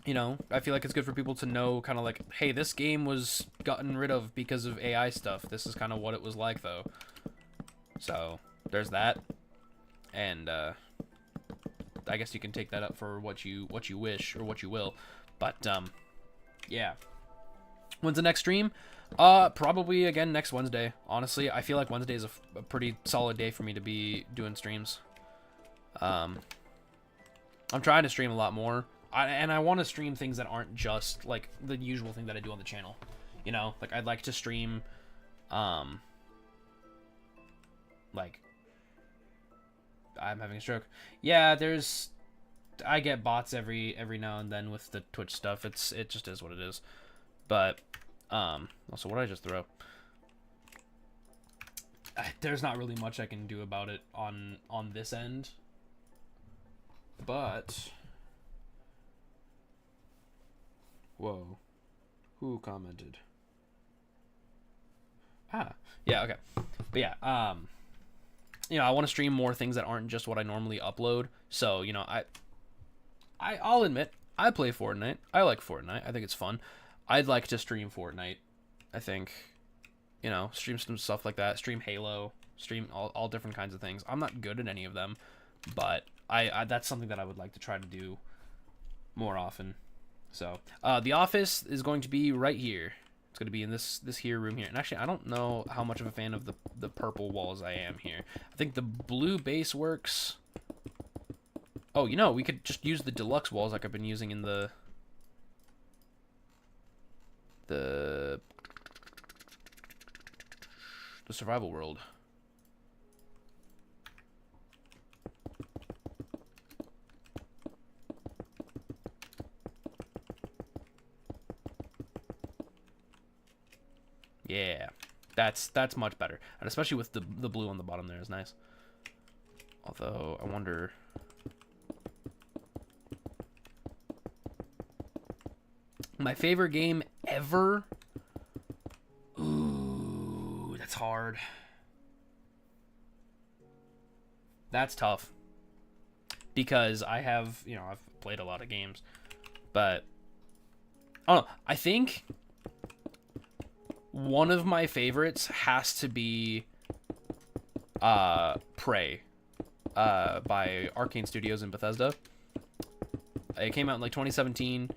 You know, I feel like it's good for people to know, kind of like, hey, this game was gotten rid of because of AI stuff. This is kind of what it was like, though. So, there's that. And, I guess you can take that up for what you wish, or what you will. But, yeah. When's the next stream? Probably, again, next Wednesday. Honestly, I feel like Wednesday is a pretty solid day for me to be doing streams. I'm trying to stream a lot more. And I want to stream things that aren't just, like, the usual thing that I do on the channel. You know? Like, I'd like to stream, like, I'm having a stroke. Yeah, I get bots every now and then with the Twitch stuff. It just is what it is. But, also, what did I just throw? There's not really much I can do about it on this end. But... Whoa. Who commented? Yeah, okay. But yeah, you know, I want to stream more things that aren't just what I normally upload. So, you know, I'll admit, I play Fortnite. I like Fortnite. I think it's fun. I'd like to stream Fortnite. I think, you know, stream some stuff like that. Stream Halo. Stream all different kinds of things. I'm not good at any of them, but I that's something that I would like to try to do more often. So, the office is going to be right here. It's going to be in this here room here. And actually, I don't know how much of a fan of the purple walls I am here. I think the blue base works. Oh, you know, we could just use the deluxe walls like I've been using in the survival world. Yeah, that's much better, and especially with the blue on the bottom there is nice. Although I wonder, my favorite game ever. Ooh, that's hard. That's tough because I've played a lot of games, but I don't know. I think one of my favorites has to be Prey by Arcane Studios in Bethesda. It came out in like 2017,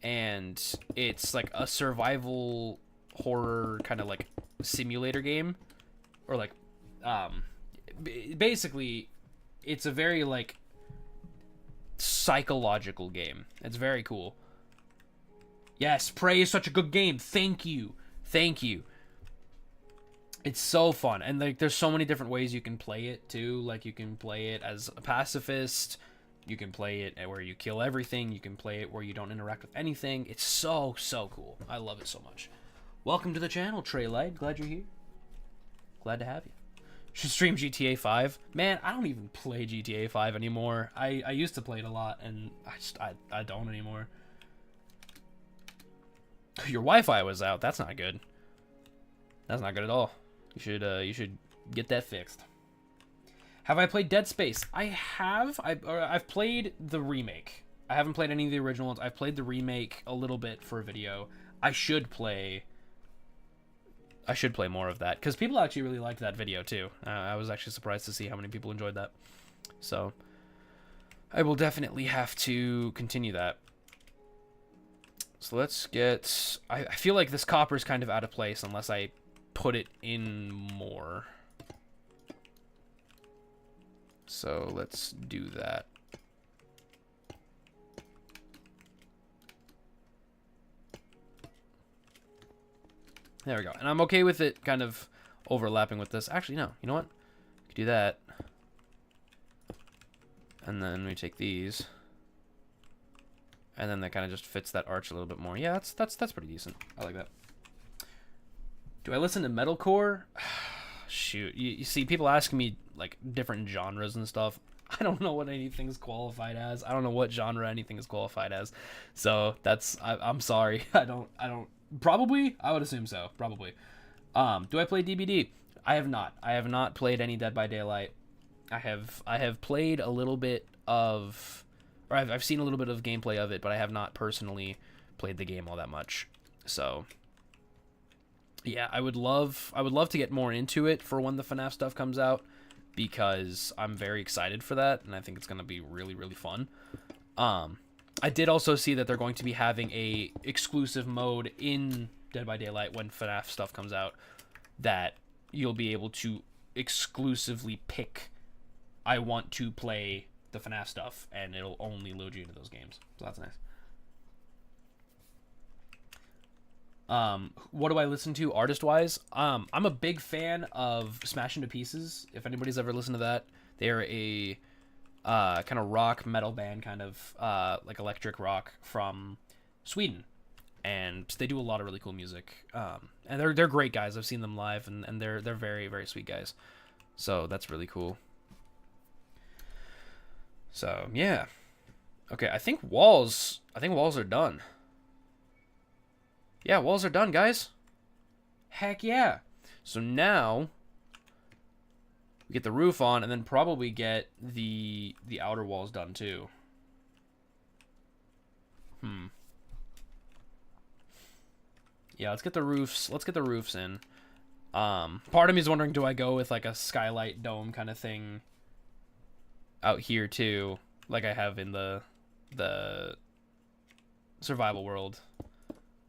and it's like a survival horror kind of like simulator game, or like basically it's a very like psychological game. It's very cool. Yes, Prey is such a good game. Thank you. Thank you. It's so fun, and like there's so many different ways you can play it too. Like you can play it as a pacifist, you can play it where you kill everything, you can play it where you don't interact with anything. It's so cool. I love it so much. Welcome to the channel, Trey Light. Glad you're here. Glad to have you. Should stream GTA 5. Man, I don't even play GTA 5 anymore. I used to play it a lot, and I don't anymore. Your Wi-Fi was out. That's not good. That's not good at all. You should get that fixed. Have I played Dead Space? I have. I've played the remake. I haven't played any of the original ones. I've played the remake a little bit for a video. I should play more of that because people actually really liked that video too. I was actually surprised to see how many people enjoyed that. So I will definitely have to continue that. So let's get... I feel like this copper is kind of out of place unless I put it in more. So let's do that. There we go. And I'm okay with it kind of overlapping with this. Actually, no. You know what? We could do that. And then we take these. And then that kind of just fits that arch a little bit more. Yeah, that's pretty decent. I like that. Do I listen to metalcore? Shoot. You see, people asking me, like, different genres and stuff. I don't know what anything's qualified as. I don't know what genre anything is qualified as. So, I'm sorry. I don't Probably, I would assume so. Probably. Do I play DBD? I have not. I have not played any Dead by Daylight. I have played a little bit of, or I've seen a little bit of gameplay of it, but I have not personally played the game all that much. So, yeah, I would love to get more into it for when the FNAF stuff comes out, because I'm very excited for that, and I think it's gonna be really, really fun. I did also see that they're going to be having a exclusive mode in Dead by Daylight when FNAF stuff comes out, that you'll be able to exclusively pick, I want to play the FNAF stuff, and it'll only load you into those games. So that's nice. What do I listen to artist-wise? I'm a big fan of Smash Into Pieces. If anybody's ever listened to that, they're a kind of rock metal band, kind of like electric rock from Sweden, and they do a lot of really cool music. And they're great guys. I've seen them live, and they're very, very sweet guys. So that's really cool. So yeah, okay. I think walls are done. Yeah, walls are done, guys. Heck yeah. So now we get the roof on, and then probably get the outer walls done too. Yeah, let's get the roofs. Let's get the roofs in. Part of me is wondering, do I go with like a skylight dome kind of thing out here too, like I have in the survival world?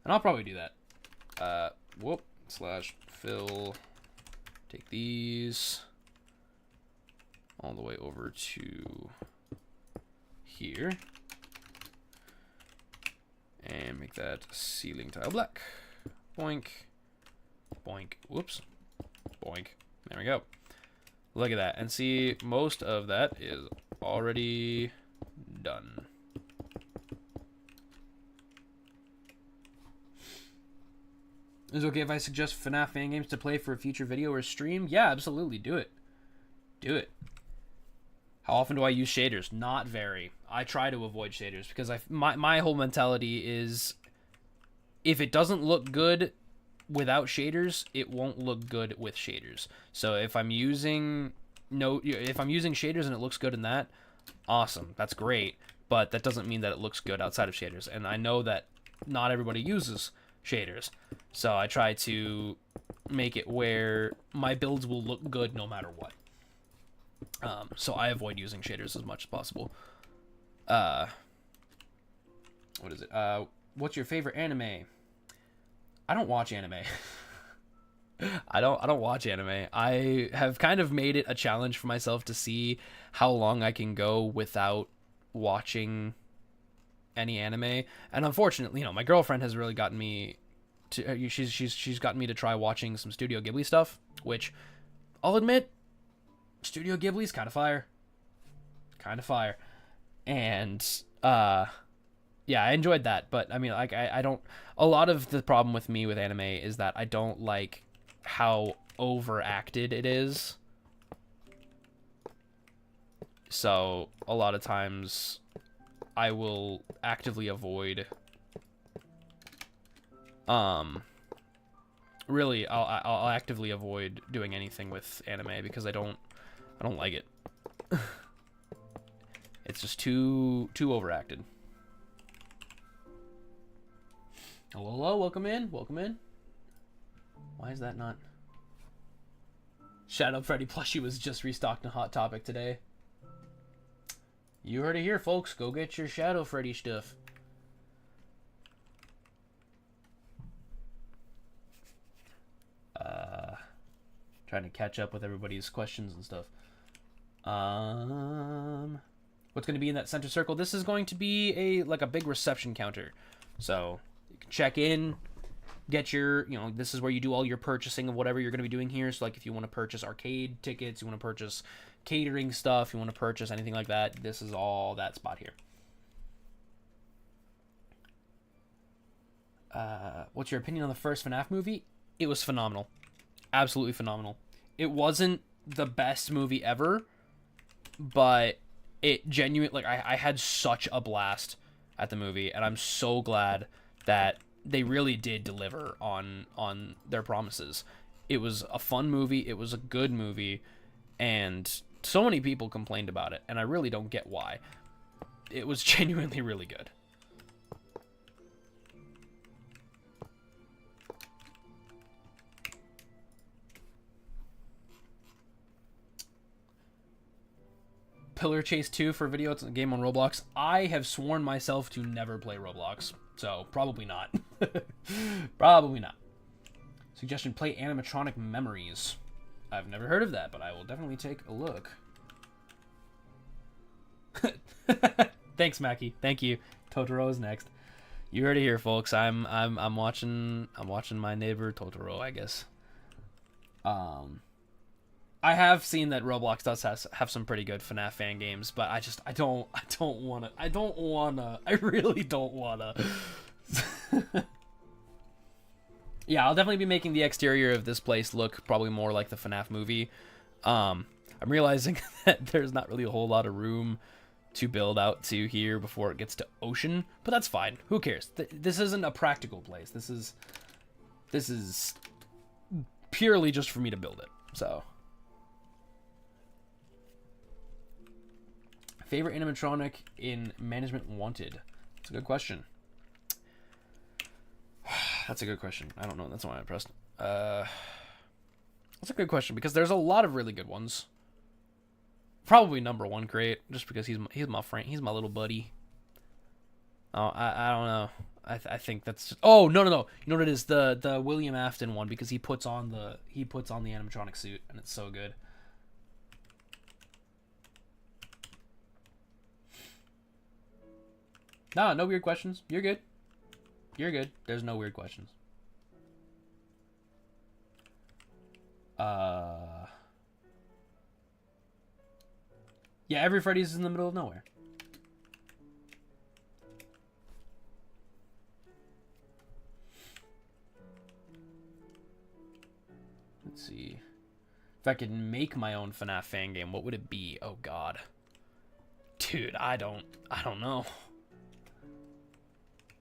And I'll probably do that. /fill. Take these all the way over to here. And make that ceiling tile black. Boink. Boink. Whoops. Boink. There we go. Look at that. And see, most of that is already done. Is it okay if I suggest FNAF fan games to play for a future video or stream? Yeah, absolutely. Do it. Do it. How often do I use shaders? Not very. I try to avoid shaders because my whole mentality is, if it doesn't look good without shaders, it won't look good with shaders. So if I'm using shaders and it looks good in that, awesome. That's great. But that doesn't mean that it looks good outside of shaders. And I know that not everybody uses shaders. So I try to make it where my builds will look good no matter what. So I avoid using shaders as much as possible. What is it? What's your favorite anime? I don't watch anime. I don't watch anime. I have kind of made it a challenge for myself to see how long I can go without watching any anime. And unfortunately, my girlfriend has really gotten me to she's gotten me to try watching some Studio Ghibli stuff, which I'll admit, Studio Ghibli's kind of fire. Kind of fire. And yeah, I enjoyed that, but I mean, like, I don't, a lot of the problem with me with anime is that I don't like how overacted it is. So a lot of times I will actively avoid, really, I'll actively avoid doing anything with anime because I don't like it. It's just too overacted. Hello, welcome in. Why is that not? Shadow Freddy plushie was just restocked in Hot Topic today. You heard it here, folks. Go get your Shadow Freddy stuff. Trying to catch up with everybody's questions and stuff. What's going to be in that center circle? This is going to be like a big reception counter. So you can check in, get your, this is where you do all your purchasing of whatever you're going to be doing here. So like if you want to purchase arcade tickets, you want to purchase catering stuff, you want to purchase anything like that, this is all that spot here. What's your opinion on the first FNAF movie? It was phenomenal. Absolutely phenomenal. It wasn't the best movie ever, but it genuinely, like, I had such a blast at the movie, and I'm so glad that they really did deliver on their promises. It was a fun movie. It was a good movie, and so many people complained about it, and I really don't get why. It was genuinely really good. Pillar Chase 2 for video. It's a game on Roblox. I have sworn myself to never play Roblox, so probably not. Probably not. Suggestion, play animatronic memories. I've never heard of that, but I will definitely take a look. Thanks, Mackie. Thank you. Totoro is next. You heard it here, folks. I'm watching my neighbor Totoro, I guess. I have seen that Roblox does have some pretty good FNAF fan games, but I really don't wanna. Yeah, I'll definitely be making the exterior of this place look probably more like the FNAF movie. I'm realizing that there's not really a whole lot of room to build out to here before it gets to ocean, but that's fine. Who cares? This isn't a practical place. This is purely just for me to build it. So, favorite animatronic in Management Wanted? That's a good question. That's a good question. I don't know. That's why I pressed. That's a good question because there's a lot of really good ones. Probably number one Crate, just because he's my friend. He's my little buddy. Oh, I don't know. I think that's just, oh no. You know what it is? The William Afton one, because he puts on the animatronic suit and it's so good. No weird questions. You're good. You're good. There's no weird questions. Yeah, every Freddy's is in the middle of nowhere. Let's see. If I could make my own FNAF fan game, what would it be? Oh god. Dude, I don't know.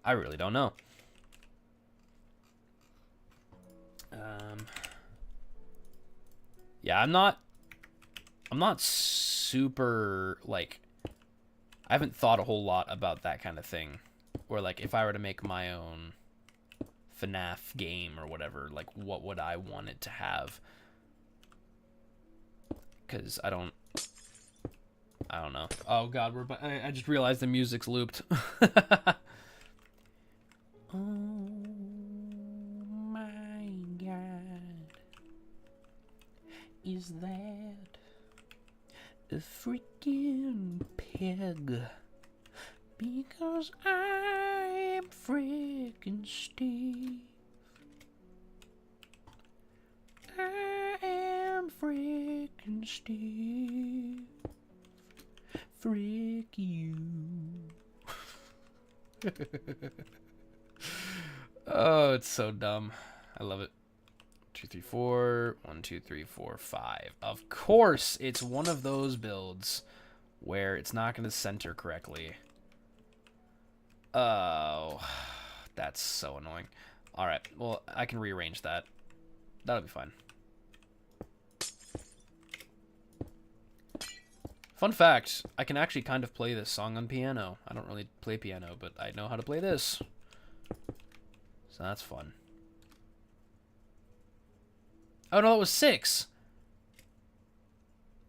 I really don't know. Yeah, I'm not super, like, I haven't thought a whole lot about that kind of thing. Or, like, if I were to make my own FNAF game or whatever, like, what would I want it to have? Because I don't know. Oh god, I just realized the music's looped. Oh my god. Is that a freaking pig? Because I'm freaking Steve. I am freaking Steve. Frick you. Oh, it's so dumb. I love it. 2, 3, 4. 1, 2, 3, 4, 5. Of course, it's one of those builds where it's not going to center correctly. Oh, that's so annoying. All right, well, I can rearrange that. That'll be fine. Fun fact, I can actually kind of play this song on piano. I don't really play piano, but I know how to play this. So that's fun. Oh no, it was 6.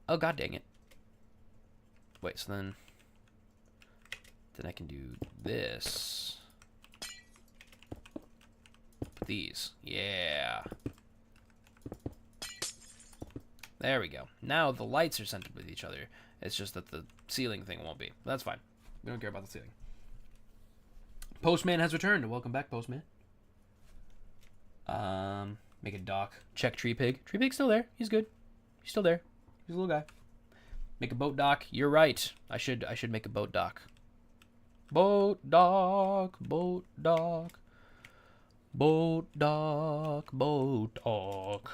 Oh god dang it. Wait, so then I can do this. Put these. Yeah. There we go. Now the lights are centered with each other. It's just that the ceiling thing won't be. That's fine. We don't care about the ceiling. Postman has returned. Welcome back, Postman. Make a dock. Check Tree Pig. Tree Pig's still there. He's good. He's still there. He's a little guy. Make a boat dock. You're right. I should make a boat dock. Boat dock. Boat dock. Boat dock. Boat dock.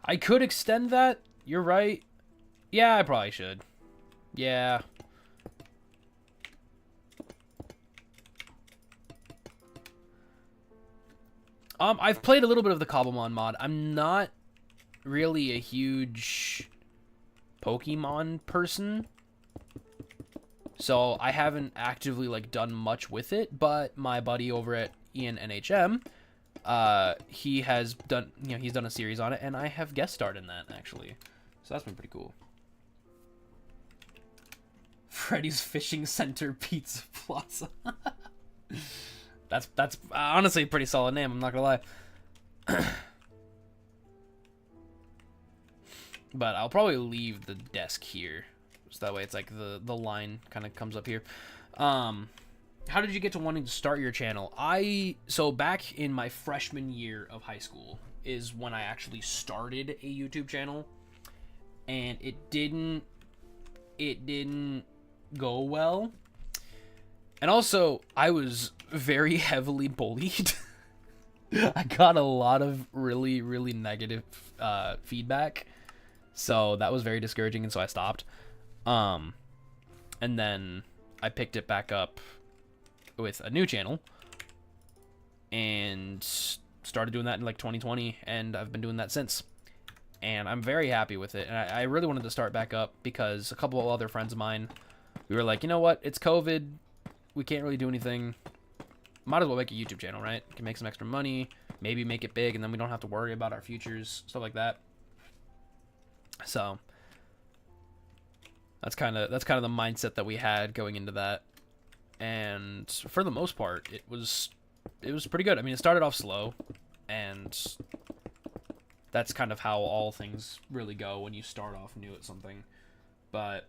I could extend that. You're right. Yeah, I probably should. Yeah. I've played a little bit of the Cobblemon mod. I'm not really a huge Pokemon person, so I haven't actively like done much with it. But my buddy over at Ian NHM, he has done, he's done a series on it, and I have guest starred in that actually, so that's been pretty cool. Freddy's Fishing Center Pizza Plaza. That's honestly a pretty solid name, I'm not gonna lie. But I'll probably leave the desk here, so that way it's like the line kind of comes up here. How did you get to wanting to start your channel? So back in my freshman year of high school is when I actually started a YouTube channel, and it didn't go well. And also, I was very heavily bullied. I got a lot of really, really negative feedback. So that was very discouraging, and so I stopped. And then I picked it back up with a new channel and started doing that in like 2020, and I've been doing that since. And I'm very happy with it. And I really wanted to start back up because a couple of other friends of mine, we were like, you know what? It's COVID. We can't really do anything. Might as well make a YouTube channel, right? Can make some extra money, maybe make it big, and then we don't have to worry about our futures, stuff like that. So that's kind of the mindset that we had going into that. And for the most part, it was pretty good. I mean, it started off slow, and that's kind of how all things really go when you start off new at something. But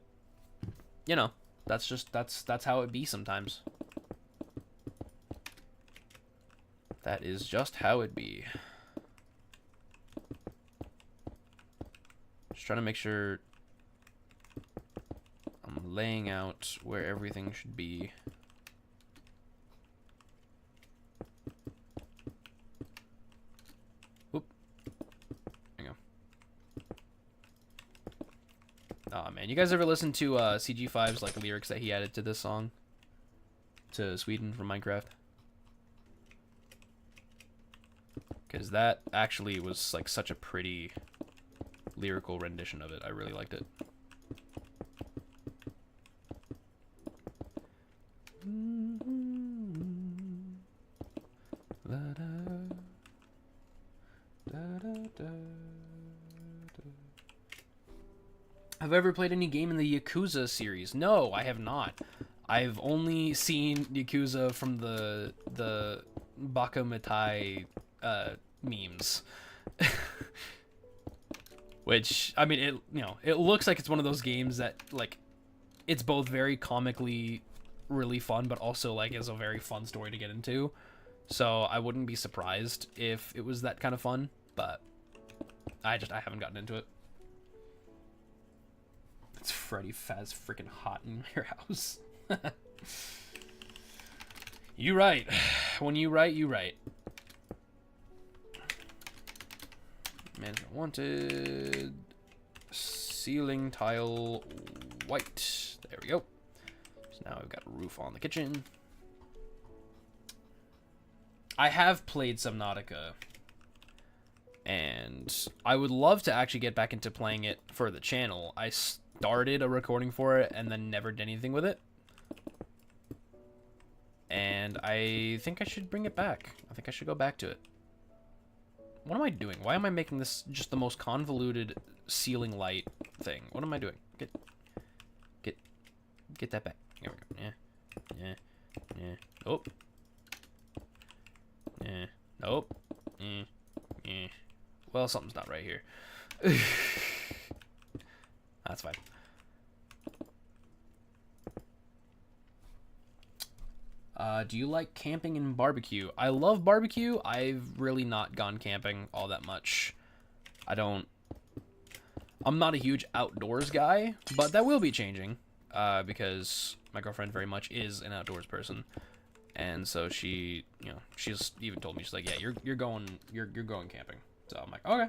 that's how it be sometimes. That is just how it be. Just trying to make sure I'm laying out where everything should be. Whoop. There you go. Oh man, you guys ever listen to CG5's like lyrics that he added to this song? To Sweden from Minecraft? Because that actually was like such a pretty lyrical rendition of it. I really liked it. Have I ever played any game in the Yakuza series? No, I have not. I've only seen Yakuza from the Bakamitai memes. Which, I mean, it looks like it's one of those games that, like, it's both very comically really fun, but also, like, is a very fun story to get into. So I wouldn't be surprised if it was that kind of fun, but I haven't gotten into it. It's Freddy Faz freaking hot in your house. You right. When you write, you write. Management wanted. Ceiling tile white. There we go. So now we've got a roof on the kitchen. I have played Subnautica, and I would love to actually get back into playing it for the channel. I started a recording for it and then never did anything with it. And I think I should bring it back. I think I should go back to it. What am I doing? Why am I making this just the most convoluted ceiling light thing? What am I doing? Get that back. There we go. Yeah. Nope. Yeah. Nope. Yeah. Well, something's not right here. That's fine. Do you like camping and barbecue? I love barbecue. I've really not gone camping all that much. I'm not a huge outdoors guy, but that will be changing, because my girlfriend very much is an outdoors person. And so she, she's even told me, she's like, yeah, you're going camping. So I'm like, okay.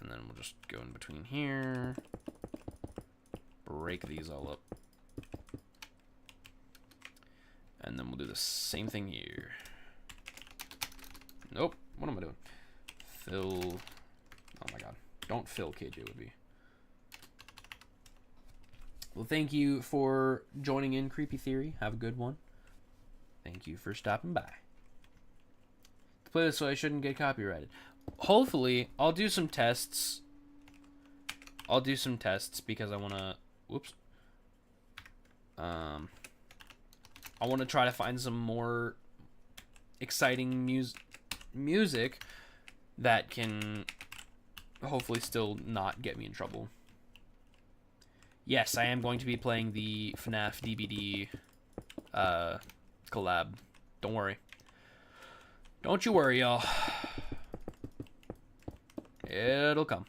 And then we'll just go in between here. Break these all up. And then we'll do the same thing here. Nope. What am I doing? Fill. Oh my god. Don't fill, KJ would be. Well, thank you for joining in, Creepy Theory. Have a good one. Thank you for stopping by. Play this so I shouldn't get copyrighted. Hopefully, I'll do some tests. I'll do some tests because I want to... Whoops. I want to try to find some more exciting music that can hopefully still not get me in trouble. Yes, I am going to be playing the FNAF DVD collab. Don't worry. Don't you worry, y'all. It'll come.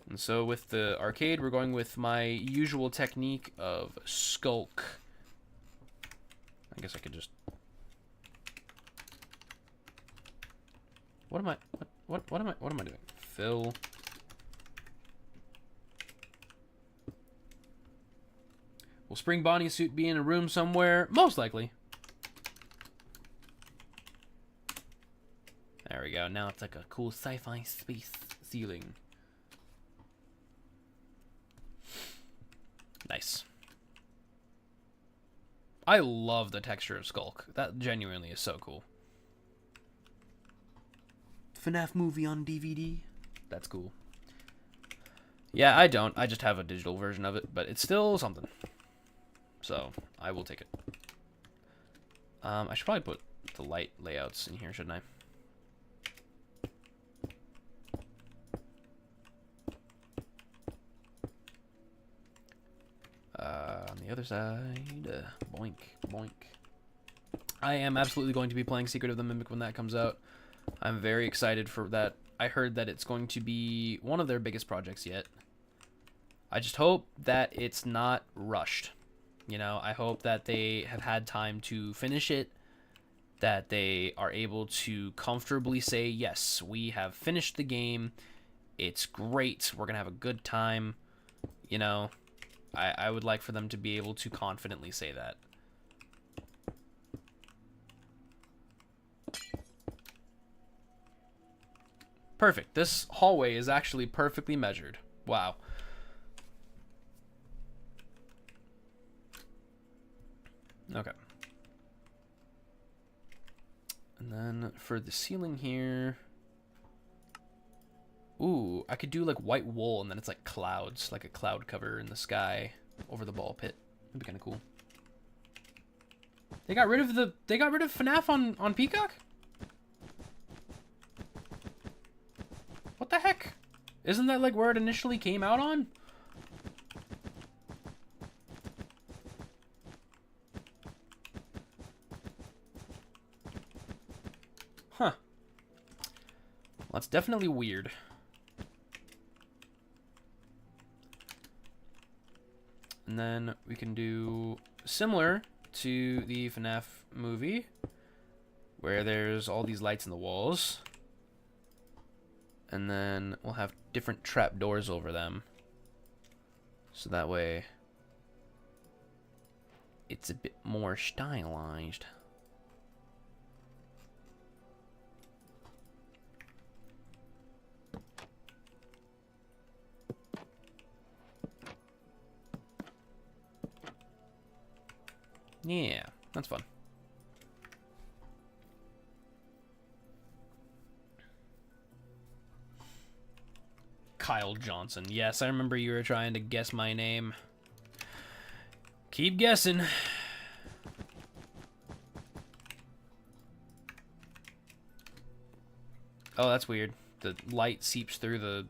And so with the arcade, we're going with my usual technique of skulk. I guess I could just... What am I doing? Fill. Will Spring Bonnie suit be in a room somewhere? Most likely. There we go. Now it's like a cool sci-fi space ceiling. Nice. I love the texture of Skulk. That genuinely is so cool. FNAF movie on DVD. That's cool. Yeah, I don't. I just have a digital version of it, but it's still something. So, I will take it. I should probably put the light layouts in here, shouldn't I? On the other side, boink, boink. I am absolutely going to be playing Secret of the Mimic when that comes out. I'm very excited for that. I heard that it's going to be one of their biggest projects yet. I just hope that it's not rushed. You know, I hope that they have had time to finish it, that they are able to comfortably say, yes, we have finished the game. It's great. We're going to have a good time. You know, I would like for them to be able to confidently say that. Perfect. This hallway is actually perfectly measured. Wow. Okay. And then for the ceiling here... Ooh, I could do like white wool and then it's like clouds, like a cloud cover in the sky over the ball pit. That'd be kind of cool. They got rid of FNAF on Peacock? What the heck? Isn't that like where it initially came out on? Huh. Well, that's definitely weird. And then we can do similar to the FNAF movie, where there's all these lights in the walls. And then we'll have different trapdoors over them. So that way it's a bit more stylized. Yeah, that's fun. Kyle Johnson. Yes, I remember you were trying to guess my name. Keep guessing. Oh, that's weird. The light seeps through the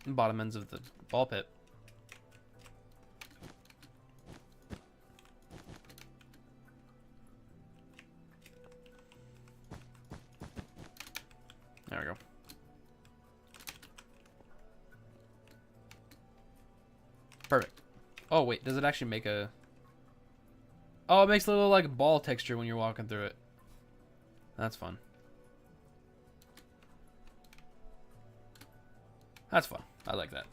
bottom ends of the ball pit. There we go. Perfect. Oh, wait. Does it actually make a... Oh, it makes a little, like, ball texture when you're walking through it. That's fun. That's fun. I like that.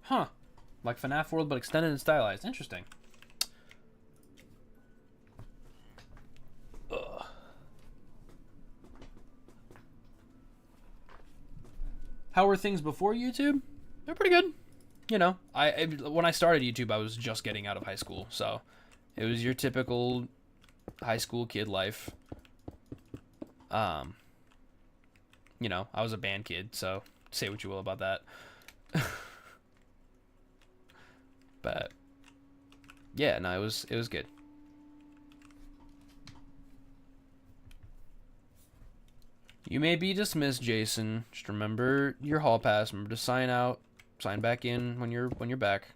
Huh. Like FNAF World, but extended and stylized. Interesting. Ugh. How were things before YouTube? They're pretty good. You know, when I started YouTube, I was just getting out of high school, so it was your typical high school kid life. You know, I was a band kid, so say what you will about that. But yeah, no, it was good. You may be dismissed, Jason. Just remember your hall pass. Remember to sign out, sign back in when you're back.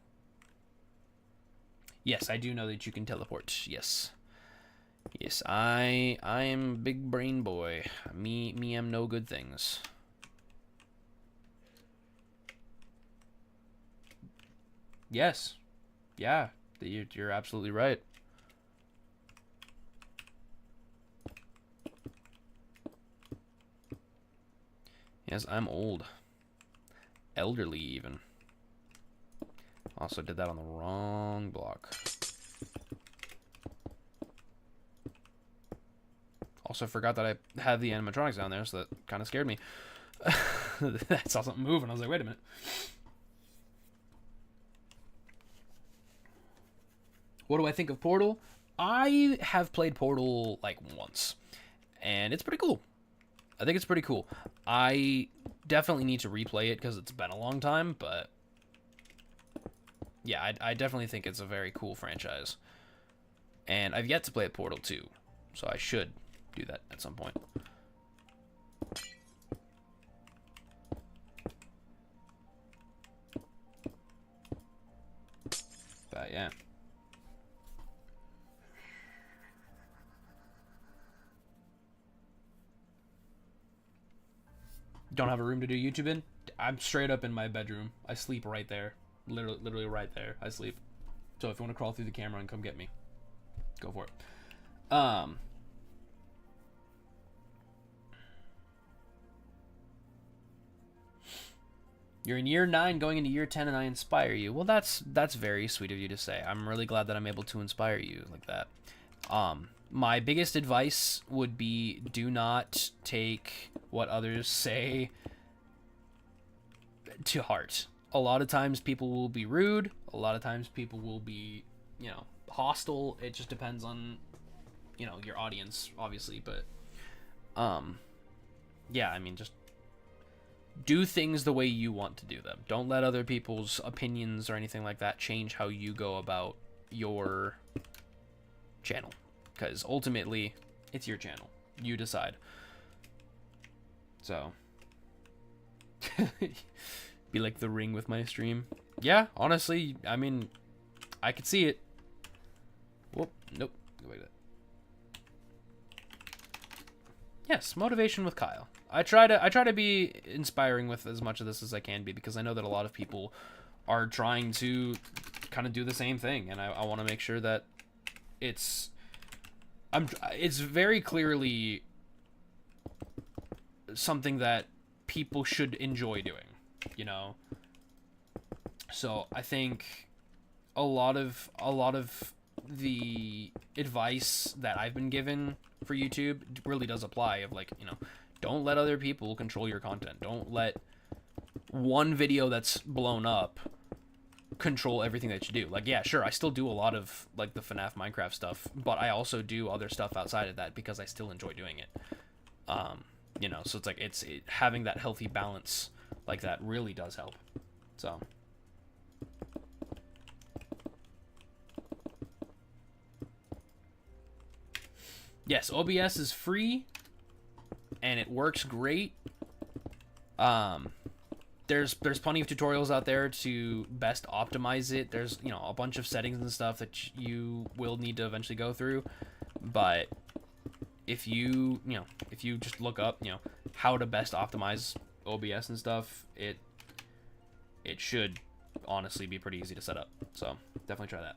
Yes, I do know that you can teleport. Yes. Yes, I am big brain boy. Me am no good things. Yes. Yeah, you're absolutely right. Yes, I'm old. Elderly, even. Also did that on the wrong block. Also forgot that I had the animatronics down there, so that kind of scared me. I saw something move, and I was like, wait a minute. What do I think of Portal? I have played Portal, like, once. And it's pretty cool. I think it's pretty cool. I definitely need to replay it because it's been a long time, but yeah, I definitely think it's a very cool franchise. And I've yet to play Portal 2, so I should do that at some point. But yeah. Don't have a room to do YouTube in? I'm straight up in my bedroom. I sleep right there. Literally right there. I sleep. So if you want to crawl through the camera and come get me, go for it. You're in year 9 going into year 10 and I inspire you. Well, that's very sweet of you to say. I'm really glad that I'm able to inspire you like that. My biggest advice would be do not take what others say to heart. A lot of times people will be rude. A lot of times people will be, you know, hostile. It just depends on, you know, your audience, obviously. But, yeah, I mean, just do things the way you want to do them. Don't let other people's opinions or anything like that change how you go about your channel. Because ultimately, it's your channel. You decide. So, be like the Ring with my stream. Yeah, honestly, I mean, I could see it. Whoop, nope. Go back to that. Yes, motivation with Kyle. I try to be inspiring with as much of this as I can be, because I know that a lot of people are trying to kind of do the same thing, and I want to make sure that it's very clearly something that people should enjoy doing, you know. So I think a lot of the advice that I've been given for YouTube really does apply, of like, you know, don't let other people control your content. Don't let one video that's blown up control everything that you do. Like, yeah, sure, I still do a lot of like the FNAF Minecraft stuff, but I also do other stuff outside of that because I still enjoy doing it. You know, so it's like having that healthy balance like that really does help. So yes, OBS is free and it works great. There's plenty of tutorials out there to best optimize it. There's, you know, a bunch of settings and stuff that you will need to eventually go through. But if you just look up, you know, how to best optimize OBS and stuff, it should honestly be pretty easy to set up. So definitely try that.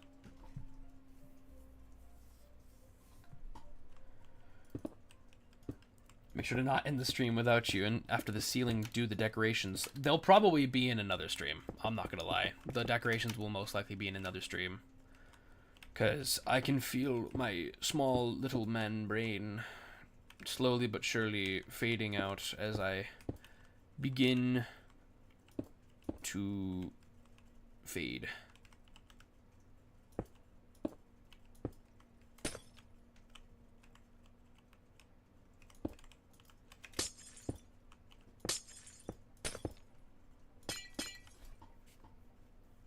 Make sure to not end the stream without you, and after the ceiling, do the decorations. They'll probably be in another stream. I'm not gonna lie. The decorations will most likely be in another stream. Because I can feel my small little man brain slowly but surely fading out as I begin to fade.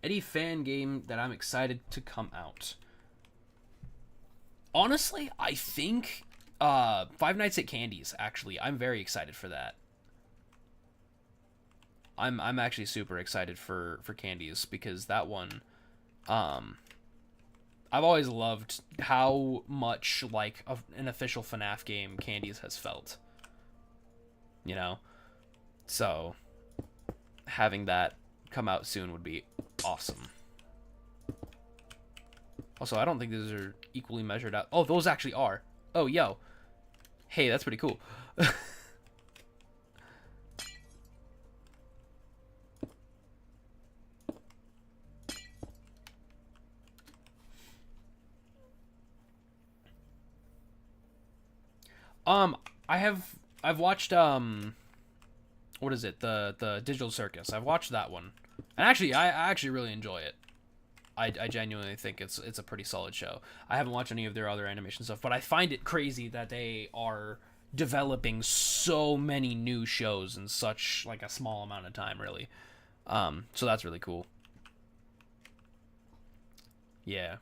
Any fan game that I'm excited to come out? Honestly, I think Five Nights at Candy's, actually. I'm very excited for that. I'm actually super excited for Candy's, because that one, I've always loved how much like an official FNAF game Candy's has felt. You know? So having that come out soon would be awesome. Also, I don't think those are equally measured out. Oh, those actually are. Oh, yo. Hey, that's pretty cool. I've watched what is it? The Digital Circus. I've watched that one. And actually I actually really enjoy it. I genuinely think it's a pretty solid show. I haven't watched any of their other animation stuff, but I find it crazy that they are developing so many new shows in such like a small amount of time, really. So that's really cool. Yeah.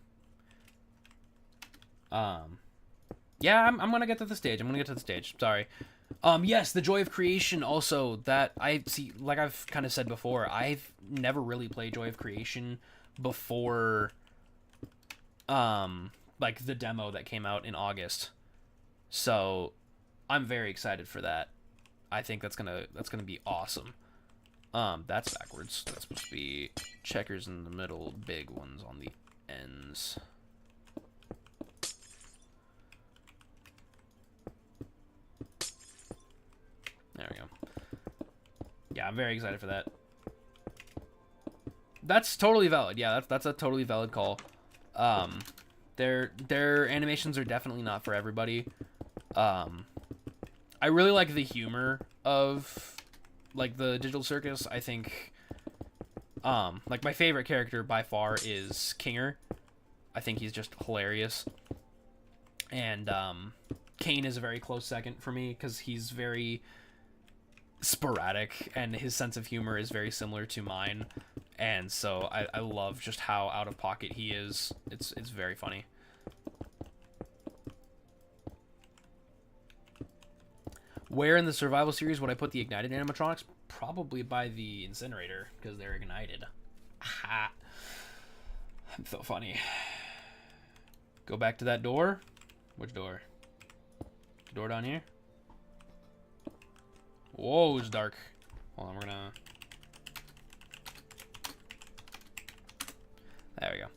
Yeah, I'm gonna get to the stage. Sorry. Yes, the Joy of Creation also, that I see, like I've kind of said before, I've never really played Joy of Creation before, like the demo that came out in August. So I'm very excited for that. I think that's gonna be awesome. That's backwards. That's supposed to be checkers in the middle, big ones on the ends. There we go. Yeah, I'm very excited for that. That's totally valid. Yeah, that's a totally valid call. Their animations are definitely not for everybody. I really like the humor of like the Digital Circus. I think like my favorite character by far is Kinger. I think he's just hilarious. And Kane is a very close second for me because he's very sporadic and his sense of humor is very similar to mine, and so I love just how out of pocket he is. It's very funny. Where in the survival series would I put the ignited animatronics? Probably by the incinerator, because they're ignited. Ha! I'm so funny. Go back to that door. Which door? The door down here? Whoa, it's dark. Hold on, we're gonna... There we go.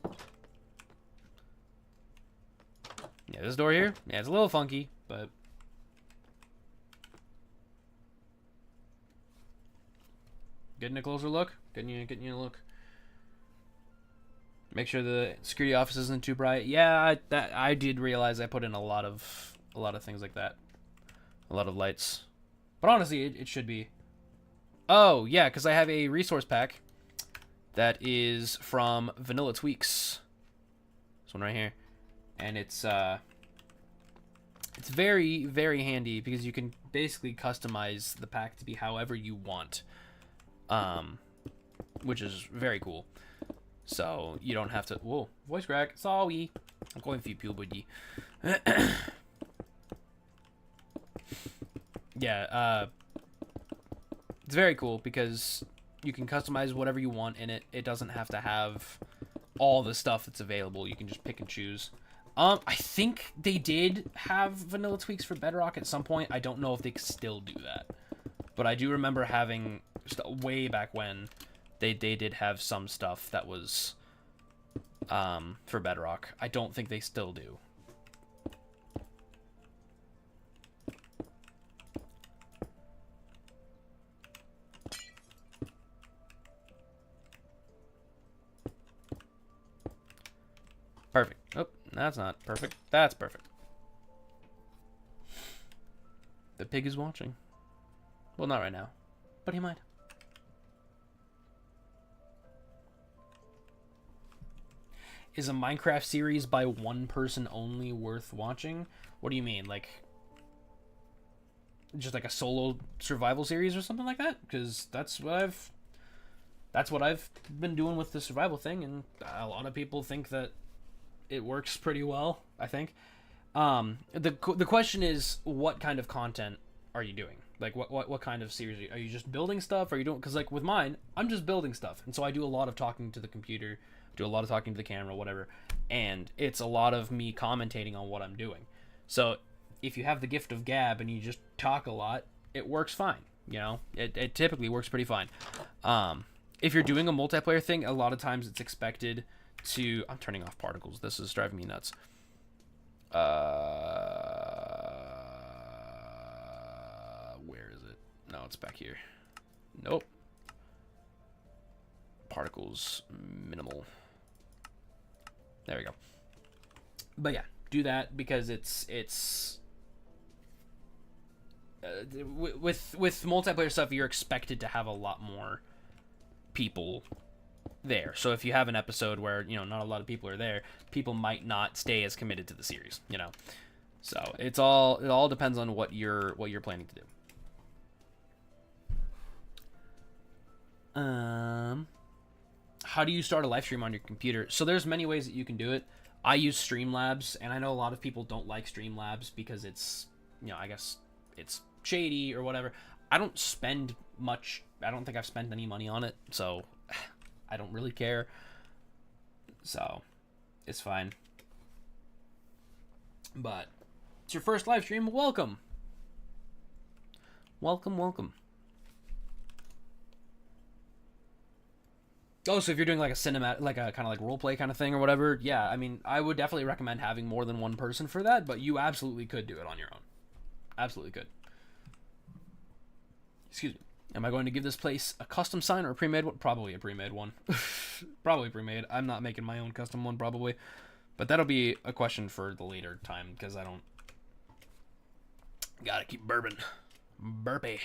Yeah, this door here? Yeah, it's a little funky, but... Getting a closer look? Getting you a look? Make sure the security office isn't too bright. Yeah, I did realize I put in a lot of things like that. A lot of lights. But honestly, it should be. Oh, yeah, because I have a resource pack that is from Vanilla Tweaks. This one right here. And it's very, very handy because you can basically customize the pack to be however you want. Which is very cool. So you don't have to... Whoa, voice crack. Sorry. I'm going for you, puberty. Yeah, it's very cool because you can customize whatever you want in it. It doesn't have to have all the stuff that's available. You can just pick and choose. I think they did have vanilla tweaks for Bedrock at some point. I don't know if they still do that. But I do remember having, just way back when, They did have some stuff that was for Bedrock. I don't think they still do. Perfect. Oh, that's not perfect. That's perfect. The pig is watching. Well, not right now, but he might. Is a Minecraft series by one person only worth watching? What do you mean? Like, just like a solo survival series or something like that? Because that's what I've been doing with the survival thing, and a lot of people think that it works pretty well, I think. The question is, what kind of content are you doing? Like, what kind of series are you just building stuff? Are you doing? Because like with mine, I'm just building stuff, and so I do a lot of talking to the computer, do a lot of talking to the camera, whatever, and it's a lot of me commentating on what I'm doing. So if you have the gift of gab and you just talk a lot, it works fine. You know, it typically works pretty fine. If you're doing a multiplayer thing, a lot of times it's expected to... I'm turning off particles. This is driving me nuts. Where is it? No, it's back here. Nope. Particles minimal. There we go. But yeah, do that because it's with multiplayer stuff, you're expected to have a lot more people there. So if you have an episode where, you know, not a lot of people are there, people might not stay as committed to the series, you know. So it all depends on what you're planning to do. How do you start a live stream on your computer? So there's many ways that you can do it. I use Streamlabs, and I know a lot of people don't like Streamlabs because it's, you know, I guess it's shady or whatever. I don't spend much. I don't think I've spent any money on it, so I don't really care. So it's fine. But it's your first live stream. Welcome. Welcome, welcome. Oh, so if you're doing like a cinematic, like a kind of like roleplay kind of thing or whatever, yeah, I mean, I would definitely recommend having more than one person for that, but you absolutely could do it on your own. Absolutely could. Excuse me. Am I going to give this place a custom sign or a pre-made one? Probably a pre-made one. Probably pre-made. I'm not making my own custom one, probably. But that'll be a question for the later time, because I don't... Gotta keep bourbon. Burpee.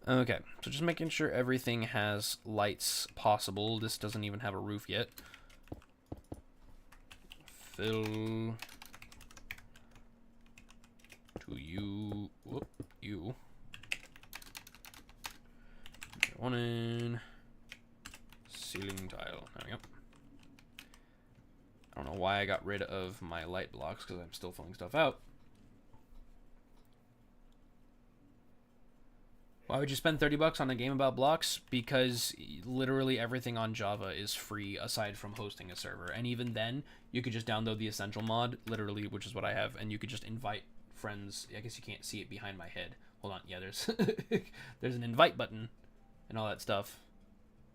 Okay, so just making sure everything has lights possible. This doesn't even have a roof yet. Fill to you. Whoop, you. Get one in. Ceiling tile. There we go. I don't know why I got rid of my light blocks because I'm still filling stuff out. Why would you spend $30 on a game about blocks? Because literally everything on Java is free aside from hosting a server. And even then, you could just download the Essential mod, literally, which is what I have, and you could just invite friends. I guess you can't see it behind my head. Hold on. Yeah, there's there's an invite button and all that stuff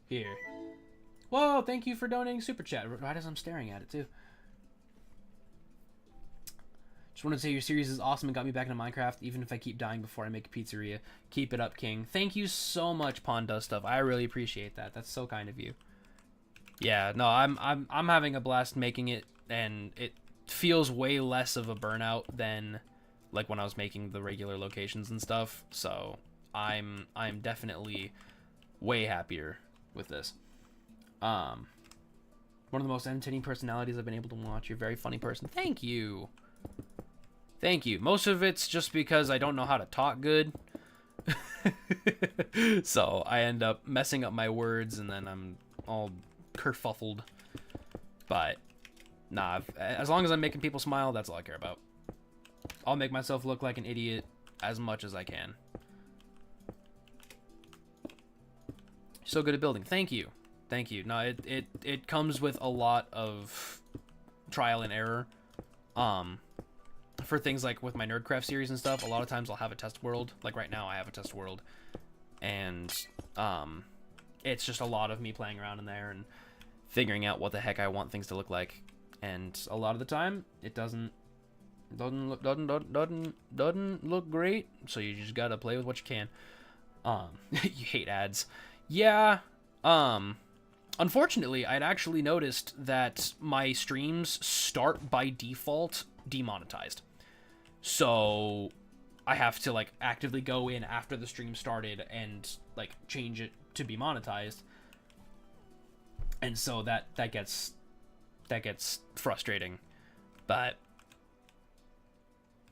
here. Whoa, thank you for donating Super Chat. Right as I'm staring at it, too. Just wanted to say your series is awesome and got me back into Minecraft, even if I keep dying before I make a pizzeria. Keep it up, King. Thank you so much, Pond Does Stuff. I really appreciate that. That's so kind of you. Yeah, no, I'm having a blast making it, and it feels way less of a burnout than like when I was making the regular locations and stuff. So I'm definitely way happier with this. One of the most entertaining personalities I've been able to watch. You're a very funny person. Thank you. Thank you. Most of it's just because I don't know how to talk good. So I end up messing up my words and then I'm all kerfuffled. But nah, as long as I'm making people smile, that's all I care about. I'll make myself look like an idiot as much as I can. So good at building. Thank you. Thank you. No, it comes with a lot of trial and error. For things like with my Nerdcraft series and stuff, a lot of times I'll have a test world. Like right now I have a test world. And it's just a lot of me playing around in there and figuring out what the heck I want things to look like. And a lot of the time, it doesn't look great. So you just gotta play with what you can. You hate ads. Yeah. Unfortunately, I'd actually noticed that my streams start by default demonetized. So I have to like actively go in after the stream started and like change it to be monetized. And so that gets frustrating. But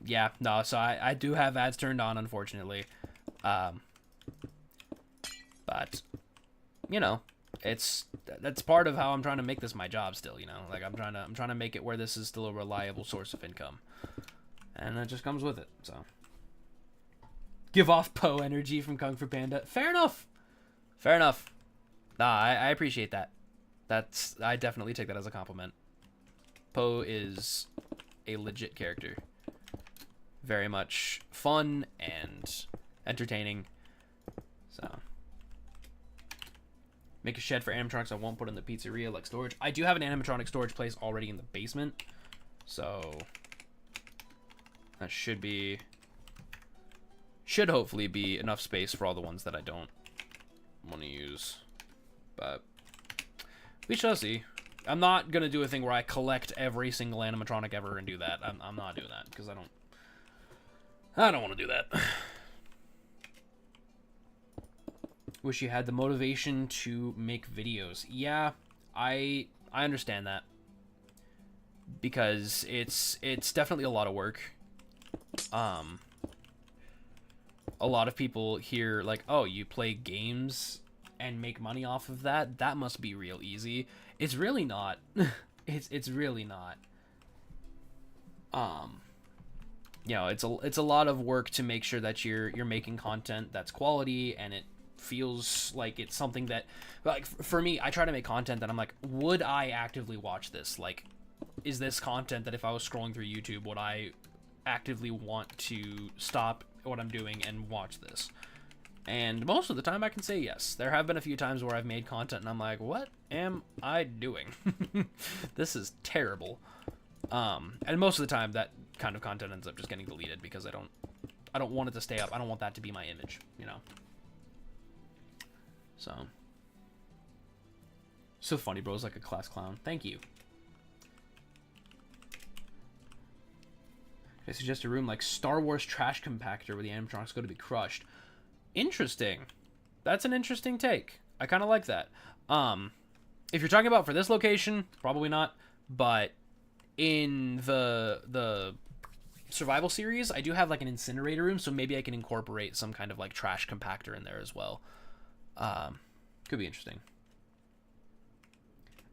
yeah, no, so I do have ads turned on, unfortunately. But you know, that's part of how I'm trying to make this my job still, you know? Like I'm trying to make it where this is still a reliable source of income. And that just comes with it. So give off Poe energy from Kung Fu Panda. Fair enough. Fair enough. Nah, I appreciate that. I definitely take that as a compliment. Poe is a legit character. Very much fun and entertaining. So make a shed for animatronics I won't put in the pizzeria like storage. I do have an animatronic storage place already in the basement. So that should hopefully be enough space for all the ones that I don't want to use. But we shall see. I'm not going to do a thing where I collect every single animatronic ever and do that. I'm not doing that because I don't want to do that. Wish you had the motivation to make videos. Yeah, I understand that. Because it's definitely a lot of work. A lot of people hear like, "Oh, you play games and make money off of that? That must be real easy." It's really not. It's really not. You know, it's a lot of work to make sure that you're making content that's quality and it feels like it's something that, like, for me, I try to make content that I'm like, would I actively watch this? Like, is this content that if I was scrolling through YouTube, would I actively want to stop what I'm doing and watch this? And most of the time I can say yes. There have been a few times where I've made content and I'm like, what am I doing? This is terrible. And most of the time that kind of content ends up just getting deleted because I don't want it to stay up. I don't want that to be my image, you know? So funny, bro. It's like a class clown. Thank you. I suggest a room like Star Wars trash compactor where the animatronics go to be crushed. Interesting. That's an interesting take. I kind of like that. If you're talking about for this location, probably not. But in the survival series, I do have like an incinerator room, so maybe I can incorporate some kind of like trash compactor in there as well. Could be interesting.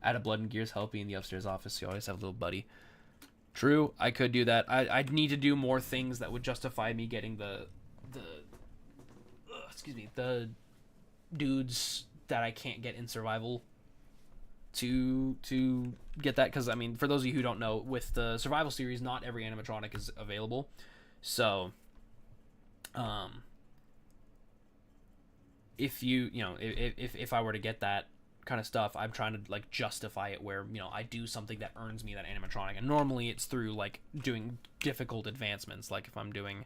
Add a Blood and Gears helping in the upstairs office, so you always have a little buddy. True, I could do that. I'd need to do more things that would justify me getting the dudes that I can't get in survival to get that, because I mean, for those of you who don't know, with the survival series, not every animatronic is available. So if I were to get that kind of stuff, I'm trying to like justify it where, you know, I do something that earns me that animatronic, and normally it's through like doing difficult advancements, like if I'm doing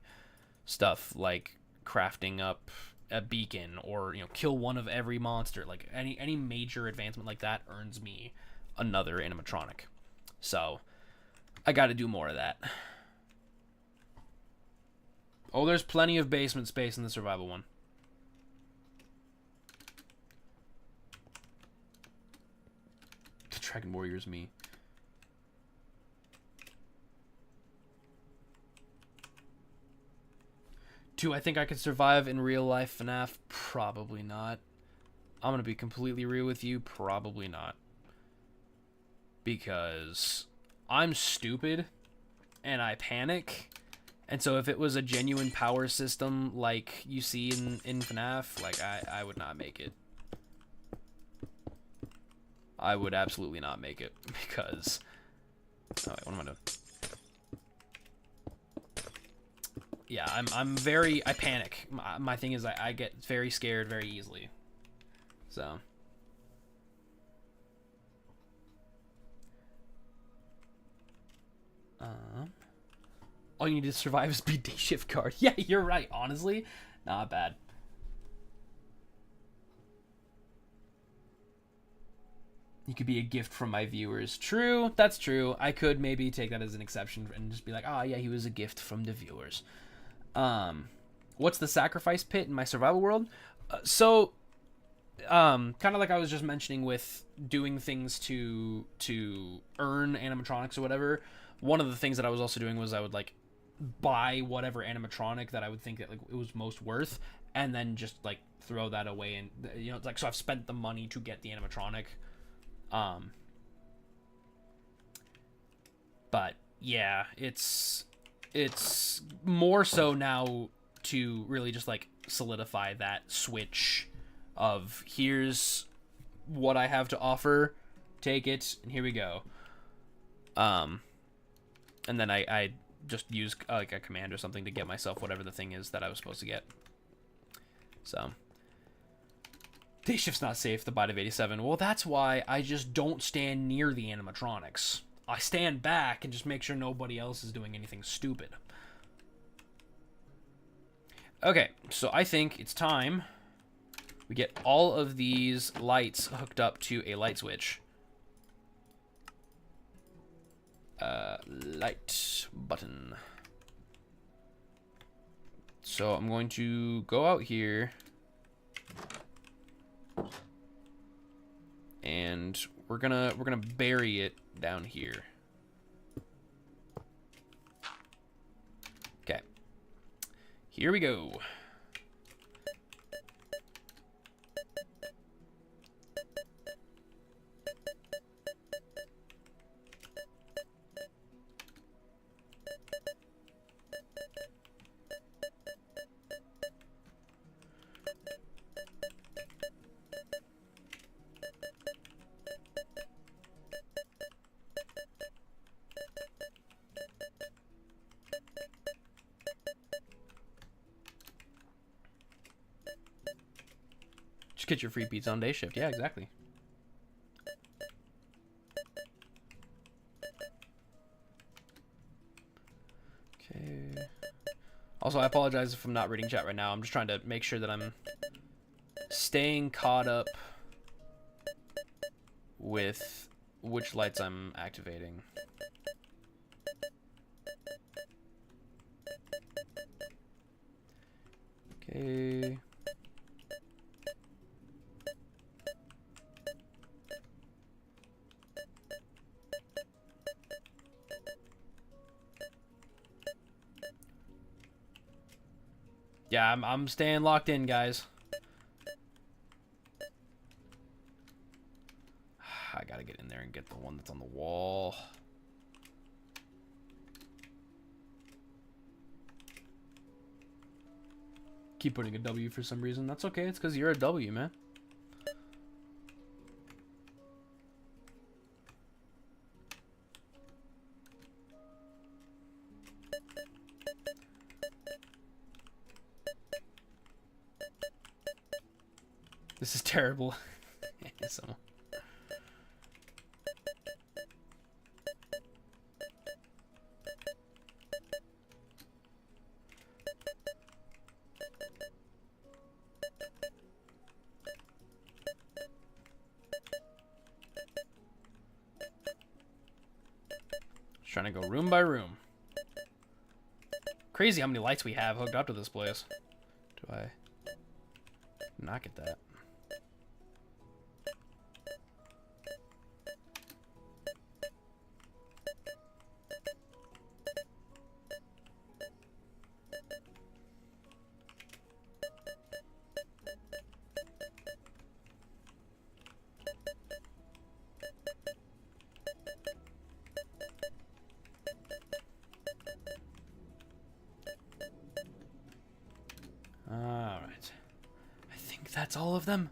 stuff like crafting up a beacon, or, you know, kill one of every monster, like any major advancement like that earns me another animatronic. So I got to do more of that. Oh, there's plenty of basement space in the survival one. The Dragon Warrior's me. Do I think I could survive in real life FNAF? Probably not. I'm gonna be completely real with you. Probably not. Because I'm stupid and I panic. And so if it was a genuine power system like you see in FNAF, like I would not make it. I would absolutely not make it, because... Oh, wait, what am I doing? Yeah, I panic. My thing is I get very scared very easily. So. All you need to survive is be day shift guard. Yeah, you're right. Honestly, not bad. You could be a gift from my viewers. True, that's true. I could maybe take that as an exception and just be like, oh yeah, he was a gift from the viewers. What's the sacrifice pit in my survival world? Kind of like I was just mentioning with doing things to earn animatronics or whatever. One of the things that I was also doing was I would like buy whatever animatronic that I would think that like it was most worth, and then just like throw that away. And you know, it's like, so I've spent the money to get the animatronic. But yeah, it's more so now to really just like solidify that switch of here's what I have to offer, take it, and here we go. And then I just use like a command or something to get myself whatever the thing is that I was supposed to get. So day shift's not safe, the bite of 87. Well, that's why I just don't stand near the animatronics. I stand back and just make sure nobody else is doing anything stupid. Okay, so I think it's time we get all of these lights hooked up to a light switch. Light button. So I'm going to go out here and we're gonna bury it down here. Okay, here we go. Just get your free pizza on day shift. Yeah, exactly. Okay. Also, I apologize if I'm not reading chat right now. I'm just trying to make sure that I'm staying caught up with which lights I'm activating. Okay. Yeah, I'm staying locked in, guys. I gotta get in there and get the one that's on the wall. Keep putting a W for some reason. That's okay. It's because you're a W, man. This is terrible. Someone. Just trying to go room by room. Crazy how many lights we have hooked up to this place. Do I not get that? Alright. I think that's all of them.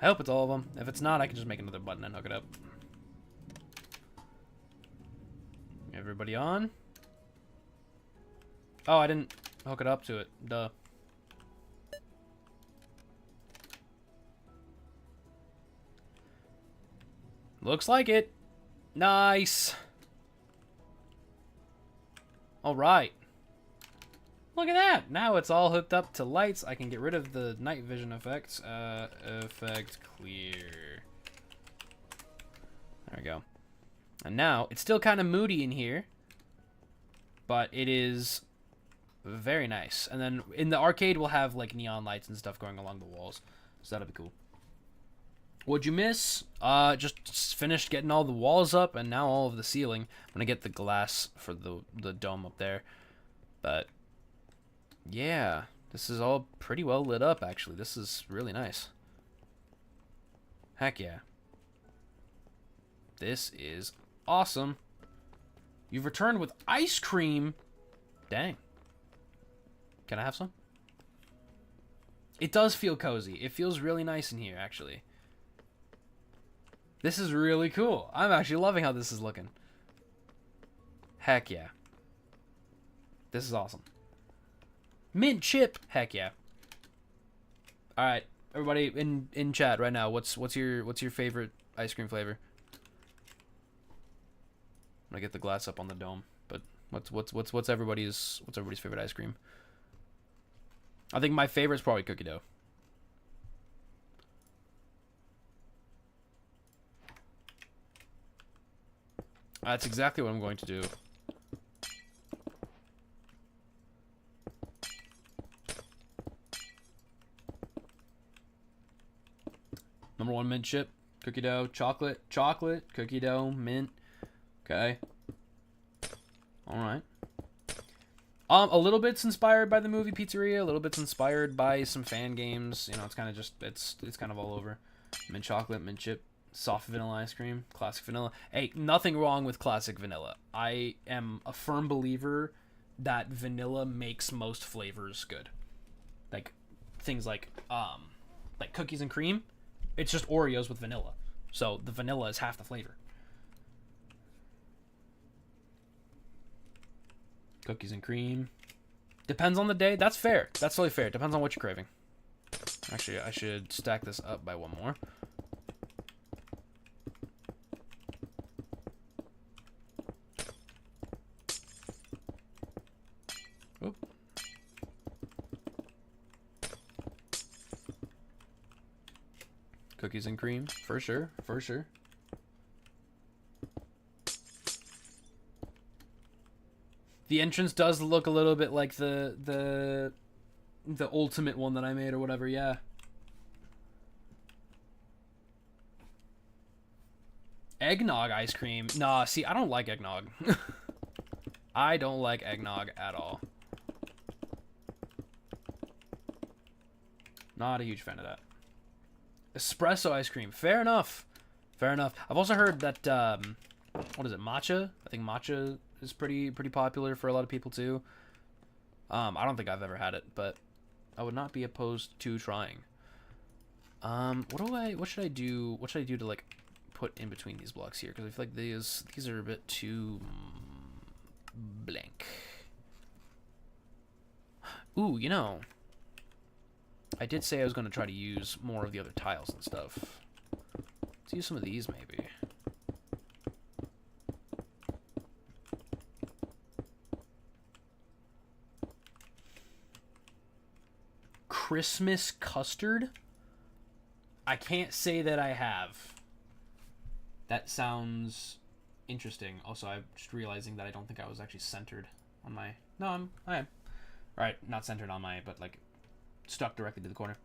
I hope it's all of them. If it's not, I can just make another button and hook it up. Everybody on? Oh, I didn't hook it up to it. Duh. Looks like it. Nice. All right. Look at that. Now it's all hooked up to lights. I can get rid of the night vision effects. Effect clear. There we go. And now it's still kind of moody in here, but it is very nice. And then in the arcade, we'll have like neon lights and stuff going along the walls. So that'll be cool. What'd you miss? Just finished getting all the walls up and now all of the ceiling. I'm gonna get the glass for the dome up there. But yeah, this is all pretty well lit up actually. This is really nice. Heck yeah. This is awesome. You've returned with ice cream. Dang. Can I have some? It does feel cozy. It feels really nice in here actually. This is really cool. I'm actually loving how this is looking. Heck yeah. This is awesome. Mint chip. Heck yeah. All right, everybody in chat right now. What's your favorite ice cream flavor? I'm gonna get the glass up on the dome. But what's everybody's favorite ice cream? I think my favorite is probably cookie dough. That's exactly what I'm going to do. Number one, mint chip, cookie dough, chocolate, cookie dough, mint. Okay. All right. A little bit's inspired by the movie Pizzeria. A little bit's inspired by some fan games. You know, it's kind of just it's kind of all over. Mint chocolate, mint chip. Soft vanilla ice cream, classic vanilla. Hey, nothing wrong with classic vanilla. I am a firm believer that vanilla makes most flavors good. Like things like cookies and cream, it's just Oreos with vanilla. So the vanilla is half the flavor. Cookies and cream. Depends on the day. That's fair. That's totally fair. Depends on what you're craving. Actually, I should stack this up by one more. Cookies and cream, for sure, for sure. The entrance does look a little bit like the ultimate one that I made or whatever, yeah. Eggnog ice cream. Nah, see, I don't like eggnog. I don't like eggnog at all. Not a huge fan of that. Espresso ice cream. Fair enough. Fair enough. I've also heard that, what is it, matcha? I think matcha is pretty popular for a lot of people too. I don't think I've ever had it, but I would not be opposed to trying. What should I do? What should I do to like put in between these blocks here? Because I feel like these are a bit too blank. Ooh, you know, I did say I was going to try to use more of the other tiles and stuff. Let's use some of these, maybe. Christmas custard? I can't say that I have. That sounds interesting. Also, I'm just realizing that I don't think I was actually centered on my... No, I am. Alright, not centered on my, but like stuck directly to the corner.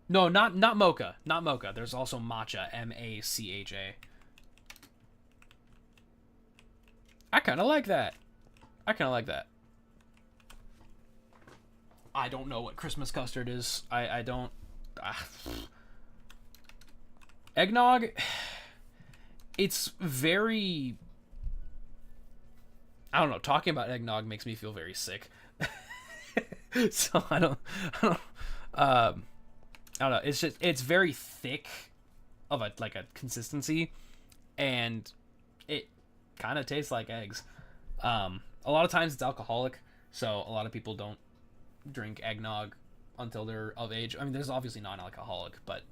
No, not mocha. Not mocha. There's also matcha. M-A-C-H-A. I kind of like that. I kind of like that. I don't know what Christmas custard is. I don't... Eggnog... It's very... I don't know. Talking about eggnog makes me feel very sick. So I don't know. It's very thick of a consistency, and it kind of tastes like eggs. A lot of times it's alcoholic, so a lot of people don't drink eggnog until they're of age. I mean, there's obviously non-alcoholic, but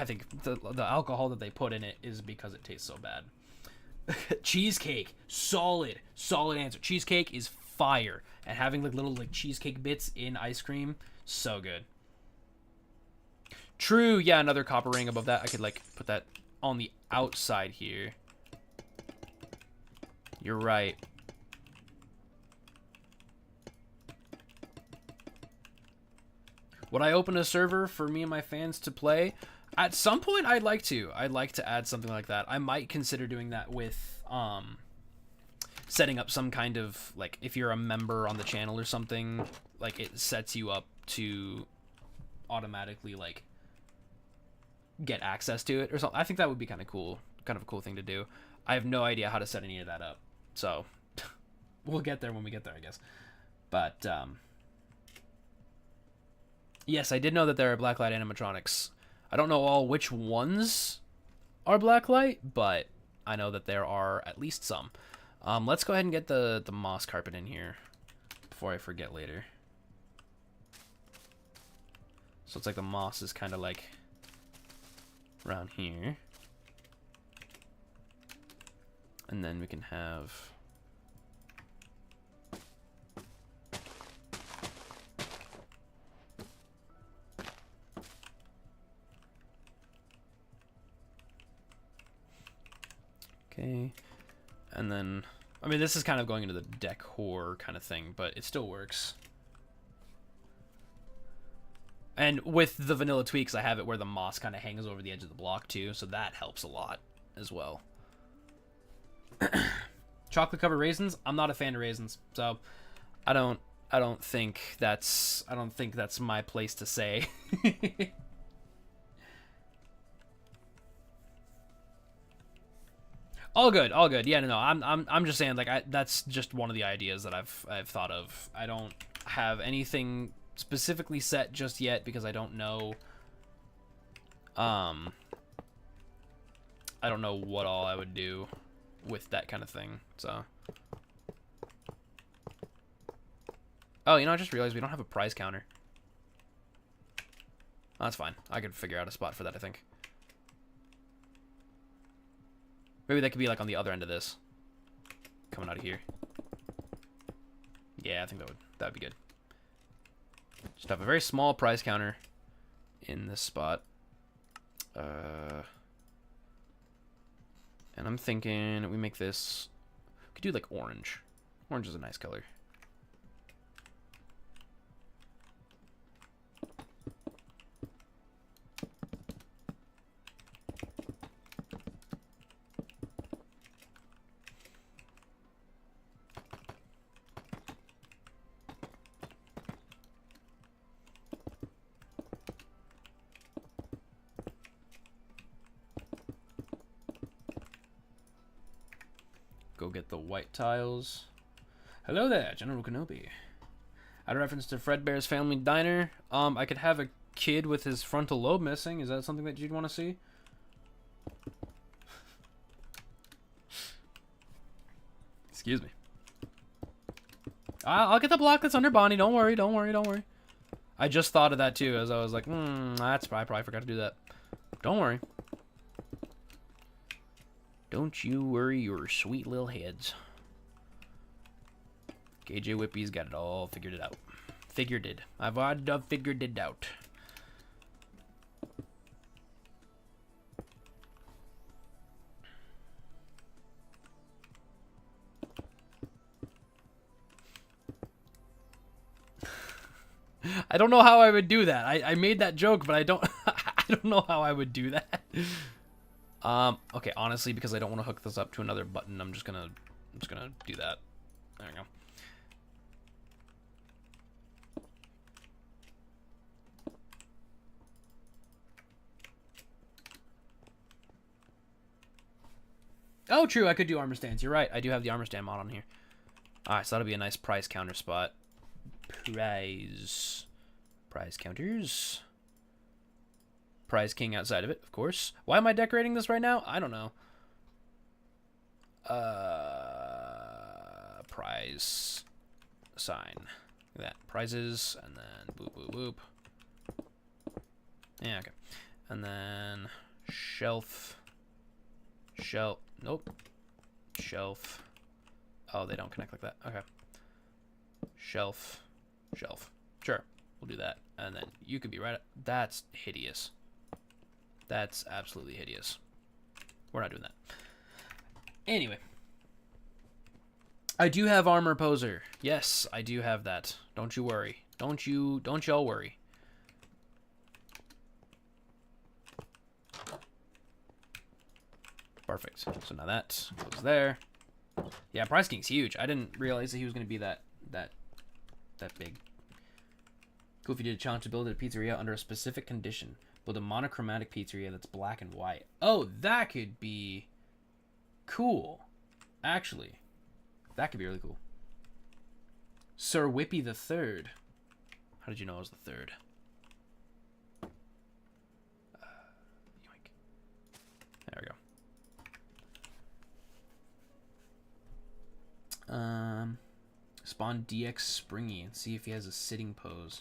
I think the alcohol that they put in it is because it tastes so bad. Cheesecake, solid answer. Cheesecake is fire, and having like little like cheesecake bits in ice cream, so good. True, yeah, another copper ring above that. I could like put that on the outside here. You're right. Would I open a server for me and my fans to play? At some point, I'd like to. I'd like to add something like that. I might consider doing that with setting up some kind of, like, if you're a member on the channel or something, like, it sets you up to automatically, like, get access to it or something. I think that would be kind of cool. Kind of a cool thing to do. I have no idea how to set any of that up. So, we'll get there when we get there, I guess. But, yes, I did know that there are blacklight animatronics. I don't know all which ones are blacklight, but I know that there are at least some. Let's go ahead and get the moss carpet in here before I forget later. So it's like the moss is kind of like around here. And then we can have... Okay, and then, I mean, this is kind of going into the decor kind of thing, but it still works. And with the vanilla tweaks, I have it where the moss kind of hangs over the edge of the block too, so that helps a lot as well. Chocolate covered raisins, I'm not a fan of raisins, so I don't think that's my place to say. All good, all good. Yeah, no, I'm just saying, like, that's just one of the ideas that I've thought of. I don't have anything specifically set just yet because I don't know. I don't know what all I would do with that kind of thing. So. Oh, you know, I just realized we don't have a prize counter. Oh, that's fine. I could figure out a spot for that, I think. Maybe that could be like on the other end of this. Coming out of here. Yeah, I think that'd be good. Just have a very small prize counter in this spot. And I'm thinking we make this... We could do like orange. Orange is a nice color. Go get the white tiles. Hello there, General Kenobi. Out of reference to Fredbear's Family Diner, I could have a kid with his frontal lobe missing. Is that something that you'd want to see? Excuse me. I'll get the block that's under Bonnie. Don't worry, don't worry, don't worry. I just thought of that too, as I was like, I probably forgot to do that. Don't worry. Don't you worry your sweet little heads. KJ Whippy's got it all figured it out. Figured it. I've figured it out. I don't know how I would do that. I made that joke, but I don't I don't know how I would do that. Okay, honestly, because I don't want to hook this up to another button, I'm just gonna do that. There we go. Oh, true, I could do armor stands. You're right, I do have the armor stand mod on here. Alright, so that'll be a nice prize counter spot. Prize counters. Prize king outside of it, of course. Why am I decorating this right now? I don't know. Prize sign. Look at that. Prizes, and then boop, boop, boop. Yeah, okay. And then shelf. Shelf. Nope. Shelf. Oh, they don't connect like that. Okay. Shelf. Shelf. Sure. We'll do that. And then you could be right. That's hideous. That's absolutely hideous. We're not doing that. Anyway. I do have armor poser. Yes, I do have that. Don't you worry. Don't y'all worry. Perfect. So now that goes there. Yeah, Price King's huge. I didn't realize that he was going to be that big. Cool if you did a challenge to build a pizzeria under a specific condition. Build a monochromatic pizzeria that's black and white. Oh, that could be cool. Actually, that could be really cool. Sir Whippy the Third. How did you know I was the third? Yoink. There we go. Spawn DX Springy and see if he has a sitting pose.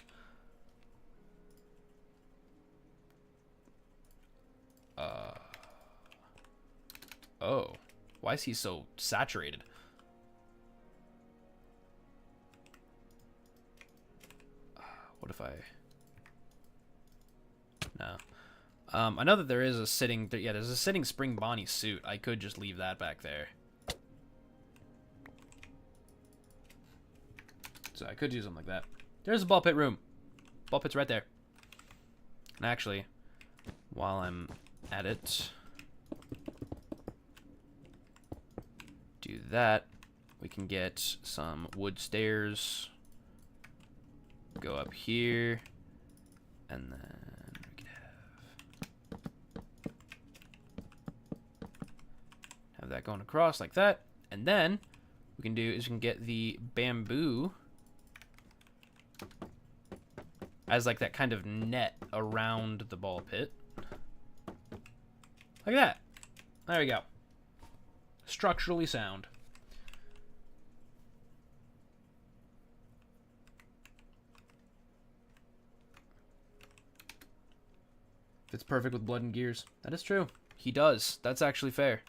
Oh. Why is he so saturated? What if I... No. I know that there is a sitting... Yeah, there's a sitting Spring Bonnie suit. I could just leave that back there. So I could do something like that. There's a ball pit room. Ball pit's right there. And actually, while I'm at it... do that. We can get some wood stairs. Go up here. And then we can have that going across like that. And then what we can do is we can get the bamboo as like that kind of net around the ball pit. Like that. There we go. Structurally sound. Fits perfect with blood and gears. That is true. He does. That's actually fair.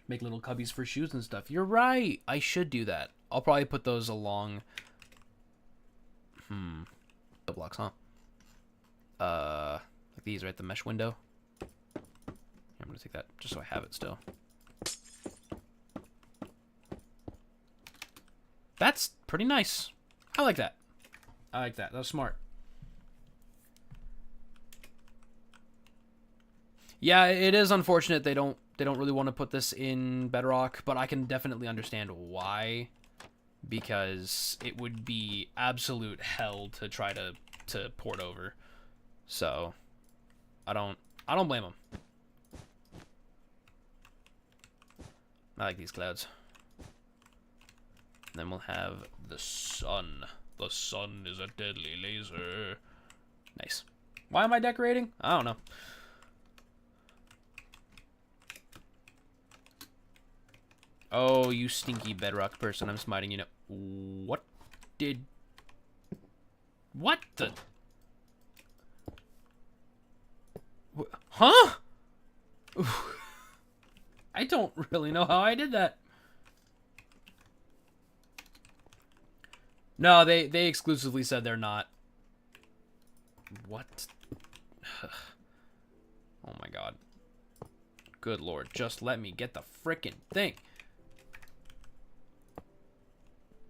Make little cubbies for shoes and stuff. You're right. I should do that. I'll probably put those along... The blocks, huh? Like these, right? The mesh window. I'm gonna take that just so I have it still. That's pretty nice. I like that. I like that. That was smart. Yeah, it is unfortunate they don't really want to put this in Bedrock, but I can definitely understand why. Because it would be absolute hell to try to port over. So I don't blame them. I like these clouds. And then we'll have the sun. The sun is a deadly laser. Nice. Why am I decorating? I don't know. Oh, you stinky bedrock person. I'm smiting you now. What did... What the... Huh? I don't really know how I did that. No, they exclusively said they're not. What? Oh my god. Good lord, just let me get the frickin' thing.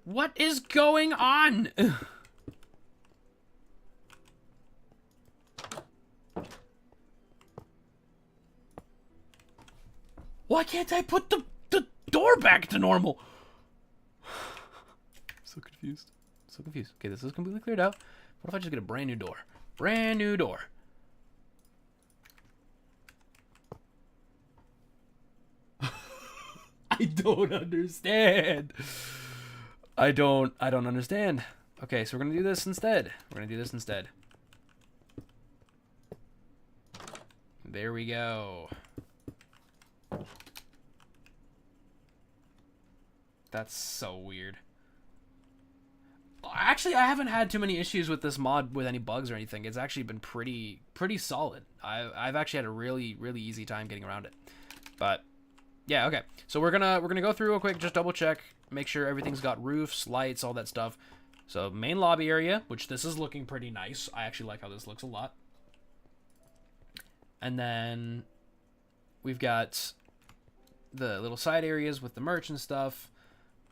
What is going on? Why can't I put the door back to normal? So confused. So confused. Okay, this is completely cleared out. What if I just get a brand new door? Brand new door. I don't understand. I don't understand. Okay, so we're gonna do this instead. There we go. That's so weird. Actually, I haven't had too many issues with this mod with any bugs or anything. It's actually been pretty solid. I've actually had a really easy time getting around it. But yeah, okay. So we're gonna go through real quick, just double check, make sure everything's got roofs, lights, all that stuff. So main lobby area, which this is looking pretty nice. I actually like how this looks a lot. And then we've got the little side areas with the merch and stuff.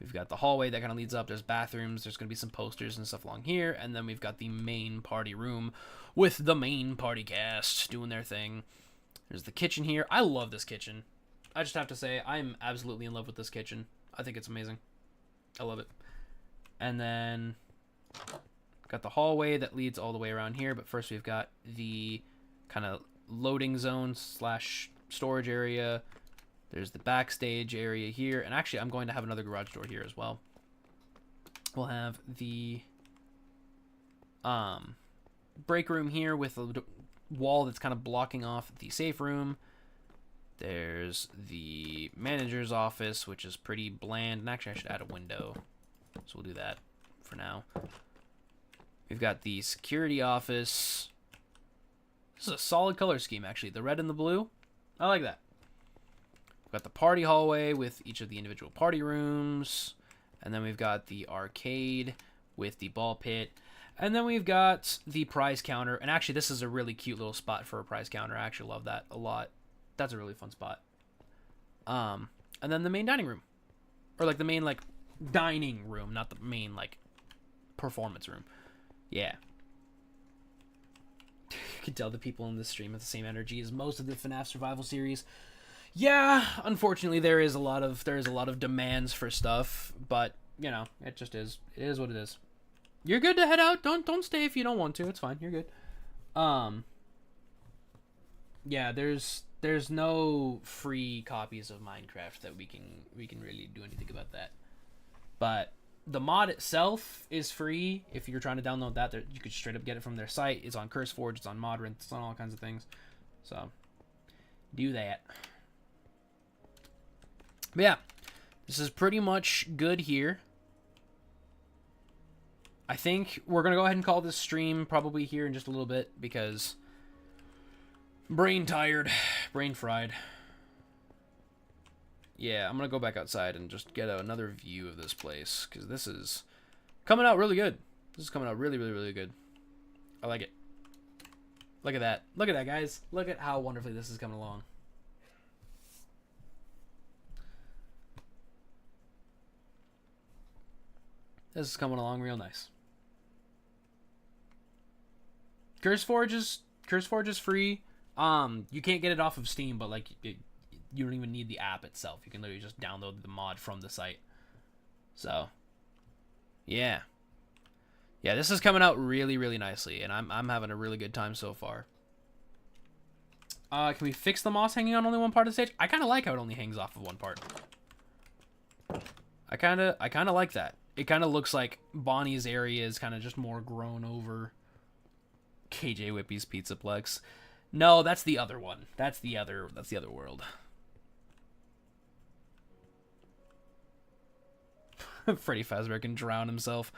We've got the hallway that kind of leads up. There's bathrooms. There's going to be some posters and stuff along here. And then we've got the main party room with the main party cast doing their thing. There's the kitchen here. I love this kitchen. I just have to say, I'm absolutely in love with this kitchen. I think it's amazing. I love it. And then got the hallway that leads all the way around here. But first we've got the kind of loading zone slash storage area. There's the backstage area here. And actually, I'm going to have another garage door here as well. We'll have the break room here with a wall that's kind of blocking off the safe room. There's the manager's office, which is pretty bland. And actually, I should add a window. So we'll do that for now. We've got the security office. This is a solid color scheme, actually. The red and the blue. I like that. We've got the party hallway with each of the individual party rooms. And then we've got the arcade with the ball pit. And then we've got the prize counter. And actually, this is a really cute little spot for a prize counter. I actually love that a lot. That's a really fun spot. And then the main dining room. Or like the main like dining room, not the main like performance room. Yeah. You can tell the people in this stream have the same energy as most of the FNAF survival series. Yeah, unfortunately there is a lot of demands for stuff, but you know, it just is. It is what it is. You're good to head out. Don't stay if you don't want to. It's fine. You're good. Yeah, there's no free copies of Minecraft that we can really do anything about that. But the mod itself is free. If you're trying to download that, you could straight up get it from their site. It's on CurseForge, it's on Modrent, it's on all kinds of things. So, do that. But yeah, this is pretty much good here. I think we're going to go ahead and call this stream probably here in just a little bit because brain tired, brain fried. Yeah, I'm going to go back outside and just get another view of this place because this is coming out really good. This is coming out really good. I like it. Look at that. Look at that, guys. Look at how wonderfully this is coming along. This is coming along real nice. CurseForge is free. You can't get it off of Steam, but like you don't even need the app itself. You can literally just download the mod from the site. So, yeah. Yeah, this is coming out really nicely, and I'm having a really good time so far. Can we fix the moss hanging on only one part of the stage? I kind of like how it only hangs off of one part. I kind of like that. It kind of looks like Bonnie's area is kind of just more grown over. KJ Whippy's Pizzaplex. No, that's the other one. That's the other world. Freddy Fazbear can drown himself.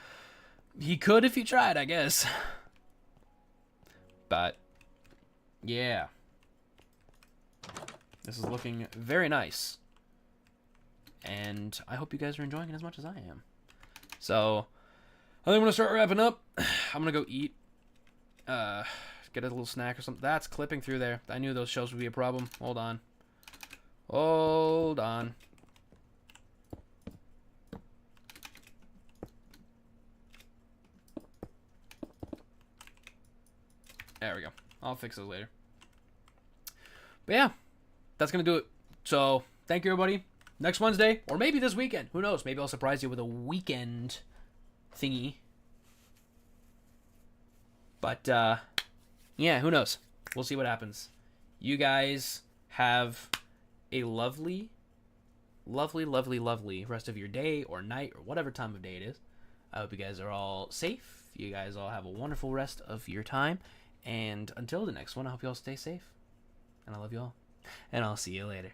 He could if he tried, I guess. But yeah. This is looking very nice. And I hope you guys are enjoying it as much as I am. So, I think I'm going to start wrapping up. I'm going to go eat. Get a little snack or something. That's clipping through there. I knew those shelves would be a problem. Hold on. Hold on. There we go. I'll fix those later. But yeah, that's going to do it. So, thank you, everybody. Next Wednesday, or maybe this weekend. Who knows? Maybe I'll surprise you with a weekend thingy. But, yeah, who knows? We'll see what happens. You guys have a lovely rest of your day or night or whatever time of day it is. I hope you guys are all safe. You guys all have a wonderful rest of your time. And until the next one, I hope you all stay safe. And I love you all. And I'll see you later.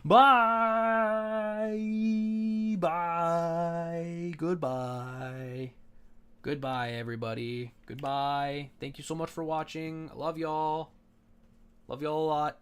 Bye. Bye. Goodbye. Goodbye, everybody. Goodbye. Thank you so much for watching. I love y'all. Love y'all a lot.